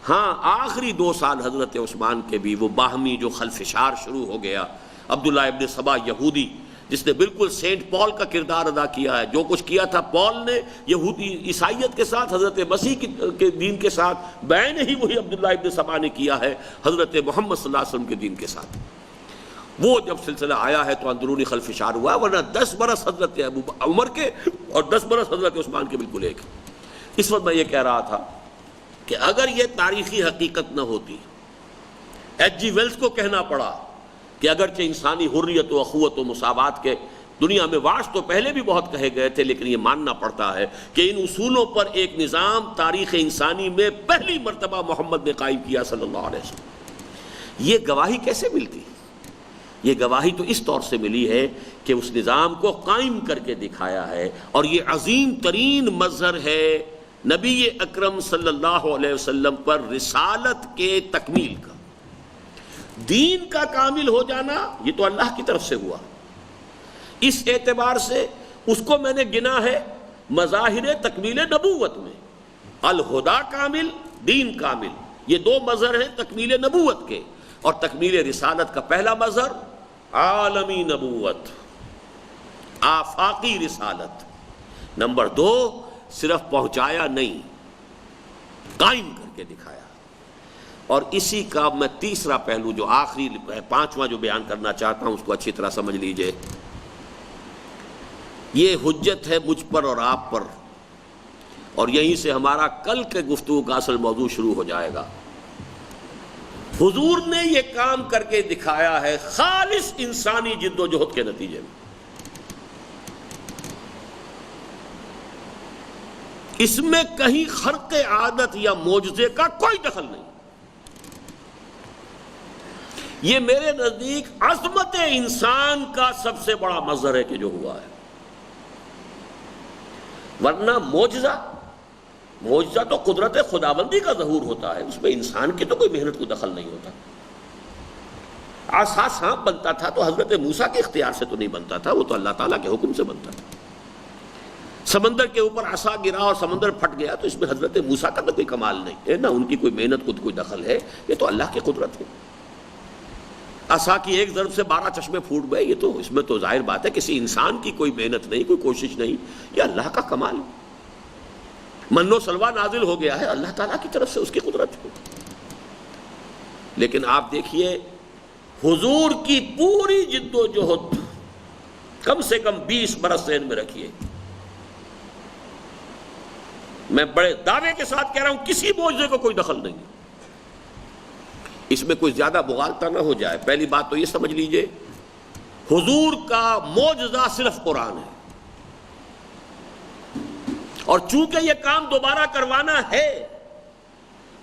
ہاں آخری 2 سال حضرت عثمان کے بھی وہ باہمی جو خلفشار شروع ہو گیا، عبداللہ ابن سبا یہودی جس نے بالکل سینٹ پال کا کردار ادا کیا ہے، جو کچھ کیا تھا پال نے یہودی عیسائیت کے ساتھ، حضرت مسیح کے دین کے ساتھ، بعین ہی وہی عبداللہ ابن سبا نے کیا ہے حضرت محمد صلی اللہ علیہ وسلم کے دین کے ساتھ۔ وہ جب سلسلہ آیا ہے تو اندرونی خلفشار ہوا، ورنہ 10 برس حضرت عمر کے اور 10 برس حضرت عثمان کے بالکل ایک۔ اس وقت میں یہ کہہ رہا تھا کہ اگر یہ تاریخی حقیقت نہ ہوتی، ایچ جی ویلز کو کہنا پڑا کہ اگرچہ انسانی حریت و اخوت و مساوات کے دنیا میں واش تو پہلے بھی بہت کہے گئے تھے، لیکن یہ ماننا پڑتا ہے کہ ان اصولوں پر ایک نظام تاریخ انسانی میں پہلی مرتبہ محمد نے قائم کیا صلی اللہ علیہ وسلم۔ یہ گواہی کیسے ملتی؟ یہ گواہی تو اس طور سے ملی ہے کہ اس نظام کو قائم کر کے دکھایا ہے، اور یہ عظیم ترین مظہر ہے نبی اکرم صلی اللہ علیہ وسلم پر رسالت کے تکمیل کا۔ دین کا کامل ہو جانا یہ تو اللہ کی طرف سے ہوا، اس اعتبار سے اس کو میں نے گنا ہے مظاہر تکمیل نبوت میں۔ الہدا کامل، دین کامل، یہ 2 مظہر ہیں تکمیل نبوت کے، اور تکمیل رسالت کا پہلا مظہر عالمی نبوت، آفاقی رسالت۔ نمبر 2 صرف پہنچایا نہیں، قائم کر کے دکھایا۔ اور اسی کا میں تیسرا پہلو جو آخری 5واں جو بیان کرنا چاہتا ہوں اس کو اچھی طرح سمجھ لیجئے۔ یہ حجت ہے مجھ پر اور آپ پر، اور یہیں سے ہمارا کل کے گفتگو کا اصل موضوع شروع ہو جائے گا۔ حضور نے یہ کام کر کے دکھایا ہے خالص انسانی جد و جہد کے نتیجے میں۔ اس میں کہیں خرق عادت یا معجزے کا کوئی دخل نہیں۔ یہ میرے نزدیک عظمت انسان کا سب سے بڑا مظہر ہے کہ جو ہوا ہے، ورنہ معجزہ تو قدرت خداوندی کا ظہور ہوتا ہے، اس میں انسان کی تو کوئی محنت کو دخل نہیں ہوتا۔ عصا سانپ بنتا تھا تو حضرت موسیٰ کے اختیار سے تو نہیں بنتا تھا، وہ تو اللہ تعالیٰ کے حکم سے بنتا تھا۔ سمندر کے اوپر عصا گرا اور سمندر پھٹ گیا تو اس میں حضرت موسیٰ کا تو کوئی کمال نہیں ہے، نہ ان کی کوئی محنت کو کوئی دخل ہے، یہ تو اللہ کی قدرت ہے۔ عصا کی ایک ضرب سے 12 چشمے پھوٹ گئے، یہ تو اس میں تو ظاہر بات ہے کسی انسان کی کوئی محنت نہیں، کوئی کوشش نہیں، یہ اللہ کا کمال ہے۔ من و سلوہ نازل ہو گیا ہے اللہ تعالیٰ کی طرف سے، اس کی قدرت ہے۔ لیکن آپ دیکھیے حضور کی پوری جد و جہد کم سے کم 20 برس ذہن میں رکھیے، میں بڑے دعوے کے ساتھ کہہ رہا ہوں کسی معجزے کو کوئی دخل نہیں، اس میں کوئی زیادہ مغالطہ نہ ہو جائے۔ پہلی بات تو یہ سمجھ لیجئے حضور کا معجزہ صرف قرآن ہے، اور چونکہ یہ کام دوبارہ کروانا ہے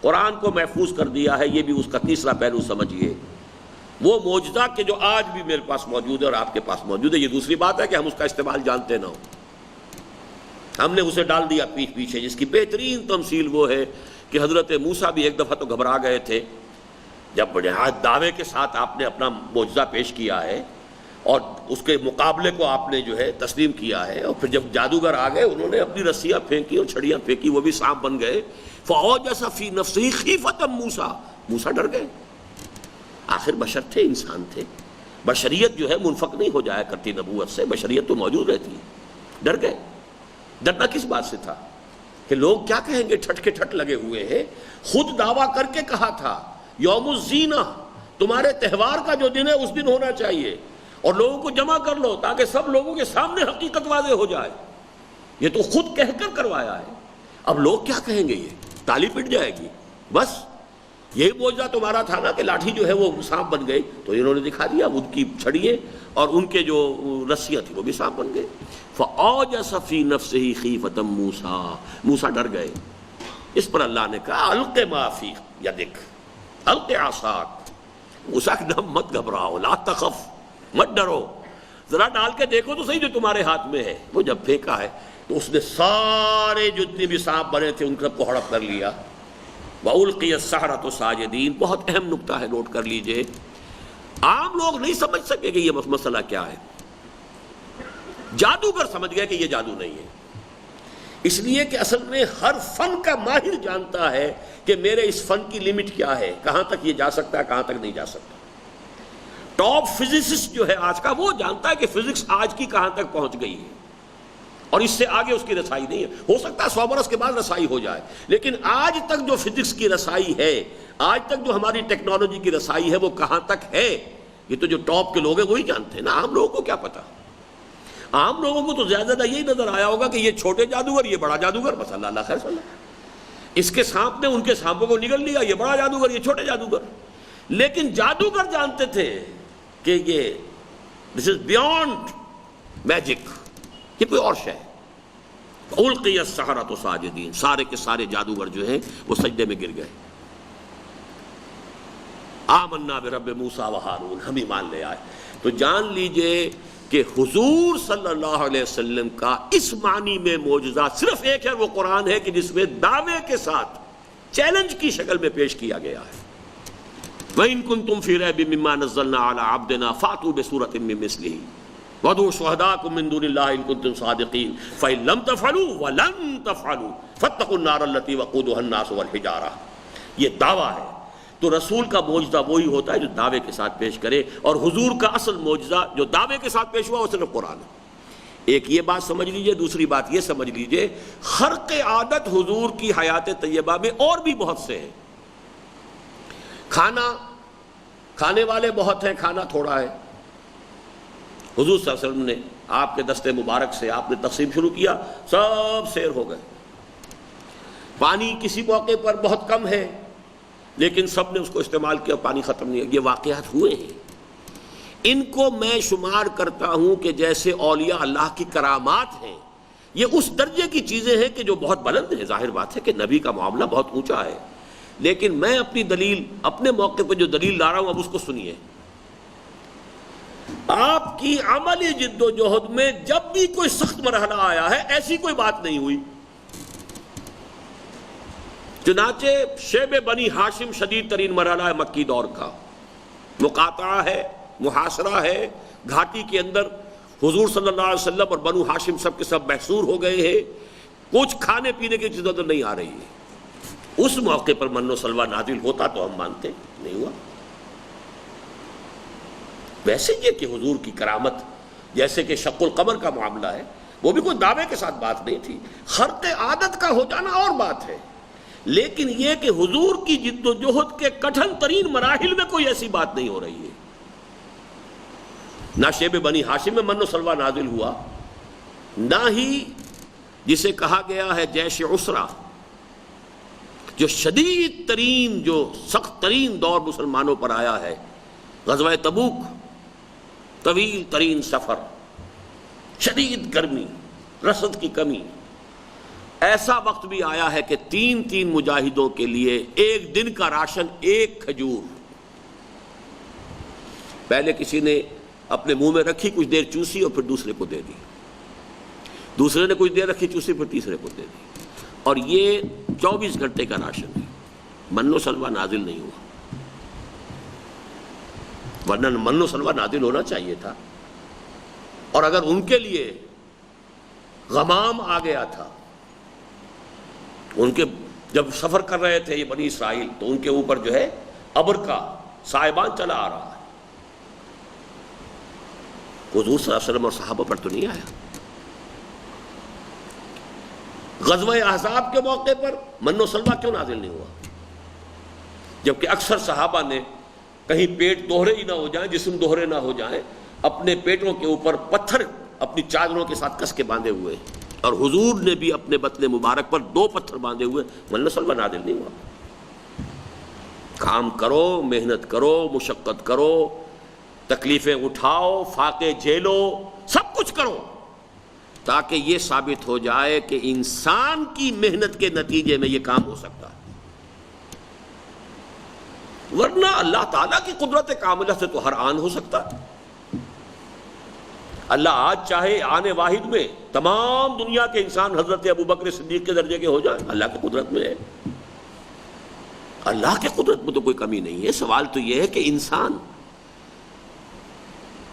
قرآن کو محفوظ کر دیا ہے، یہ بھی اس کا تیسرا پہلو سمجھیے۔ وہ معجزہ کہ جو آج بھی میرے پاس موجود ہے اور آپ کے پاس موجود ہے، یہ دوسری بات ہے کہ ہم اس کا استعمال جانتے نہ ہوں، ہم نے اسے ڈال دیا پیٹھ پیچھے، جس کی بہترین تمثیل وہ ہے کہ حضرت موسیٰ بھی ایک دفعہ تو گھبرا گئے تھے جب بڑے دعوے کے ساتھ آپ نے اپنا معجزہ پیش کیا ہے اور اس کے مقابلے کو آپ نے جو ہے تسلیم کیا ہے، اور پھر جب جادوگر آ گئے انہوں نے اپنی رسیاں پھینکی اور چھڑیاں پھینکی، وہ بھی سانپ بن گئے۔ فَأَوْجَسَ فِي نَفْسِهِ خِیفَةً موسیٰ ڈر گئے، آخر بشر تھے، انسان تھے، بشریت جو ہے منفک نہیں ہو جایا کرتی نبوت سے، بشریت تو موجود رہتی ہے، ڈر گئے۔ ڈرنا کس بات سے تھا کہ لوگ کیا کہیں گے، ٹھٹ کے ٹھٹ لگے ہوئے ہیں۔ خود دعویٰ کر کے کہا تھا یوم الزینہ، تمہارے تہوار کا جو دن ہے اس دن ہونا چاہیے، اور لوگوں کو جمع کر لو تاکہ سب لوگوں کے سامنے حقیقت واضح ہو جائے۔ یہ تو خود کہہ کر کروایا ہے، اب لوگ کیا کہیں گے، یہ تالی پٹ جائے گی۔ بس یہی معجزہ تمہارا تھا نا کہ لاٹھی جو ہے وہ سانپ بن گئی، تو انہوں نے دکھا دیا، ان کی چھڑیے اور ان کے جو رسیاں تھیں وہ بھی سانپ بن گئے۔ فَأَوْجَسَ فِي نَفْسِهِ خِیفَةً مُوسیٰ، موسیٰ ڈر گئے۔ اس پر اللہ نے کہا الق ما فی یدک، الق عصاک، موسیٰ کہ مت گھبراؤ، لا تخف، مت ڈرو، ذرا ڈال کے دیکھو تو صحیح جو تمہارے ہاتھ میں ہے۔ وہ جب پھینکا ہے تو اس نے سارے جتنے بھی سانپ بنے تھے ان سب کو ہڑپ کر لیا۔ وَأُلْقِيَ السَّحَرَةُ سَاجِدِينَ، بہت اہم نکتہ ہے، نوٹ کر لیجئے۔ عام لوگ نہیں سمجھ سکے کہ یہ مسئلہ کیا ہے، جادوگر سمجھ گئے کہ یہ جادو نہیں ہے، اس لیے کہ اصل میں ہر فن کا ماہر جانتا ہے کہ میرے اس فن کی لمٹ کیا ہے، کہاں تک یہ جا سکتا ہے، کہاں تک نہیں جا سکتا۔ ٹاپ فزسسٹ جو ہے آج کا، وہ جانتا ہے کہ فزکس آج کی کہاں تک پہنچ گئی ہے اور اس سے آگے اس کی رسائی نہیں ہے۔ ہو سکتا ہے 100 برس کے بعد رسائی ہو جائے، لیکن آج تک جو فزکس کی رسائی ہے، آج تک جو ہماری ٹیکنالوجی کی رسائی ہے، وہ کہاں تک ہے، یہ تو جو ٹاپ کے لوگ ہیں وہی جانتے ہیں نا، عام لوگوں کو کیا پتا۔ عام لوگوں کو تو زیادہ یہی نظر آیا ہوگا کہ یہ چھوٹے جادوگر، یہ بڑا جادوگر، بس اللہ خیر صلی اللہ، اس کے سانپ نے ان کے سانپوں کو نگل لیا، یہ بڑا جادوگر، یہ چھوٹے جادوگر۔ لیکن جادوگر جانتے تھے کہ یہ دس از بیونڈ میجک، یہ کوئی اور شے ہے۔ القی السحرۃ ساجدین، سارے کے سارے جادوگر جو ہیں وہ سجدے میں گر گئے۔ آمنا برب موسیٰ و ہارون، ہم ایمان لے آئے۔ تو جان لیجئے کہ حضور صلی اللہ علیہ وسلم کا اس معنی میں معجزہ صرف ایک ہے، وہ قرآن ہے کہ جس میں دعوے کے ساتھ چیلنج کی شکل میں پیش کیا گیا ہے۔ وَإِن كُنتُمْ فِي رَيْبٍ مِّمَّا نَزَّلْنَا عَلَىٰ عَبْدِنَا فَأْتُوا بِسُورَةٍ مِّن مِّثْلِهِ وَادْعُوا شُهَدَاءَكُم مِّن دُونِ اللَّهِ إِن كُنتُمْ صَادِقِينَ فَإِن لَّمْ تَفْعَلُوا وَلَن تَفْعَلُوا فَاتَّقُوا النَّارَ الَّتِي وَقُودُهَا النَّاسُ وَالْحِجَارَةُ۔ یہ دعویٰ ہے، تو رسول کا معجزہ وہی ہوتا ہے جو دعوے کے ساتھ پیش کرے، اور حضور کا اصل معجزہ جو دعوے کے ساتھ پیش ہوا وہ صرف قرآن ہے۔ ایک یہ بات سمجھ لیجئے، دوسری بات یہ سمجھ لیجئے، خرق عادت حضور کی حیات طیبہ میں اور بھی بہت سے ہیں۔ کھانے والے بہت ہیں، کھانا تھوڑا ہے۔ حضور صلی اللہ علیہ وسلم نے آپ کے دستے مبارک سے آپ نے تقسیم شروع کیا، سب سیر ہو گئے۔ پانی کسی موقع پر بہت کم ہے، لیکن سب نے اس کو استعمال کیا، پانی ختم نہیں ہے۔ یہ واقعات ہوئے ہیں، ان کو میں شمار کرتا ہوں کہ جیسے اولیاء اللہ کی کرامات ہیں، یہ اس درجے کی چیزیں ہیں کہ جو بہت بلند ہیں۔ ظاہر بات ہے کہ نبی کا معاملہ بہت اونچا ہے، لیکن میں اپنی دلیل، اپنے موقع پہ جو دلیل لا رہا ہوں اب اس کو سنیے۔ آپ کی عملی جد و جہد میں جب بھی کوئی سخت مرحلہ آیا ہے، ایسی کوئی بات نہیں ہوئی۔ چنانچہ شیب بنی ہاشم شدید ترین مرحلہ ہے مکی دور کا، مقاطعہ ہے، محاصرہ ہے، گھاٹی کے اندر حضور صلی اللہ علیہ وسلم اور بنو ہاشم سب کے سب محصور ہو گئے ہیں، کچھ کھانے پینے کی چیزیں تو نہیں آ رہی ہے۔ اس موقع پر من و سلوہ نازل ہوتا تو ہم مانتے، نہیں ہوا۔ ویسے یہ کہ حضور کی کرامت، جیسے کہ شق القمر کا معاملہ ہے، وہ بھی کوئی دعوے کے ساتھ بات نہیں تھی، خرق عادت کا ہو جانا اور بات ہے، لیکن یہ کہ حضور کی جد و جہد کے کٹھن ترین مراحل میں کوئی ایسی بات نہیں ہو رہی ہے۔ نہ شیب بنی ہاشم میں من و سلوہ نازل ہوا، نہ ہی جسے کہا گیا ہے جیش عسرہ، جو شدید ترین، جو سخت ترین دور مسلمانوں پر آیا ہے، غزوہ تبوک، طویل ترین سفر، شدید گرمی، رسد کی کمی، ایسا وقت بھی آیا ہے کہ 3 مجاہدوں کے لیے ایک دن کا راشن 1 کھجور، پہلے کسی نے اپنے منہ میں رکھی، کچھ دیر چوسی اور پھر دوسرے کو دے دی، دوسرے نے کچھ دیر رکھی چوسی پھر تیسرے کو دے دی، اور یہ 24 گھنٹے کا راشن ہے۔ من و سلوہ نازل نہیں ہوا، ورنہ من و سلوہ نازل ہونا چاہیے تھا، اور اگر ان کے لیے غمام آ گیا تھا، ان کے جب سفر کر رہے تھے یہ بنی اسرائیل، تو ان کے اوپر جو ہے ابر کا سائبان چلا آ رہا ہے، حضور صلی اللہ علیہ وسلم اور صحابہ پر تو نہیں آیا۔ غزوہ احزاب کے موقع پر من و سلوہ کیوں نازل نہیں ہوا؟ جبکہ اکثر صحابہ نے کہیں پیٹ دوہرے ہی نہ ہو جائیں، جسم دوہرے نہ ہو جائیں، اپنے پیٹوں کے اوپر پتھر اپنی چادروں کے ساتھ کس کے باندھے ہوئے، اور حضور نے بھی اپنے بطن مبارک پر 2 پتھر باندھے ہوئے، من و سلوہ نازل نہیں ہوا۔ کام کرو، محنت کرو، مشقت کرو، تکلیفیں اٹھاؤ، فاقے جھیلو، سب کچھ کرو، تاکہ یہ ثابت ہو جائے کہ انسان کی محنت کے نتیجے میں یہ کام ہو سکتا ہے۔ ورنہ اللہ تعالیٰ کی قدرت کاملہ سے تو ہر آن ہو سکتا ہے۔ اللہ آج چاہے آنے واحد میں تمام دنیا کے انسان حضرت ابوبکر صدیق کے درجے کے ہو جائیں، اللہ کی قدرت میں ہے۔ اللہ کی قدرت میں تو کوئی کمی نہیں ہے۔ سوال تو یہ ہے کہ انسان،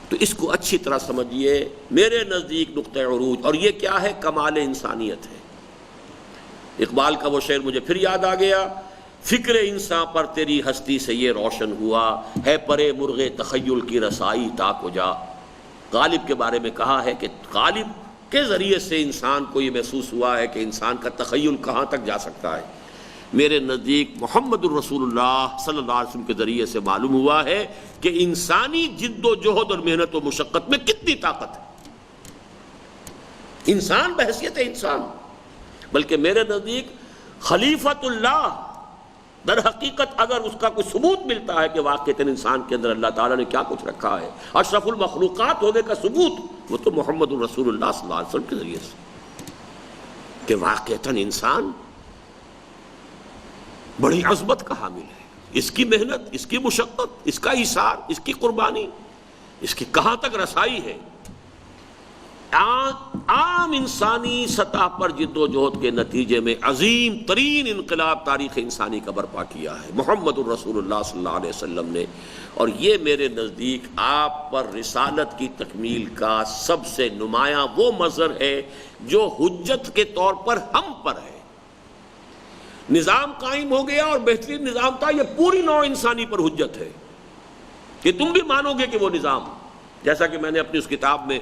تو اس کو اچھی طرح سمجھیے، میرے نزدیک نقطہ عروج، اور یہ کیا ہے؟ کمال انسانیت ہے۔ اقبال کا وہ شعر مجھے پھر یاد آ گیا، فکر انسان پر تیری ہستی سے یہ روشن ہوا، ہے پرے مرغ تخیل کی رسائی تا کجا۔ غالب کے بارے میں کہا ہے کہ غالب کے ذریعے سے انسان کو یہ محسوس ہوا ہے کہ انسان کا تخیل کہاں تک جا سکتا ہے۔ میرے نزدیک محمد الرسول اللہ صلی اللہ علیہ وسلم کے ذریعے سے معلوم ہوا ہے کہ انسانی جد و جہد اور محنت و مشقت میں کتنی طاقت ہے۔ انسان بحیثیت انسان، بلکہ میرے نزدیک خلیفۃ اللہ در حقیقت اگر اس کا کوئی ثبوت ملتا ہے کہ واقعتاً انسان کے اندر اللہ تعالیٰ نے کیا کچھ رکھا ہے، اشرف المخلوقات ہونے کا ثبوت، وہ تو محمد الرسول اللہ صلی اللہ علیہ وسلم کے ذریعے سے، کہ واقعتاً انسان بڑی عظمت کا حامل ہے۔ اس کی محنت، اس کی مشقت، اس کا ایثار، اس کی قربانی، اس کی کہاں تک رسائی ہے۔ عام انسانی سطح پر جد و جہد کے نتیجے میں عظیم ترین انقلاب تاریخ انسانی کا برپا کیا ہے محمد الرسول اللہ صلی اللہ علیہ وسلم نے، اور یہ میرے نزدیک آپ پر رسالت کی تکمیل کا سب سے نمایاں وہ مظہر ہے جو حجت کے طور پر ہم پر ہے۔ نظام قائم ہو گیا اور بہترین نظام تھا، یہ پوری نوع انسانی پر حجت ہے کہ تم بھی مانو گے کہ وہ نظام، جیسا کہ میں نے اپنی اس کتاب میں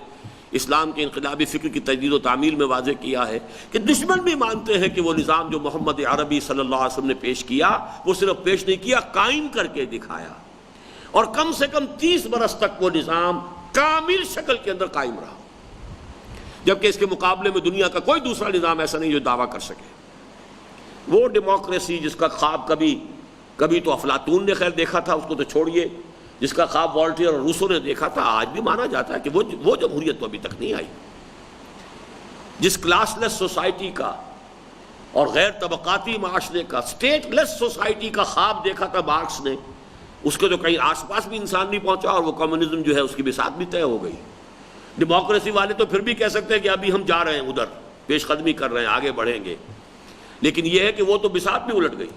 اسلام کے انقلابی فکر کی تجدید و تعمیل میں واضح کیا ہے کہ دشمن بھی مانتے ہیں کہ وہ نظام جو محمد عربی صلی اللہ علیہ وسلم نے پیش کیا، وہ صرف پیش نہیں کیا، قائم کر کے دکھایا، اور کم سے کم 30 برس تک وہ نظام کامل شکل کے اندر قائم رہا، جبکہ اس کے مقابلے میں دنیا کا کوئی دوسرا نظام ایسا نہیں جو دعویٰ کر سکے۔ وہ ڈیموکریسی جس کا خواب کبھی تو افلاطون نے خیر دیکھا تھا، اس کو تو چھوڑیے، جس کا خواب والٹیر اور روسو نے دیکھا تھا، آج بھی مانا جاتا ہے کہ وہ جمہوریت تو ابھی تک نہیں آئی۔ جس کلاس لیس سوسائٹی کا اور غیر طبقاتی معاشرے کا، اسٹیٹ لیس سوسائٹی کا خواب دیکھا تھا مارکس نے، اس کے تو کہیں آس پاس بھی انسان نہیں پہنچا، اور وہ کمیونزم جو ہے اس کی بساط بھی طے ہو گئی۔ ڈیموکریسی والے تو پھر بھی کہہ سکتے ہیں کہ ابھی ہم جا رہے ہیں ادھر، پیش قدمی کر رہے ہیں، آگے بڑھیں گے، لیکن یہ ہے کہ وہ تو بساط بھی الٹ گئی۔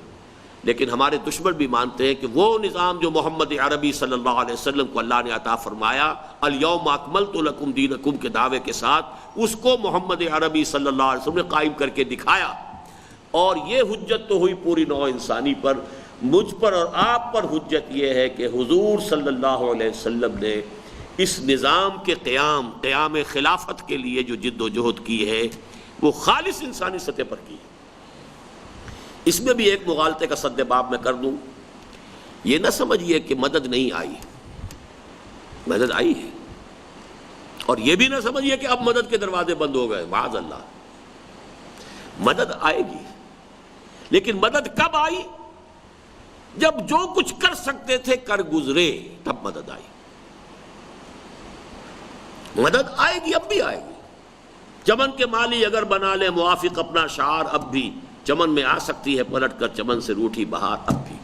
لیکن ہمارے دشمن بھی مانتے ہیں کہ وہ نظام جو محمد عربی صلی اللہ علیہ وسلم کو اللہ نے عطا فرمایا، الیوم اکملت لکم دینکم کے دعوے کے ساتھ، اس کو محمد عربی صلی اللہ علیہ وسلم نے قائم کر کے دکھایا، اور یہ حجت تو ہوئی پوری نوع انسانی پر۔ مجھ پر اور آپ پر حجت یہ ہے کہ حضور صلی اللہ علیہ وسلم نے اس نظام کے قیام خلافت کے لیے جو جد و جہد کی ہے، وہ خالص انسانی سطح پر کی۔ اس میں بھی ایک مغالطے کا سد باب میں کر دوں، یہ نہ سمجھیے کہ مدد نہیں آئی، مدد آئی ہے، اور یہ بھی نہ سمجھیے کہ اب مدد کے دروازے بند ہو گئے، معاذ اللہ، مدد آئے گی، لیکن مدد کب آئی؟ جب جو کچھ کر سکتے تھے کر گزرے، تب مدد آئی۔ مدد آئے گی، اب بھی آئے گی۔ چمن کے مالی اگر بنا لے موافق اپنا شعار، اب بھی چمن میں آ سکتی ہے پلٹ کر چمن سے روٹھی بہار، اب بھی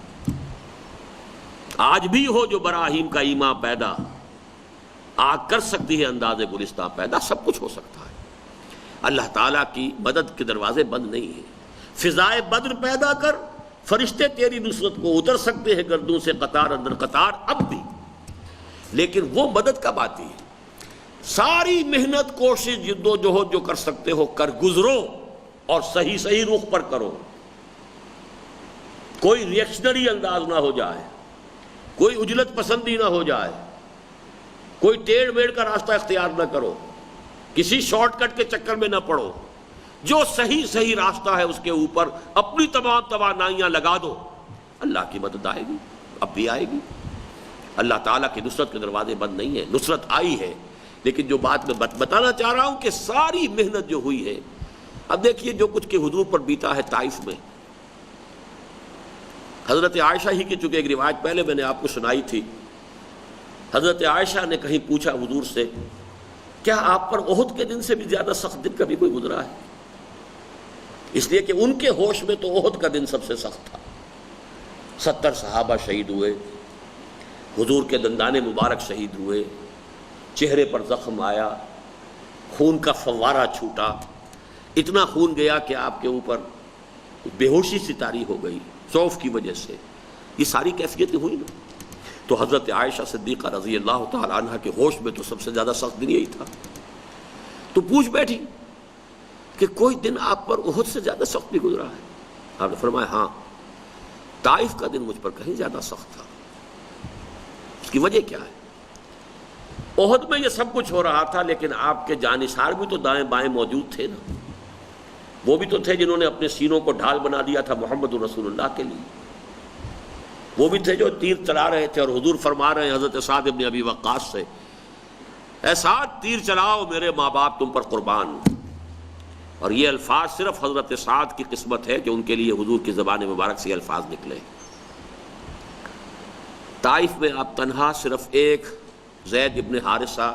آج بھی ہو جو براہیم کا ایمان پیدا، آگ کر سکتی ہے انداز گلستہ پیدا، سب کچھ ہو سکتا ہے۔ اللہ تعالیٰ کی مدد کے دروازے بند نہیں ہیں۔ فضائے بدر پیدا کر، فرشتے تیری نصرت کو اتر سکتے ہیں گردوں سے قطار اندر قطار، اب بھی، لیکن وہ مدد کب آتی ہے؟ ساری محنت، کوشش، جد و جہد جو کر سکتے ہو کر گزرو، اور صحیح رخ پر کرو، کوئی ریئیکشنری انداز نہ ہو جائے، کوئی اجلت پسندی نہ ہو جائے، کوئی ٹیڑھ میڑھ کا راستہ اختیار نہ کرو، کسی شارٹ کٹ کے چکر میں نہ پڑو، جو صحیح راستہ ہے اس کے اوپر اپنی تمام توانائیاں لگا دو، اللہ کی مدد آئے گی، اب بھی آئے گی۔ اللہ تعالیٰ کی نصرت کے دروازے بند نہیں ہیں، نصرت آئی ہے، لیکن جو بات میں بتانا چاہ رہا ہوں کہ ساری محنت جو ہوئی ہے، اب دیکھیے جو کچھ کہ حضور پر بیتا ہے طائف میں، حضرت عائشہ ہی کی چونکہ ایک روایت پہلے میں نے آپ کو سنائی تھی، حضرت عائشہ نے کہیں پوچھا حضور سے، کیا آپ پر احد کے دن سے بھی زیادہ سخت دن کبھی کوئی گزرا ہے؟ اس لیے کہ ان کے ہوش میں تو احد کا دن سب سے سخت تھا، 70 صحابہ شہید ہوئے، حضور کے دندان مبارک شہید ہوئے، چہرے پر زخم آیا، خون کا فوارہ چھوٹا، اتنا خون گیا کہ آپ کے اوپر بے ہوشی سی طاری ہو گئی ضعف کی وجہ سے. یہ ساری کیفیتیں ہوئی نا. تو حضرت عائشہ صدیقہ رضی اللہ تعالی عنہ کے ہوش میں تو سب سے زیادہ سخت دن یہی تھا. تو پوچھ بیٹھی کہ کوئی دن آپ پر احد سے زیادہ سخت بھی گزرا ہے؟ آپ نے فرمایا ہاں، طائف کا دن مجھ پر کہیں زیادہ سخت تھا. اس کی وجہ کیا ہے؟ احد میں یہ سب کچھ ہو رہا تھا، لیکن آپ کے جانثار بھی تو دائیں بائیں موجود تھے نا. وہ بھی تو تھے جنہوں نے اپنے سینوں کو ڈھال بنا دیا تھا محمد رسول اللہ کے لیے. وہ بھی تھے جو تیر چلا رہے تھے، اور حضور فرما رہے ہیں حضرت سعد بن ابی وقاص سے، اے سعد تیر چلاؤ، میرے ماں باپ تم پر قربان. اور یہ الفاظ صرف حضرت سعد کی قسمت ہے کہ ان کے لیے حضور کی زبان مبارک سے یہ الفاظ نکلے. طائف میں آپ تنہا صرف ایک زید ابن حارثہ،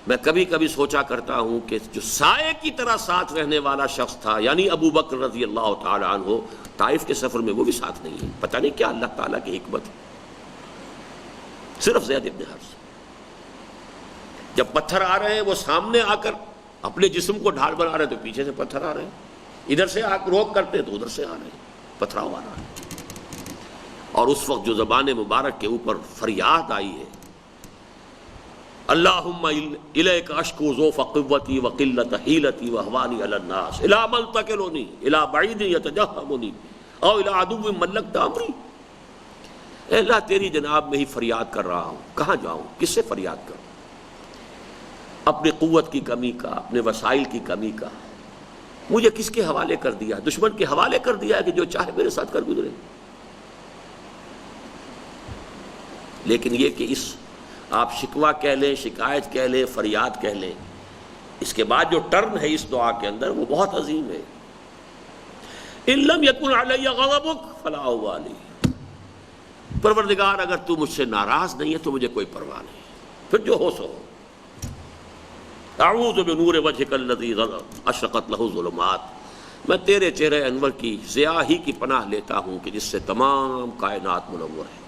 میں کبھی کبھی سوچا کرتا ہوں کہ جو سائے کی طرح ساتھ رہنے والا شخص تھا، یعنی ابو بکر رضی اللہ تعالی عنہ، طائف کے سفر میں وہ بھی ساتھ نہیں ہے. پتہ نہیں کیا اللہ تعالیٰ کی حکمت ہے. صرف زید ابن حارثہ. جب پتھر آ رہے ہیں وہ سامنے آ کر اپنے جسم کو ڈھال بنا رہے ہیں، تو پیچھے سے پتھر آ رہے ہیں، ادھر سے آ کر روک کرتے تو ادھر سے آ رہے ہیں، پتھراؤ آ رہا ہے. اور اس وقت جو زبان مبارک کے اوپر فریاد آئی ہے، اللہم الیک اشکو ضعف قوتی وقلت حیلتی واہوانی علی الناس الی من تکلنی الی بعید یتجہمنی او الی عدو ملکت امری. اے اللہ تیری جناب میں ہی فریاد کر رہا ہوں، کہاں جاؤں، کس سے فریاد کروں؟ اپنی قوت کی کمی کا، اپنے وسائل کی کمی کا مجھے کس کے حوالے کر دیا؟ دشمن کے حوالے کر دیا ہے کہ جو چاہے میرے ساتھ کر گزرے. لیکن یہ کہ اس آپ شکوہ کہہ لیں، شکایت کہہ لیں، فریاد کہہ لیں، اس کے بعد جو ٹرن ہے اس دعا کے اندر وہ بہت عظیم ہے. ان لم یکن علی غضبک فلا ابالی. پروردگار اگر تو مجھ سے ناراض نہیں ہے تو مجھے کوئی پرواہ نہیں، پھر جو ہو سو. اعوذ بنور وجہک الذی اشرقت لہ الظلمات. میں تیرے چہرے انور کی ضیاء ہی کی پناہ لیتا ہوں کہ جس سے تمام کائنات منور ہے.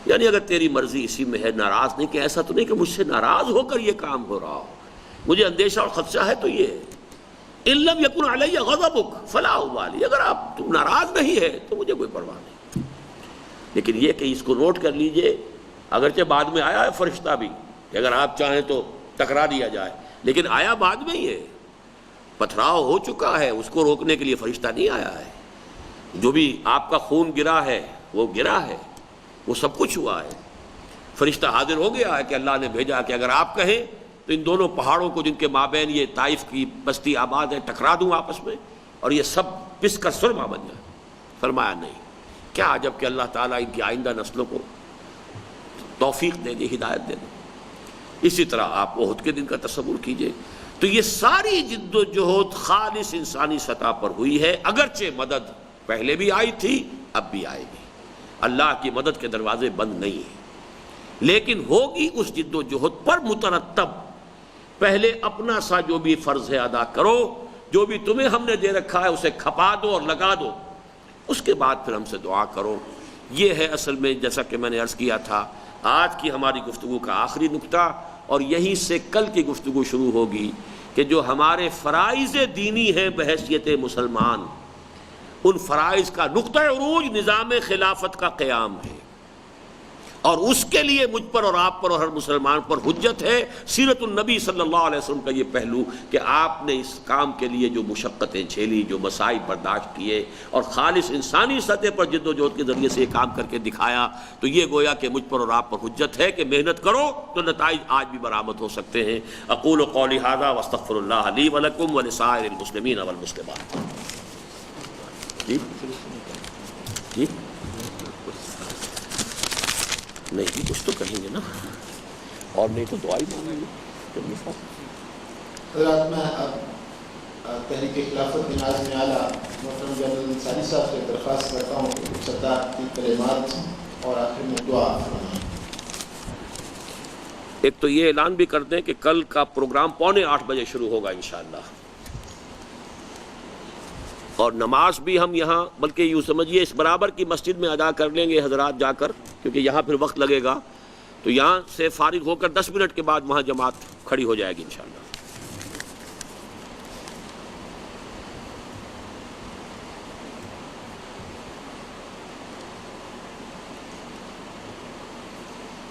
یعنی اگر تیری مرضی اسی میں ہے، ناراض نہیں، کہ ایسا تو نہیں کہ مجھ سے ناراض ہو کر یہ کام ہو رہا ہو، مجھے اندیشہ اور خدشہ ہے تو یہ ہے. ان لم یکن علی غضبک فلا ابالی. اگر آپ تم ناراض نہیں ہے تو مجھے کوئی پرواہ نہیں. لیکن یہ کہ اس کو نوٹ کر لیجئے، اگرچہ بعد میں آیا ہے فرشتہ بھی کہ اگر آپ چاہیں تو ٹکرا دیا جائے، لیکن آیا بعد میں ہی ہے. پتھراؤ ہو چکا ہے، اس کو روکنے کے لیے فرشتہ نہیں آیا ہے. جو بھی آپ کا خون گرا ہے وہ گرا ہے، وہ سب کچھ ہوا ہے. فرشتہ حاضر ہو گیا ہے کہ اللہ نے بھیجا کہ اگر آپ کہیں تو ان دونوں پہاڑوں کو جن کے مابین یہ طائف کی بستی آباد ہے ٹکرا دوں آپس میں، اور یہ سب پس کر سرما بن جائے. فرمایا نہیں. کیا عجب کہ اللہ تعالیٰ ان کی آئندہ نسلوں کو توفیق دے دے، ہدایت دے دے. اسی طرح آپ احد کے دن کا تصور کیجئے. تو یہ ساری جد و جہد خالص انسانی سطح پر ہوئی ہے، اگرچہ مدد پہلے بھی آئی تھی اب بھی آئے گی. اللہ کی مدد کے دروازے بند نہیں ہیں، لیکن ہوگی اس جد و جہد پر مترتب. پہلے اپنا سا جو بھی فرض ہے ادا کرو، جو بھی تمہیں ہم نے دے رکھا ہے اسے کھپا دو اور لگا دو، اس کے بعد پھر ہم سے دعا کرو. یہ ہے اصل میں، جیسا کہ میں نے عرض کیا تھا، آج کی ہماری گفتگو کا آخری نقطہ، اور یہیں سے کل کی گفتگو شروع ہوگی کہ جو ہمارے فرائض دینی ہیں بحیثیت مسلمان، ان فرائض کا نقطہ عروج نظام خلافت کا قیام ہے. اور اس کے لیے مجھ پر اور آپ پر اور ہر مسلمان پر حجت ہے سیرت النبی صلی اللہ علیہ وسلم کا یہ پہلو کہ آپ نے اس کام کے لیے جو مشقتیں جھیلی، جو مسائل برداشت کیے، اور خالص انسانی سطح پر جد و جہد کے ذریعے سے یہ کام کر کے دکھایا. تو یہ گویا کہ مجھ پر اور آپ پر حجت ہے کہ محنت کرو تو نتائج آج بھی برآمد ہو سکتے ہیں. اقول قولی ھذا واستغفر اللہ لی ولکم ولسائر المسلمین والمسلمات. جی نہیں کچھ تو کہیں گے نا، اور نہیں تو دعائی مانگیں گے. حضرات میں اب تحریک خلافت کے ناظم اعلیٰ محترم جنرل انصاری صاحب سے درخواست کرتا ہوں کہ سردار کی کلمات اور آخر میں دعا فرمائیں۔ ایک تو یہ اعلان بھی کر دیں کہ کل کا پروگرام 7:45 بجے شروع ہوگا انشاءاللہ، اور نماز بھی ہم یہاں بلکہ یوں سمجھیے اس برابر کی مسجد میں ادا کر لیں گے حضرات جا کر، کیونکہ یہاں پھر وقت لگے گا، تو یہاں سے فارغ ہو کر 10 منٹ کے بعد وہاں جماعت کھڑی ہو جائے گی انشاءاللہ۔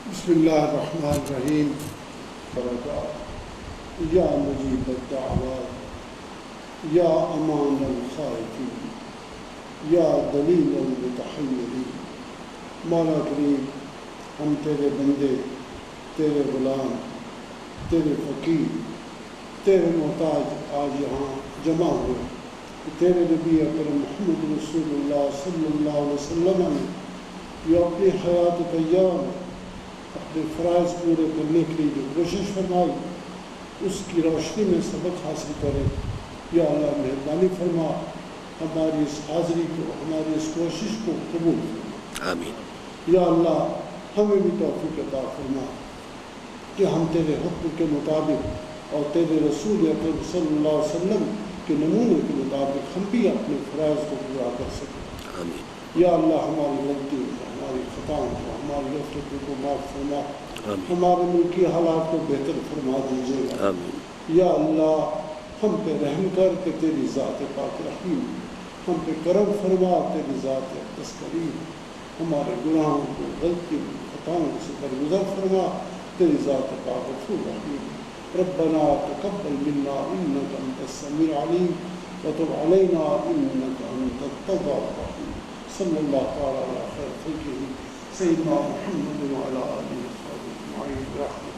بسم اللہ الرحمن الرحیم۔ یا مجیب الدعوات، یا امان الخائفین، یا دلیل المتحیرین، مولا کریم ہم تیرے بندے، تیرے غلام، تیرے فقیر، تیرے محتاج آج یہاں جمع ہوئے، تیرے نبی اکرم محمد رسول اللہ صلی اللہ علیہ وسلم نے یہ اپنی حیات طیبہ میں اپنے فرائض پورے کرنے کے لیے جو کوشش فرمائی اس کی روشنی میں سبق حاصل کرے۔ یا اللہ مہربانی فرما، ہماری اس حاضری کو، ہماری اس کوشش کو قبول فرما۔ آمین۔ یا اللہ ہمیں بھی توفیق عطا فرما کہ ہم تیرے حکم کے مطابق اور تیرے رسول اکرم صلی اللہ علیہ وسلم کے نمونے کے مطابق ہم بھی اپنے فرائض کو پورا کر سکیں۔ آمین۔ یا اللہ ہماری غلطیوں کو، ہماری خطاؤں کو، ہماری غفلتوں کو معاف فرما، آمین۔ ہمارے ملکی حالات کو بہتر فرما دیجیے گا۔ آمین۔ یا اللہ ہم پہ رحم کر کے تیری ذات پاک رحیم، ہم پہ کرم فرما تیری ذات اقدس کریم، ہمارے گناہوں کو، غلطی خطاؤں سے درگزر فرما تیری ذات پاک غفور رحیم۔ ربنا تقبل منا انک انت السمیع العلیم وتب علینا انک انت التواب الرحیم۔ صلی اللہ تعالی علی خیر خلقہ سیدنا محمد وعلی آلہ وصحبہ اجمعین۔